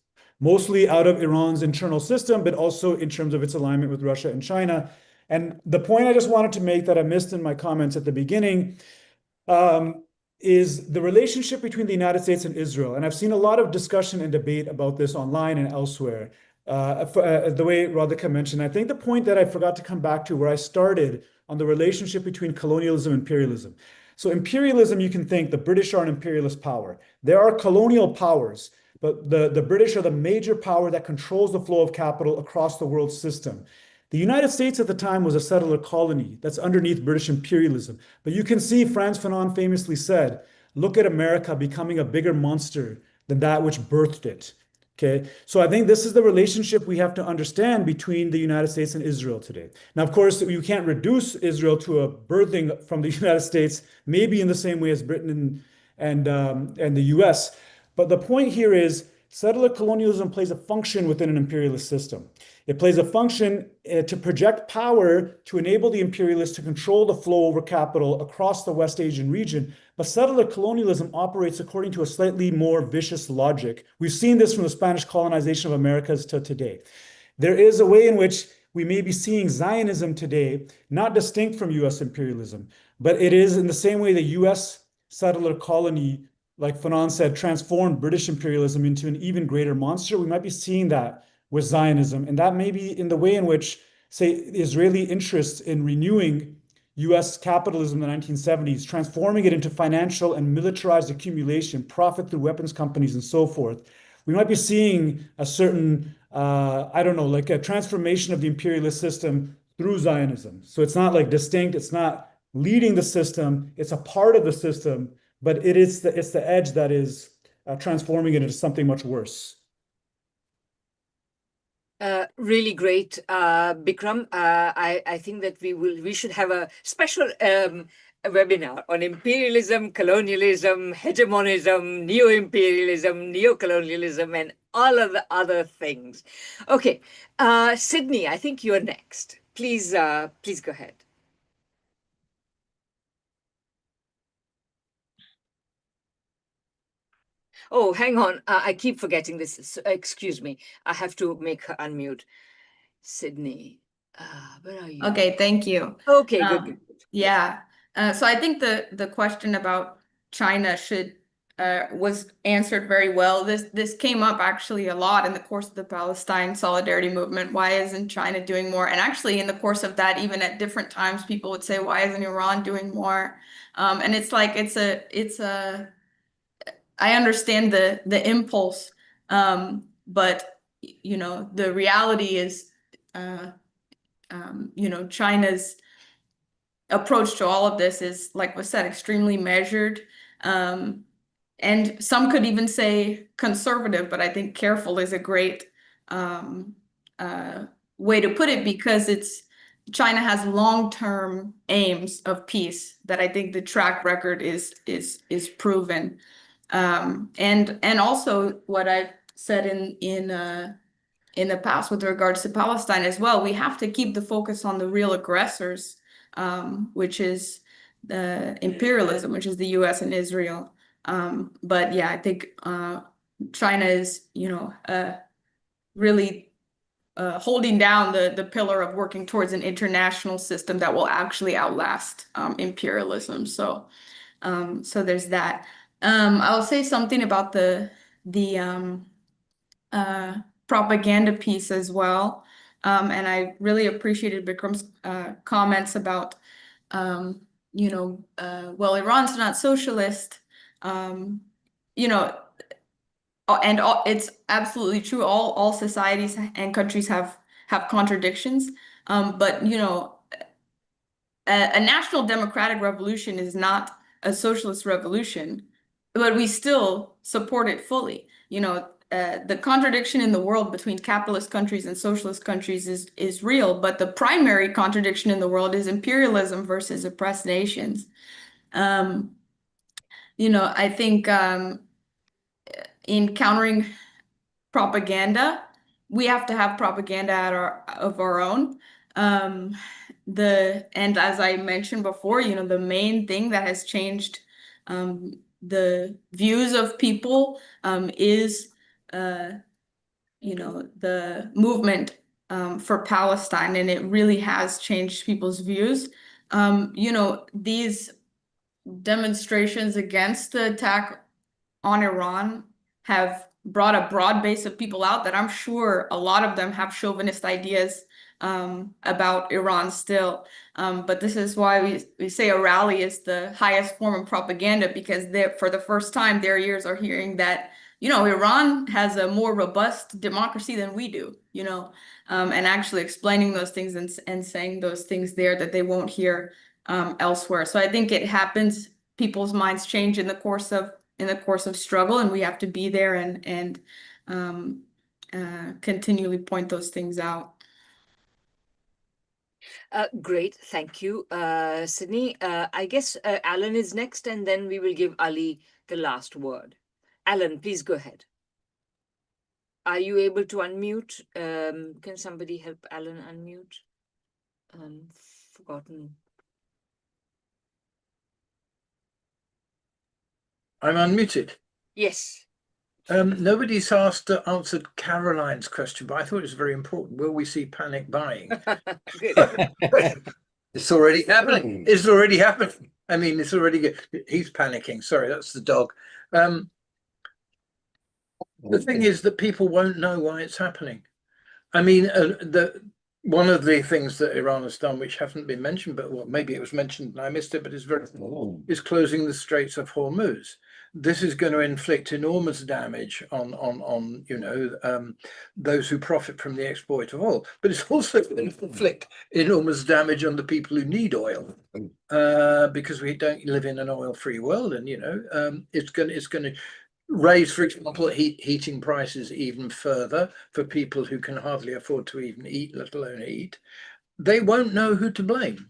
mostly out of Iran's internal system, but also in terms of its alignment with Russia and China. And the point I just wanted to make that I missed in my comments at the beginning, is the relationship between the United States and Israel. And I've seen a lot of discussion and debate about this online and elsewhere. The way Radhika mentioned, I think the point that I forgot to come back to where I started on the relationship between colonialism and imperialism. So imperialism, you can think the British are an imperialist power. There are colonial powers, but the British are the major power that controls the flow of capital across the world system. The United States at the time was a settler colony that's underneath British imperialism. But you can see Frantz Fanon famously said, look at America becoming a bigger monster than that which birthed it. Okay, so I think this is the relationship we have to understand between the United States and Israel today. Now, of course, you can't reduce Israel to a birthing from the United States, maybe in the same way as Britain and the US. But the point here is settler colonialism plays a function within an imperialist system. It plays a function to project power to enable the imperialists to control the flow over capital across the West Asian region. But settler colonialism operates according to a slightly more vicious logic. We've seen this from the Spanish colonization of Americas to today. There is a way in which we may be seeing Zionism today, not distinct from US imperialism, but it is in the same way the US settler colony, like Fanon said, transformed British imperialism into an even greater monster. We might be seeing that with Zionism, and that may be in the way in which, say, Israeli interests in renewing US capitalism in the 1970s, transforming it into financial and militarized accumulation, profit through weapons companies and so forth. We might be seeing a certain, like a transformation of the imperialist system through Zionism. So it's not like distinct, it's not leading the system, it's a part of the system, but it's the edge that is transforming it into something much worse. Really great, Bikram. I think that we should have a special webinar on imperialism, colonialism, hegemonism, neo-imperialism, neo-colonialism, and all of the other things. Okay, Sydney, I think you're next. Please go ahead. Oh, hang on. I keep forgetting this. Excuse me. I have to make her unmute. Sydney, where are you? Okay, thank you. Okay, good. Yeah. So I think the question about China was answered very well. This came up actually a lot in the course of the Palestine solidarity movement. Why isn't China doing more? And actually, in the course of that, even at different times, people would say, "Why isn't Iran doing more?" And it's like I understand the impulse, but the reality is, China's approach to all of this is, like was said, extremely measured, and some could even say conservative, but I think careful is a great way to put it, because China has long-term aims of peace that I think the track record is proven. And also what I've said in the past with regards to Palestine as well, we have to keep the focus on the real aggressors, which is the imperialism, which is the US and Israel. But yeah, I think China is, really holding down the pillar of working towards an international system that will actually outlast imperialism. So there's that. I'll say something about the propaganda piece as well. And I really appreciated Bikram's comments about, well, Iran's not socialist, and it's absolutely true. All societies and countries have contradictions, but a national democratic revolution is not a socialist revolution, but we still support it fully. The contradiction in the world between capitalist countries and socialist countries is real, but the primary contradiction in the world is imperialism versus oppressed nations. I think in countering propaganda, we have to have propaganda of our own. And as I mentioned before, the main thing that has changed the views of people is the movement for Palestine, and it really has changed people's views. demonstrations against the attack on Iran have brought a broad base of people out that I'm sure a lot of them have chauvinist ideas about Iran still. But this is why we say a rally is the highest form of propaganda, because for the first time their ears are hearing that, you know, Iran has a more robust democracy than we do, you know, and actually explaining those things and saying those things there that they won't hear elsewhere. So I think it happens, people's minds change in the course of struggle, and we have to be there and continually point those things out. Great, thank you, Sydney. I guess Alan is next, and then we will give Ali the last word. Alan, please go ahead. Are you able to unmute? Can somebody help Alan unmute? Forgotten. I'm unmuted. Yes. Nobody's answered Caroline's question, but I thought it was very important. Will we see panic buying? It's already happening. It's already happening. I mean, it's already good. He's panicking. Sorry, that's the dog. The thing is that people won't know why it's happening. I mean, one of the things that Iran has done, which hasn't been mentioned, but well, maybe it was mentioned and I missed it, but it's is closing the Straits of Hormuz. This is going to inflict enormous damage on you know, those who profit from the export of oil, but it's also going to inflict enormous damage on the people who need oil, because we don't live in an oil-free world, and you know, it's going to raise, for example, heating prices even further for people who can hardly afford to even eat, let alone eat. They won't know who to blame.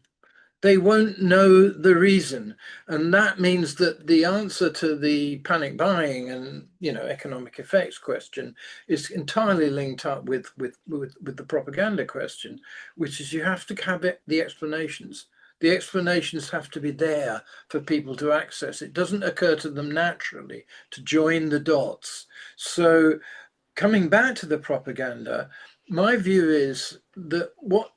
They won't know the reason. And that means that the answer to the panic buying and, you know, economic effects question is entirely linked up with the propaganda question, which is you have to have the explanations. The explanations have to be there for people to access. It doesn't occur to them naturally to join the dots. So coming back to the propaganda, my view is that what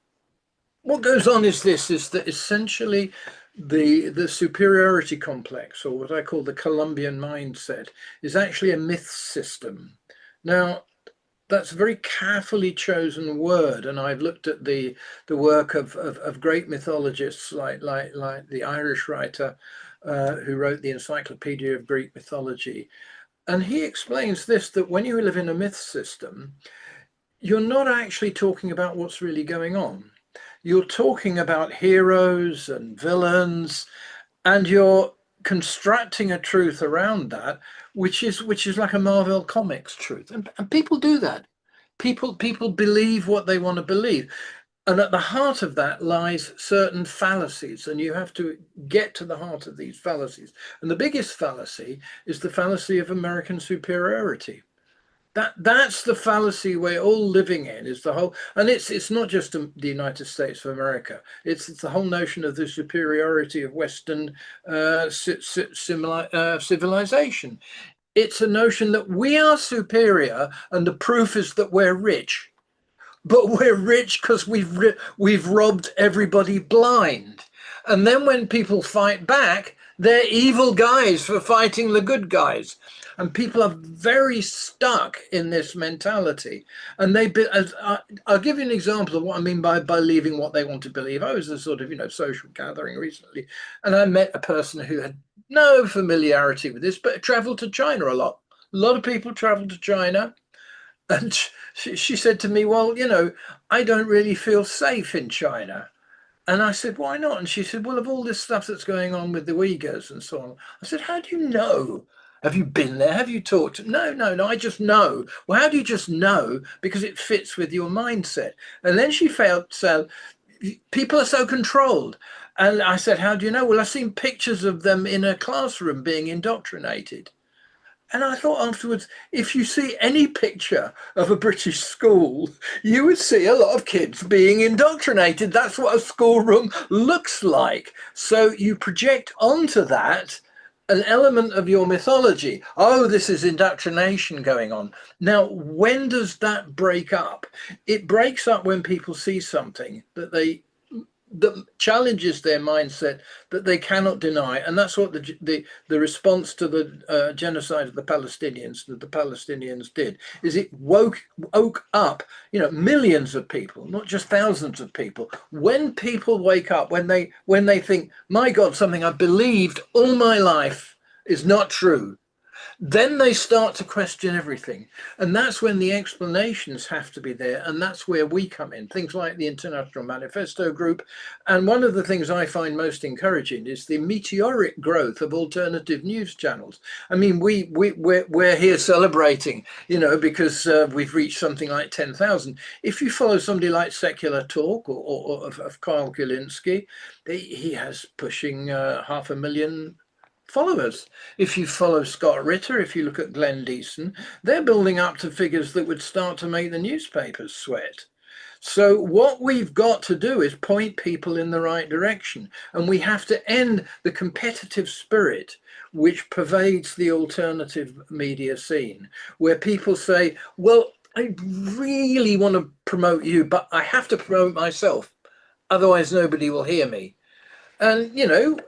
goes on is that essentially the superiority complex, or what I call the Columbian mindset, is actually a myth system. Now, that's a very carefully chosen word, and I've looked at the work of great mythologists like the Irish writer who wrote the Encyclopedia of Greek Mythology, and he explains this, that when you live in a myth system, you're not actually talking about what's really going on. You're talking about heroes and villains, and you're constructing a truth around that, which is like a Marvel Comics truth, and people do that. People believe what they want to believe, and at the heart of that lies certain fallacies, and you have to get to the heart of these fallacies. And the biggest fallacy is the fallacy of American superiority. That's the fallacy we're all living in, is the whole, and it's not just the United States of America. It's the whole notion of the superiority of Western civilization. It's a notion that we are superior, and the proof is that we're rich. But we're rich because we've robbed everybody blind. And then when people fight back, they're evil guys for fighting the good guys. And people are very stuck in this mentality. And I'll give you an example of what I mean by believing what they want to believe. I was at a sort of, you know, social gathering recently, and I met a person who had no familiarity with this, but traveled to China a lot. A lot of people travel to China. And she said to me, well, you know, I don't really feel safe in China. And I said, why not? And she said, well, of all this stuff that's going on with the Uyghurs and so on. I said, how do you know? Have you been there? Have you talked? No, I just know. Well, how do you just know? Because it fits with your mindset. And then she felt, so people are so controlled. And I said, how do you know? Well, I've seen pictures of them in a classroom being indoctrinated. And I thought afterwards, if you see any picture of a British school, you would see a lot of kids being indoctrinated. That's what a schoolroom looks like. So you project onto that an element of your mythology. Oh, this is indoctrination going on. Now, when does that break up? It breaks up when people see something that they that challenges their mindset that they cannot deny. And that's what the response to the genocide of the Palestinians that the Palestinians did, is it woke up, millions of people, not just thousands of people. When people wake up, when they think, my God, something I believed all my life is not true, then they start to question everything. And that's when the explanations have to be there. And that's where we come in, things like the International Manifesto Group. And one of the things I find most encouraging is the meteoric growth of alternative news channels. I mean, we're here celebrating, because we've reached something like 10,000. If you follow somebody like Secular Talk or of Kyle Kulinski, he has pushing 500,000 followers. If you follow Scott Ritter, if you look at Glenn Deason, they're building up to figures that would start to make the newspapers sweat. So what we've got to do is point people in the right direction. And we have to end the competitive spirit which pervades the alternative media scene, where people say, well, I really want to promote you, but I have to promote myself. Otherwise, nobody will hear me. And,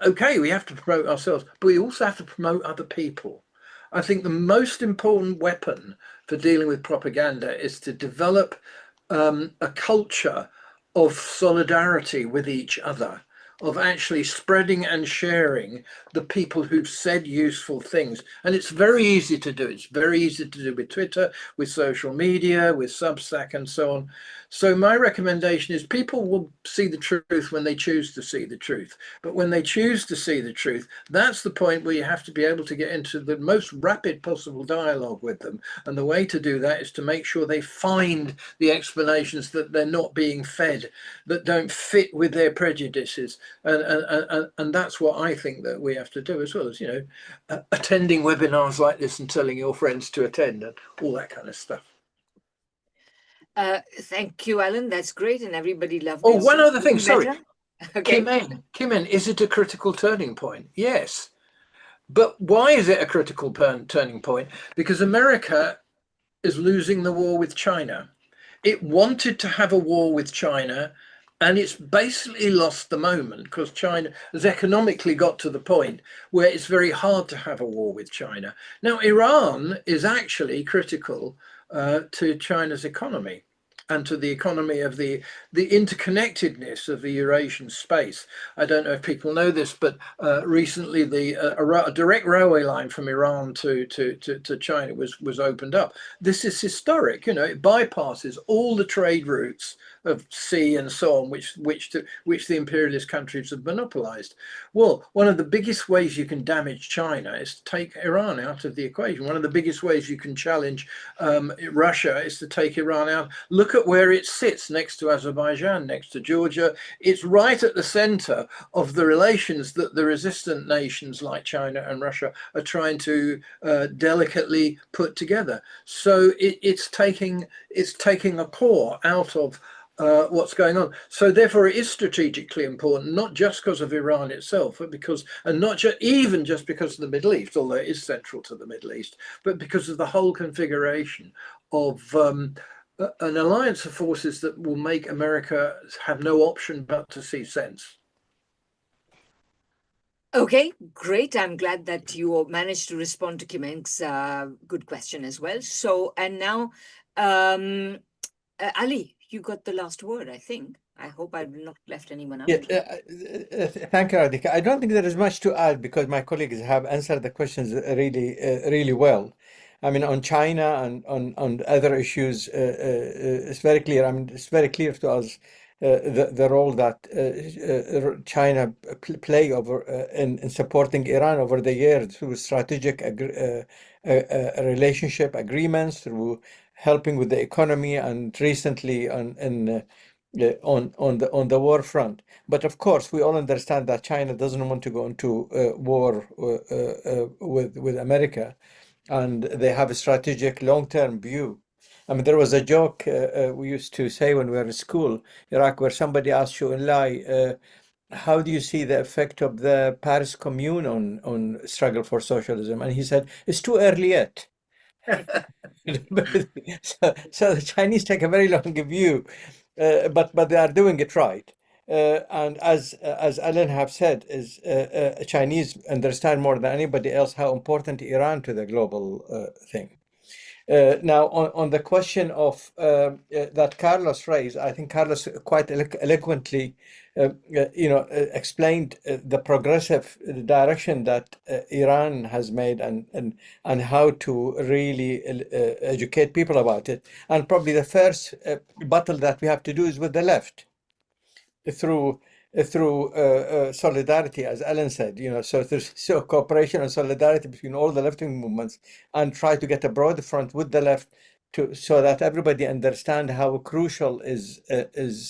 okay, we have to promote ourselves, but we also have to promote other people. I think the most important weapon for dealing with propaganda is to develop a culture of solidarity with each other, of actually spreading and sharing the people who've said useful things. And it's very easy to do. It's very easy to do with Twitter, with social media, with Substack and so on. So my recommendation is people will see the truth when they choose to see the truth. But when they choose to see the truth, that's the point where you have to be able to get into the most rapid possible dialogue with them. And the way to do that is to make sure they find the explanations that they're not being fed, that don't fit with their prejudices. And that's what I think that we have to do, as well as, attending webinars like this and telling your friends to attend and all that kind of stuff. Thank you, Alan. That's great. And everybody loved Oh, it. one other thing, sorry. Okay. Kim En, is it a critical turning point? Yes. But why is it a critical turning point? Because America is losing the war with China. It wanted to have a war with China, and it's basically lost the moment because China has economically got to the point where it's very hard to have a war with China. Now, Iran is actually critical to China's economy and to the economy of the interconnectedness of the Eurasian space. I don't know if people know this, but recently a direct railway line from Iran to China was opened up. This is historic, it bypasses all the trade routes of sea and so on, which the imperialist countries have monopolized. Well, one of the biggest ways you can damage China is to take Iran out of the equation. One of the biggest ways you can challenge Russia is to take Iran out. Look at where it sits next to Azerbaijan, next to Georgia. It's right at the center of the relations that the resistant nations like China and Russia are trying to delicately put together. So it's taking a core out of what's going on. So therefore it is strategically important, not just because of Iran itself, but because, and not even just because of the Middle East, although it is central to the Middle East, but because of the whole configuration of an alliance of forces that will make America have no option but to see sense. Okay, great. I'm glad that you managed to respond to Kimenk's good question as well. So, and now, Ali, you got the last word, I think. I hope I've not left anyone out. Yeah, thank you, Radhika. I don't think there is much to add because my colleagues have answered the questions really well. I mean, on China and on other issues, it's very clear. I mean, it's very clear to us the role that China play over in supporting Iran over the years through strategic relationship agreements, through helping with the economy, and recently on the war front. But of course, we all understand that China doesn't want to go into war with America, and they have a strategic long-term view. I mean, there was a joke we used to say when we were in school, Iraq, where somebody asked you in lie, how do you see the effect of the Paris Commune on struggle for socialism? And he said, it's too early yet. So the Chinese take a very long view, but they are doing it right. And as Alan have said, is Chinese understand more than anybody else how important Iran to the global thing. Now, on the question of that Carlos raised, I think Carlos quite eloquently, explained the progressive direction that Iran has made and how to really educate people about it. And probably the first battle that we have to do is with the left through solidarity, as Alan said, so cooperation and solidarity between all the left-wing movements, and try to get a broad front with the left so that everybody understand how crucial is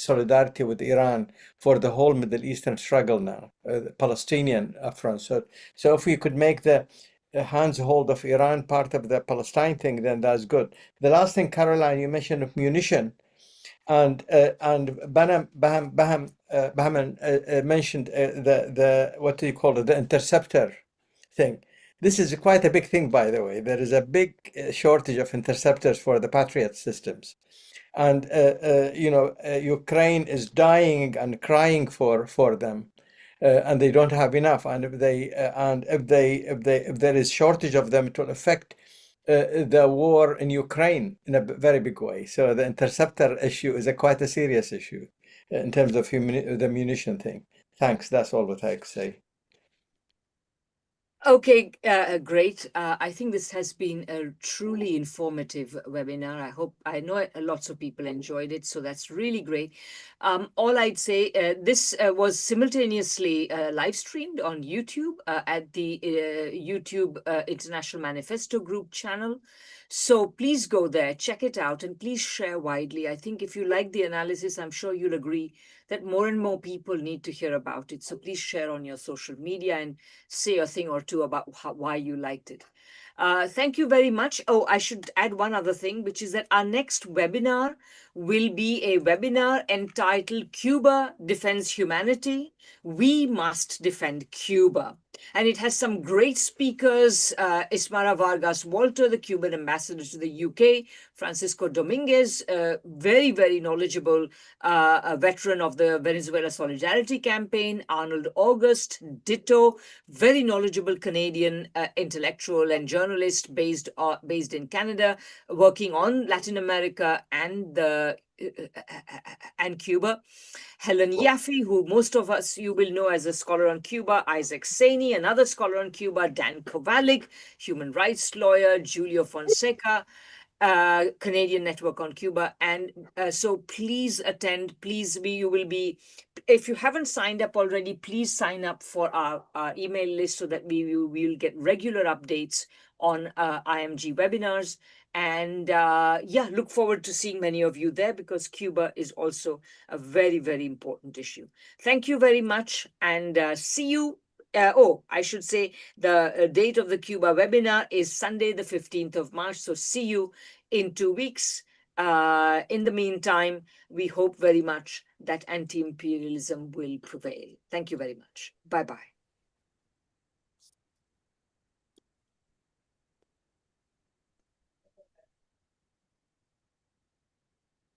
solidarity with Iran for the whole Middle Eastern struggle now, the Palestinian front. So if we could make the hands hold of Iran part of the Palestine thing, then that's good. The last thing, Caroline, you mentioned of munition. And Bahman mentioned the what do you call it, the interceptor thing. This is quite a big thing, by the way. There is a big shortage of interceptors for the Patriot systems, and Ukraine is dying and crying for them, and they don't have enough. And if there is shortage of them, it will affect the war in Ukraine in a very big way. So the interceptor issue is quite a serious issue in terms of the munition thing. Thanks. That's all what I could say. Okay, great. I think this has been a truly informative webinar. I know lots of people enjoyed it, so that's really great. All I'd say, this was simultaneously live streamed on YouTube at the YouTube International Manifesto Group channel. So please go there, check it out, and please share widely. I think if you like the analysis, I'm sure you'll agree that more and more people need to hear about it. So please share on your social media and say a thing or two about why you liked it. Thank you very much. Oh, I should add one other thing, which is that our next webinar will be a webinar entitled Cuba Defends Humanity. We must defend Cuba. And it has some great speakers, Ismara Vargas Walter, the Cuban ambassador to the UK, Francisco Dominguez, very, very knowledgeable a veteran of the Venezuela Solidarity Campaign, Arnold August, ditto, very knowledgeable Canadian intellectual and journalist based in Canada, working on Latin America and Cuba. Helen Yaffe, who most of us you will know as a scholar on Cuba, Isaac Saini, another scholar on Cuba, Dan Kovalik, human rights lawyer, Julio Fonseca, Canadian Network on Cuba. And so please attend, you will be, if you haven't signed up already, please sign up for our email list so that we will get regular updates on IMG webinars. And look forward to seeing many of you there, because Cuba is also a very, very important issue. Thank you very much, and see you. I should say the date of the Cuba webinar is Sunday, the 15th of March. So see you in 2 weeks. In the meantime, we hope very much that anti-imperialism will prevail. Thank you very much. Bye-bye.